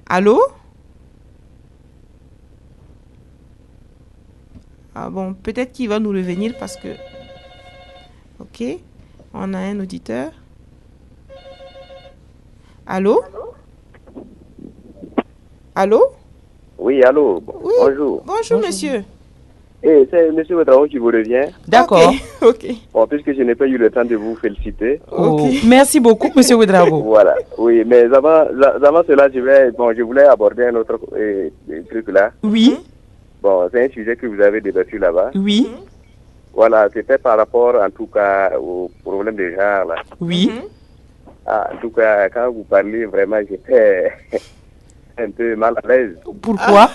Allô? Ah bon, peut-être qu'il va nous revenir parce que... Ok, on a un auditeur. Allô? Allô? Oui, allô. Oui. Bonjour. Bonjour, monsieur. C'est M. Ouedraogo qui vous revient. D'accord. Ok. Bon, puisque je n'ai pas eu le temps de vous féliciter. Okay. Merci beaucoup, M. Ouedraogo. Voilà. Oui, mais avant cela, je voulais aborder un autre truc là. Oui. Bon, c'est un sujet que vous avez débattu là-bas. Oui. Voilà, c'était par rapport en tout cas au problème de genre là. Oui. En tout cas, quand vous parlez, vraiment, j'étais un peu mal à l'aise. Pourquoi?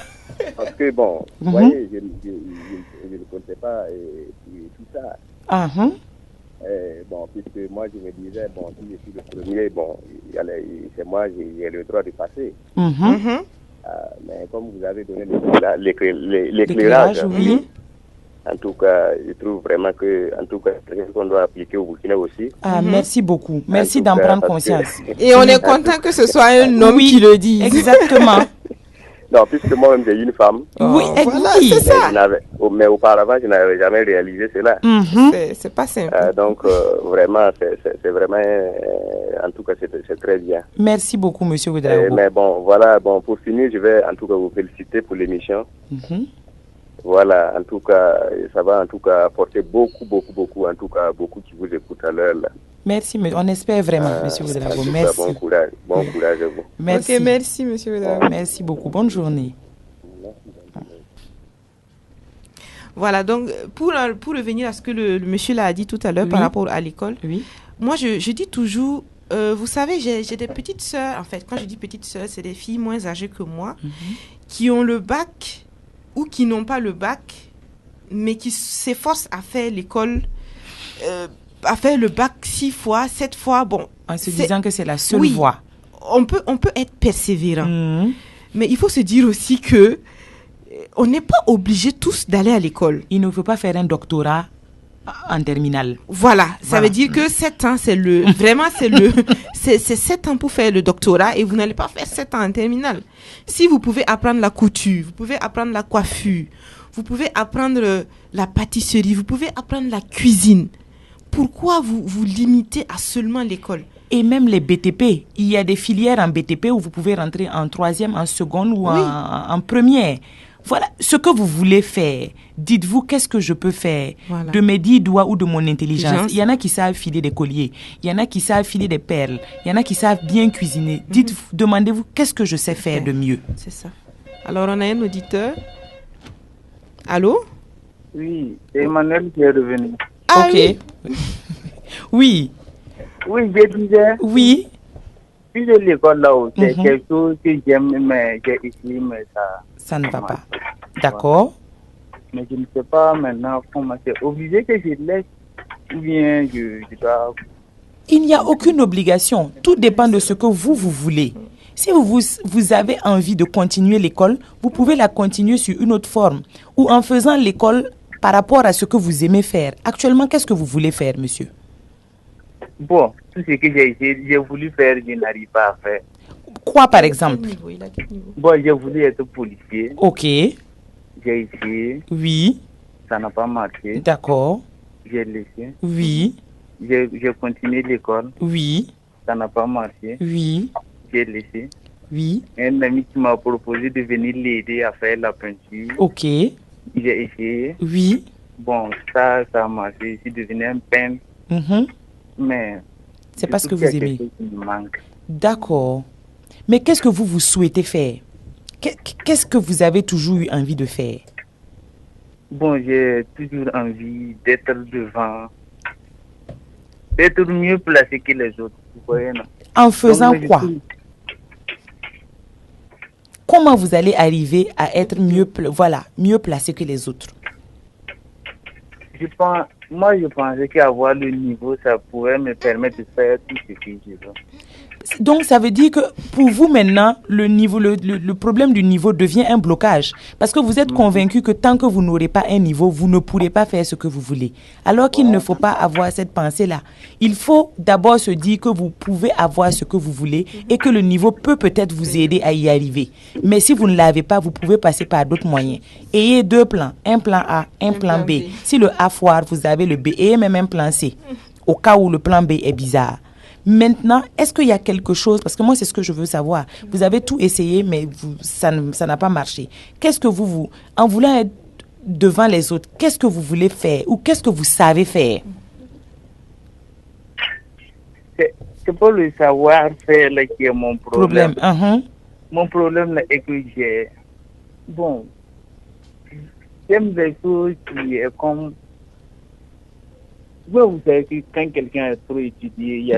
Parce que bon, vous voyez, je ne connaissais pas tout ça. Bon, puisque moi je me disais, bon, si je suis le premier, bon, c'est moi, j'ai le droit de passer. Mais comme vous avez donné l'éclairage, oui. En tout cas, je trouve vraiment que, en tout cas, c'est quelque chose qu'on doit appliquer au Burkina aussi. Merci beaucoup. Merci d'en prendre conscience. Et on est content que ce soit un homme qui le dise. Exactement. Non, puisque moi-même j'ai une femme. Oui, voilà, c'est ça. Mais auparavant, je n'avais jamais réalisé cela. C'est pas simple. Donc, vraiment, c'est vraiment, en tout cas, c'est très bien. Merci beaucoup, monsieur Ouedraogo. Mais bon, voilà, bon, pour finir, je vais en tout cas vous féliciter pour l'émission. Voilà, en tout cas, ça va en tout cas apporter beaucoup, en tout cas, beaucoup qui vous écoutent à l'heure là. Merci, on espère vraiment, monsieur Ouedraogo. Merci. Bon courage à vous. Merci. Ok, merci, monsieur Ouedraogo. Merci beaucoup. Bonne journée. Voilà, donc pour revenir à ce que le monsieur l'a dit tout à l'heure par rapport à l'école, moi je dis toujours, vous savez, j'ai des petites sœurs, en fait, quand je dis petites sœurs, c'est des filles moins âgées que moi, qui ont le bac ou qui n'ont pas le bac, mais qui s'efforcent à faire l'école, à faire le bac 6 fois, 7 fois, bon. En se disant que c'est la seule voie. On peut être persévérant, mais il faut se dire aussi que on n'est pas obligé tous d'aller à l'école. Il ne faut pas faire un doctorat en terminale. Voilà, ça veut dire que 7 ans, c'est 7 ans pour faire le doctorat et vous n'allez pas faire 7 ans en terminale. Si vous pouvez apprendre la couture, vous pouvez apprendre la coiffure, vous pouvez apprendre la pâtisserie, vous pouvez apprendre la cuisine. Pourquoi vous limitez à seulement l'école? Et même les BTP, il y a des filières en BTP où vous pouvez rentrer en 3e, en seconde ou en première. Voilà, ce que vous voulez faire. Dites-vous, qu'est-ce que je peux faire Voilà. de mes 10 doigts ou de mon intelligence. Il y en a qui savent filer des colliers. Il y en a qui savent filer des perles. Il y en a qui savent bien cuisiner. Dites-vous, demandez-vous, qu'est-ce que je sais faire de mieux. C'est ça. Alors, on a un auditeur. Allô? Oui, c'est Emmanuel qui est revenu. Ah, ok. Oui. Oui, je disais. Oui. Puis de l'école là-haut, c'est quelque chose que j'aime, mais j'ai essayé, mais ça ne va pas. D'accord. Mais je ne sais pas maintenant comment c'est obligé que je laisse ou bien je dois... Il n'y a aucune obligation. Tout dépend de ce que vous voulez. Si vous avez envie de continuer l'école, vous pouvez la continuer sur une autre forme ou en faisant l'école par rapport à ce que vous aimez faire. Actuellement, qu'est-ce que vous voulez faire, monsieur? Bon, tout ce que j'ai voulu faire, je n'arrive pas à faire. Quoi, par exemple? Bon, j'ai voulu être policier. Ok. J'ai essayé. Oui. Ça n'a pas marché. D'accord. J'ai laissé. Oui. J'ai continué l'école. Oui. Ça n'a pas marché. Oui. J'ai laissé. Oui. Un ami qui m'a proposé de venir l'aider à faire la peinture. Ok. J'ai essayé. Oui. Bon, ça a marché. Je suis devenu un peintre. Mais c'est pas ce que vous aimez. Manque. D'accord. Mais qu'est-ce que vous souhaitez faire? Qu'est-ce que vous avez toujours eu envie de faire? Bon, j'ai toujours envie d'être devant, d'être mieux placé que les autres. Vous voyez, non? En faisant quoi? Comment vous allez arriver à être mieux placé que les autres? Je pensais qu'avoir le niveau, ça pourrait me permettre de faire tout ce que je veux. Donc, ça veut dire que pour vous maintenant, le problème du niveau devient un blocage. Parce que vous êtes convaincu que tant que vous n'aurez pas un niveau, vous ne pourrez pas faire ce que vous voulez. Alors qu'il ne faut pas avoir cette pensée-là. Il faut d'abord se dire que vous pouvez avoir ce que vous voulez et que le niveau peut peut-être vous aider à y arriver. Mais si vous ne l'avez pas, vous pouvez passer par d'autres moyens. Ayez 2 plans, un plan A, un plan B. Si le A foire, vous avez le B et même un plan C. Au cas où le plan B est bizarre. Maintenant, est-ce qu'il y a quelque chose, parce que moi c'est ce que je veux savoir, vous avez tout essayé mais ça n'a pas marché. Qu'est-ce que vous, en voulant être devant les autres, qu'est-ce que vous voulez faire ou qu'est-ce que vous savez faire? C'est pas le savoir-faire là qui est mon problème. Mon problème là est que j'aime des choses qui est comme... Vous savez que quand quelqu'un est trop étudié, il y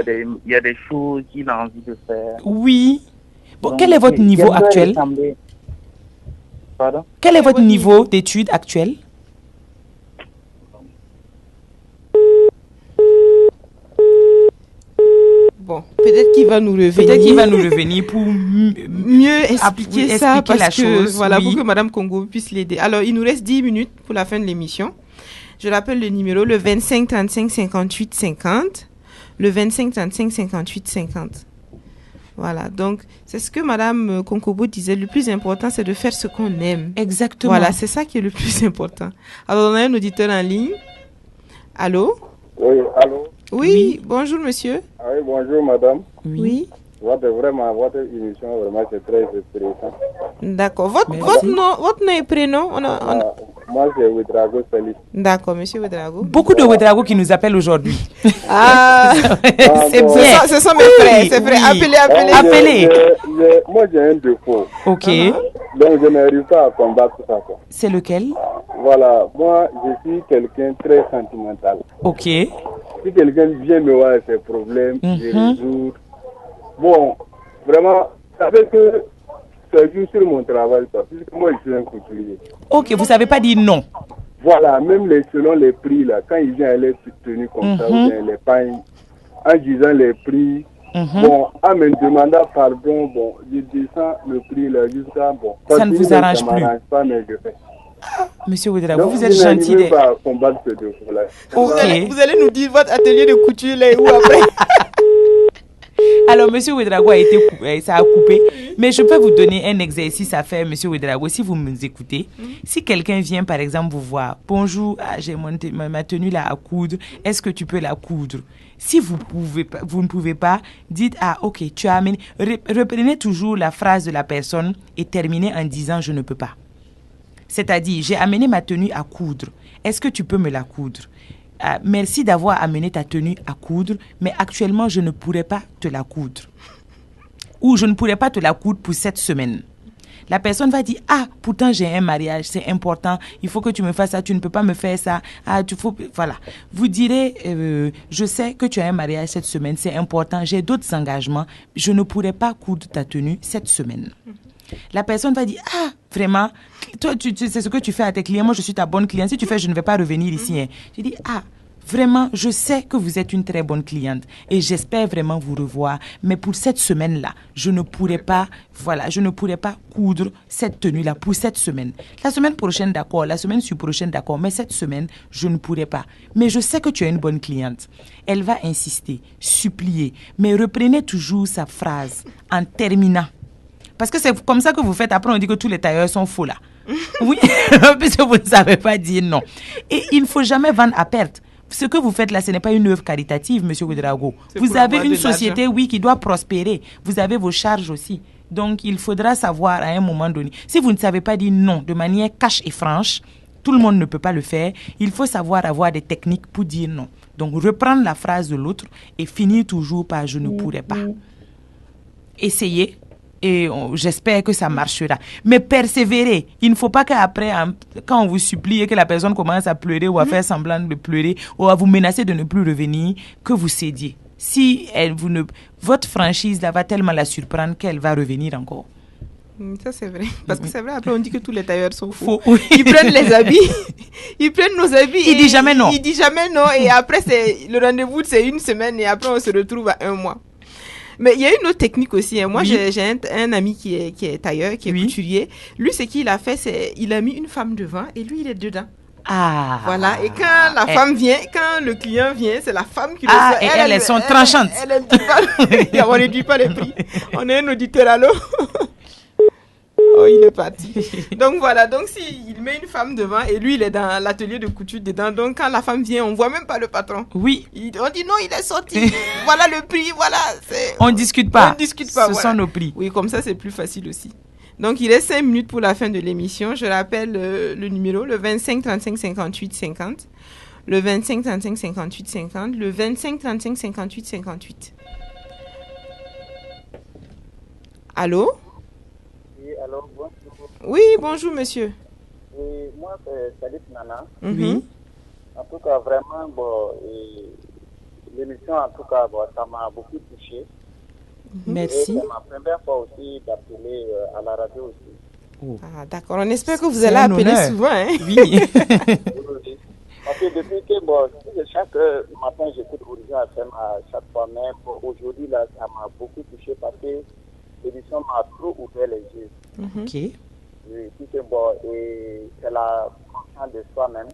a des choses qu'il a envie de faire. Oui. Bon, donc, quel est votre niveau actuel? Pardon? Quel est votre niveau d'études actuel? Bon, peut-être qu'il va nous revenir. Peut-être qu'il va nous revenir pour mieux expliquer ça, parce la que, chose. Voilà, oui. pour que Madame Congo puisse l'aider. Alors, il nous reste 10 minutes pour la fin de l'émission. Je rappelle le numéro, le 25 35 58 50. Le 25 35 58 50. Voilà, donc c'est ce que Madame Konkobo disait. Le plus important, c'est de faire ce qu'on aime. Exactement. Voilà, c'est ça qui est le plus important. Alors, on a un auditeur en ligne. Allô? Oui, allô? Oui, bonjour monsieur. Oui, bonjour madame. Oui. Votre émission, vraiment, c'est très intéressant. D'accord. Votre nom et prénom? Moi, c'est Ouedraogo Salis. D'accord, monsieur Ouedraogo. Beaucoup de Ouedraogo qui nous appellent aujourd'hui. C'est bien. Ce sont mes frères. C'est vrai. Appelez. Moi, j'ai un défaut. Ok. Donc, je n'arrive pas à combattre ça. C'est lequel? Voilà. Moi, je suis quelqu'un très sentimental. Ok. Si quelqu'un vient me voir ses problèmes, je résous. Bon, vraiment, ça fait que ça joue sur mon travail, puisque moi, je suis un couturier. Ok, vous ne savez pas dire non. Voilà, même selon les prix, là, quand ils viennent, elle est tenue comme ça, ou bien les pagnes, en disant les prix, bon, en me demandant pardon, bon, je descends le prix, là, jusqu'à, bon. Ça ne vous arrange plus. Ça ne m'arrange pas, mais je fais. Monsieur Ouedraogo, vous êtes gentil. Je ne pas combattre ce défaut-là. Ok. Vous allez nous dire votre atelier de couture, là, où après? Alors, monsieur Ouedraogo ça a coupé. Mais je peux vous donner un exercice à faire, monsieur Ouedraogo, si vous nous écoutez. Si quelqu'un vient, par exemple, vous voir, bonjour, j'ai ma tenue là à coudre, est-ce que tu peux la coudre? Si vous ne pouvez pas, dites, ok, tu as amené. Reprenez toujours la phrase de la personne et terminez en disant, je ne peux pas. C'est-à-dire, j'ai amené ma tenue à coudre. Est-ce que tu peux me la coudre? Merci d'avoir amené ta tenue à coudre, mais actuellement, je ne pourrais pas te la coudre. Ou je ne pourrais pas te la coudre pour cette semaine. La personne va dire, pourtant j'ai un mariage, c'est important, il faut que tu me fasses ça, tu ne peux pas me faire ça. Voilà. Vous direz, je sais que tu as un mariage cette semaine, c'est important, j'ai d'autres engagements, je ne pourrais pas coudre ta tenue cette semaine. La personne va dire, vraiment, toi, tu sais ce que tu fais à tes clients, moi je suis ta bonne cliente, si tu fais, je ne vais pas revenir ici. Hein. Je dis, vraiment, je sais que vous êtes une très bonne cliente et j'espère vraiment vous revoir. Mais pour cette semaine-là, je ne pourrais pas coudre cette tenue-là pour cette semaine. La semaine prochaine, d'accord. La semaine prochaine, d'accord. Mais cette semaine, je ne pourrais pas. Mais je sais que tu es une bonne cliente. Elle va insister, supplier. Mais reprenez toujours sa phrase en terminant. Parce que c'est comme ça que vous faites. Après, on dit que tous les tailleurs sont faux là. Oui, parce que vous ne savez pas dire non. Et il ne faut jamais vendre à perte. Ce que vous faites là, ce n'est pas une œuvre caritative, Monsieur Ouedraogo. Vous avez une société, qui doit prospérer. Vous avez vos charges aussi. Donc, il faudra savoir à un moment donné. Si vous ne savez pas dire non de manière cash et franche, tout le monde ne peut pas le faire. Il faut savoir avoir des techniques pour dire non. Donc, reprendre la phrase de l'autre et finir toujours par « je ne pourrais pas ». Essayez. Et j'espère que ça marchera. Mais persévérez. Il ne faut pas qu'après, quand on vous supplie et que la personne commence à pleurer ou à faire semblant de pleurer ou à vous menacer de ne plus revenir, que vous cédiez. Si votre franchise là, va tellement la surprendre qu'elle va revenir encore. Ça, c'est vrai. Parce que c'est vrai, après, on dit que tous les tailleurs sont faux. Ils prennent les habits. Ils prennent nos habits. Ils disent jamais non. Ils disent jamais non. Et après, le rendez-vous, c'est une semaine. Et après, on se retrouve à 1 mois. Mais il y a une autre technique aussi. Hein. Moi, j'ai un ami qui est tailleur, qui est couturier. Lui, ce qu'il a fait, c'est il a mis une femme devant et lui, il est dedans. Voilà. Et quand la femme vient, quand le client vient, c'est la femme qui le sort. Et elles sont tranchantes. Elle dit pas, on ne réduit pas les prix. On est un auditeur, allô? Oh, il est parti. Donc voilà, donc s'il met une femme devant et lui il est dans l'atelier de couture dedans, donc quand la femme vient, on voit même pas le patron. Oui. On dit non, il est sorti. Voilà le prix, voilà. On discute pas. On discute pas. Ce sont nos prix. Oui, comme ça c'est plus facile aussi. Donc il reste 5 minutes pour la fin de l'émission. Je rappelle le numéro, le 25 35 58 50, le 25 35 58 50, le 25 35 58 58. Allô? Alors, bonjour. Oui, bonjour monsieur. Et moi, c'est Salif Nana. Oui. En tout cas, vraiment, l'émission, en tout cas, ça m'a beaucoup touché. Merci. Et c'est ma première fois aussi d'appeler à la radio aussi. D'accord. On espère que vous allez appeler souvent. Hein? Oui. Parce que depuis que chaque matin, j'écoute Horizon FM à chaque fois, même aujourd'hui, là, ça m'a beaucoup touché parce que l'émission m'a trop ouvert les yeux. Ok. Et c'est la conscience de soi-même.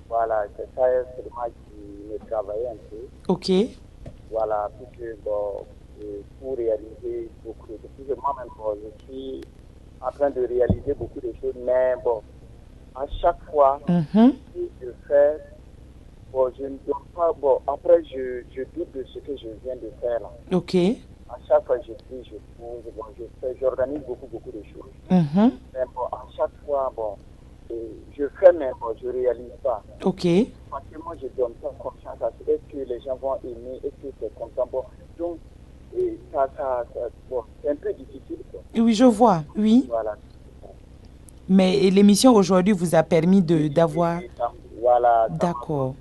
Voilà, c'est ça seulement qui me travaillait un peu. Ok. Voilà, pour réaliser beaucoup de choses. Moi-même, je suis en train de réaliser beaucoup de choses, mais à chaque fois, si je fais, je ne donne pas, après je doute de ce que je viens de faire là. Ok. À chaque fois, je prie, je pose, j'organise beaucoup de choses. Mais à chaque fois, je fais, mais je ne réalise pas. Ok. Parce que moi, je ne donne pas confiance à ce est-ce que les gens vont aimer, est-ce que c'est content. Donc, c'est un peu difficile. Quoi. Oui, je vois, oui. Voilà. Mais l'émission aujourd'hui vous a permis d'avoir... Voilà. D'accord.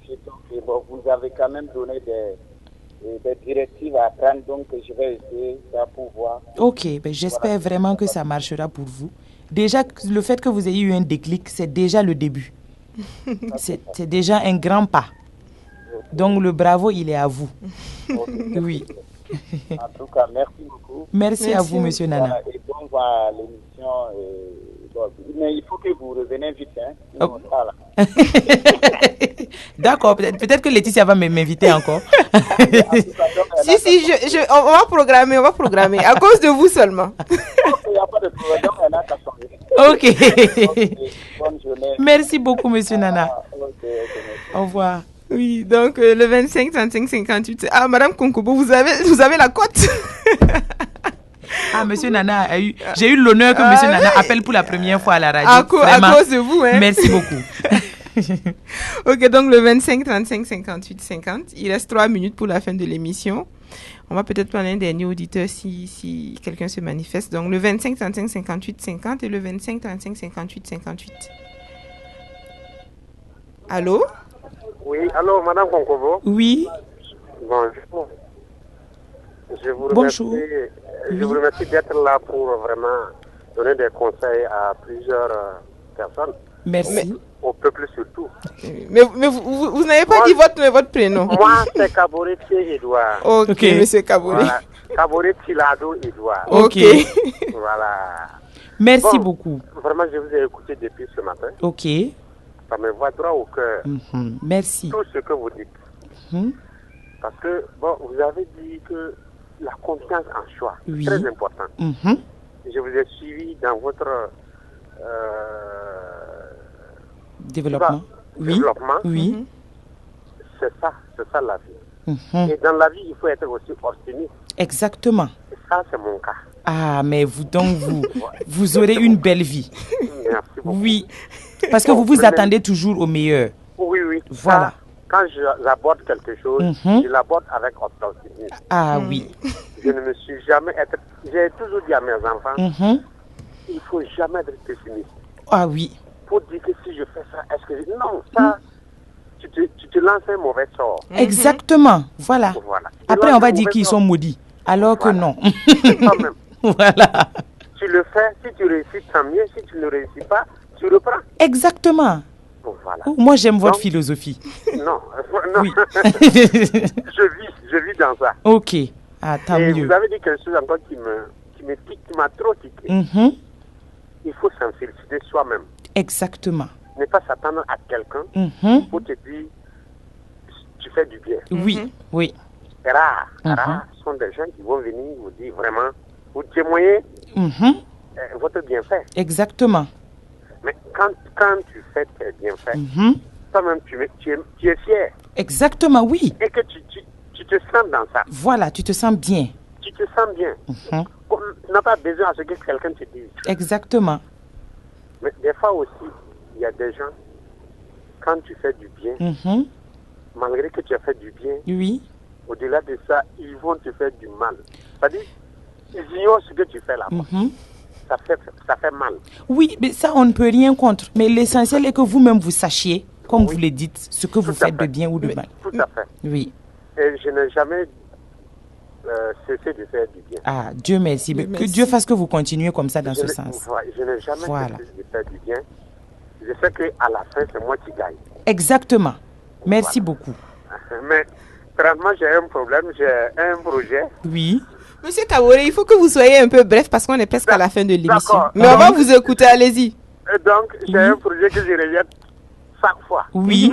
Vous avez quand même donné des directives à prendre, donc je vais essayer ça pour voir. Ok, j'espère vraiment que ça marchera pour vous. Déjà, le fait que vous ayez eu un déclic, c'est déjà le début. C'est déjà un grand pas. Donc le bravo, il est à vous. Oui. En tout cas, merci beaucoup. Merci à vous, monsieur Nana. Et bon, voilà l'émission. Mais il faut que vous reveniez vite. Hein, D'accord, peut-être que Laetitia va m'inviter encore. Si, on va programmer. À cause de vous seulement. Il n'y a pas de problème. Ok. Bonne journée. Merci beaucoup, monsieur Nana. Au revoir. Oui, donc le 25 35 58. Madame Konkobo, vous avez la cote. Monsieur Nana j'ai eu l'honneur que Monsieur Nana appelle pour la première fois à la radio. À cause de vous, hein. Merci beaucoup. Ok, donc le 25 35 58 50. Il reste 3 minutes pour la fin de l'émission. On va peut-être prendre un dernier auditeur si quelqu'un se manifeste. Donc le 25 35 58 50 et le 25 35 58 58. Allô? Oui, allô, Madame Konkobo? Oui. Bonjour. Je vous Bonjour. Je vous remercie d'être là pour vraiment donner des conseils à plusieurs personnes. Merci. Au peuple surtout. Mais vous n'avez pas dit votre prénom. Moi, c'est Kaboré Edouard. Ok, monsieur Kaboré. Voilà. Kaboré Tilado Edouard. Ok. Voilà. Merci beaucoup. Vraiment, je vous ai écouté depuis ce matin. Ok. Ça me va droit au cœur. Merci. Tout ce que vous dites. Parce que, vous avez dit que la confiance en soi, c'est très important. Je vous ai suivi dans votre développement. Oui. C'est ça la vie. Et dans la vie, il faut être aussi optimiste. Exactement. Et ça, c'est mon cas. Ah, mais vous aurez une belle vie. Merci beaucoup. Oui. Parce que vous vous attendez toujours au meilleur. Oui. Voilà. Quand j'aborde quelque chose, je l'aborde avec optimisme. Ah oui. Je ne me suis jamais... J'ai toujours dit à mes enfants, il ne faut jamais être pessimiste. Ah oui. Pour dire que si je fais ça, est-ce que... Non, ça... Tu te lances un mauvais sort. Exactement. Voilà. Après, on va dire qu'ils sont maudits. Alors que non. Quand même. Voilà. Tu le fais, si tu réussis, tant mieux. Si tu ne réussis pas, tu reprends. Exactement. Voilà. Moi, j'aime votre philosophie. Non. Oui. je vis dans ça. Ok. Ah, tant mieux. Vous avez dit quelque chose encore qui m'a trop tiqué. Il faut s'en féliciter soi-même. Exactement. Ne pas s'attendre à quelqu'un pour te dire tu fais du bien. Oui. Rares sont des gens qui vont venir vous dire vraiment, vous témoigner votre bienfait. Exactement. Mais quand tu fais tes bienfaits, toi-même tu es fier. Exactement, oui. Et que tu te sens dans ça. Voilà, tu te sens bien. Tu te sens bien. Tu n'as pas besoin à ce que quelqu'un te dise. Exactement. Mais des fois aussi, il y a des gens, quand tu fais du bien, malgré que tu as fait du bien, au-delà de ça, ils vont te faire du mal. C'est-à-dire, ils ignorent ce que tu fais là-bas. Ça fait mal. Oui, mais ça, on ne peut rien contre. Mais l'essentiel est que vous-même, vous sachiez, comme vous le dites, ce que vous faites de bien ou de mal. Tout à fait. Oui. Et je n'ai jamais cessé de faire du bien. Ah, Dieu merci. Mais que Dieu fasse que vous continuez comme ça dans ce sens. Je n'ai jamais cessé de faire du bien. Je sais qu'à la fin, c'est moi qui gagne. Exactement. Merci beaucoup. Mais, franchement, j'ai un problème. J'ai un projet. Oui. Monsieur Kaboré, il faut que vous soyez un peu bref parce qu'on est presque à la fin de l'émission. Mais on va vous écouter, allez-y. Donc, j'ai un projet que je rejette chaque fois. Oui.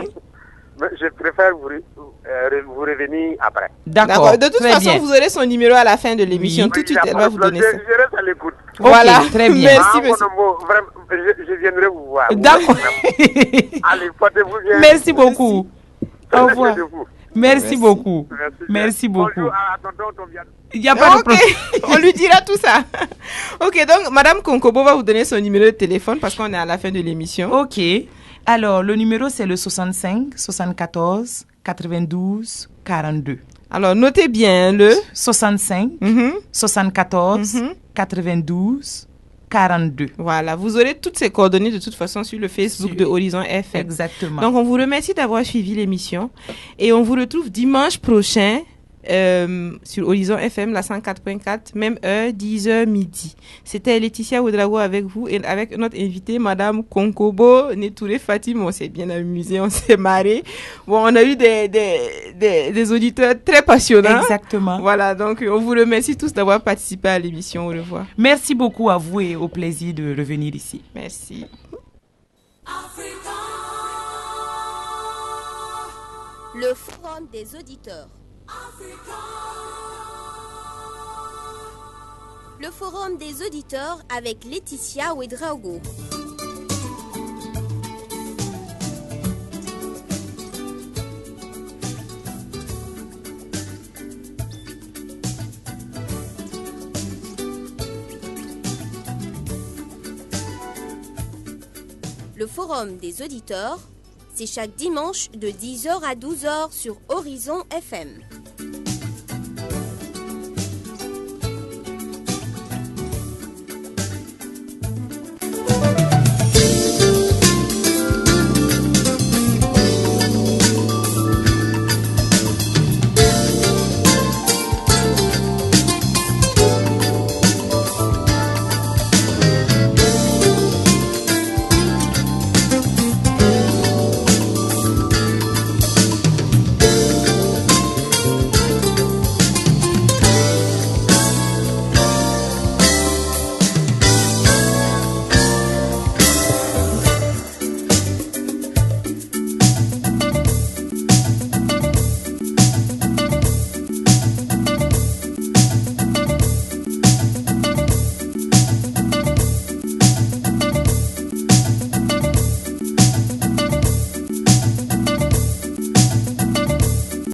Mais je préfère vous revenir après. D'accord. De toute façon, vous aurez son numéro à la fin de l'émission. Tout de suite, elle va vous donner ça. Je reste à l'écoute. Voilà. Très bien. Merci, monsieur. Je viendrai vous voir. D'accord. Allez, portez-vous bien. Merci beaucoup. Au revoir. Merci beaucoup. Merci beaucoup. Bonjour à tonton Tobias. Il n'y a pas de problème. On lui dira tout ça. Ok, donc Madame Konkobo va vous donner son numéro de téléphone parce qu'on est à la fin de l'émission. Ok. Alors, le numéro, c'est le 65 74 92 42. Alors, notez bien le 65 74 92 42. Voilà, vous aurez toutes ces coordonnées de toute façon sur le Facebook de Horizon FM. Exactement. Donc, on vous remercie d'avoir suivi l'émission et on vous retrouve dimanche prochain sur Horizon FM, la 104.4, même heure, 10h midi. C'était Laetitia Ouedraogo avec vous et avec notre invitée, Madame Konkobo Netouré Fatim. On s'est bien amusé, on s'est marré. Bon, on a eu des auditeurs très passionnants. Exactement. Voilà, donc on vous remercie tous d'avoir participé à l'émission. Au revoir. Merci beaucoup à vous et au plaisir de revenir ici. Merci. Le forum des auditeurs. Le forum des auditeurs avec Laetitia Ouedraogo. Le forum des auditeurs, c'est chaque dimanche de 10h à 12h sur Horizon FM.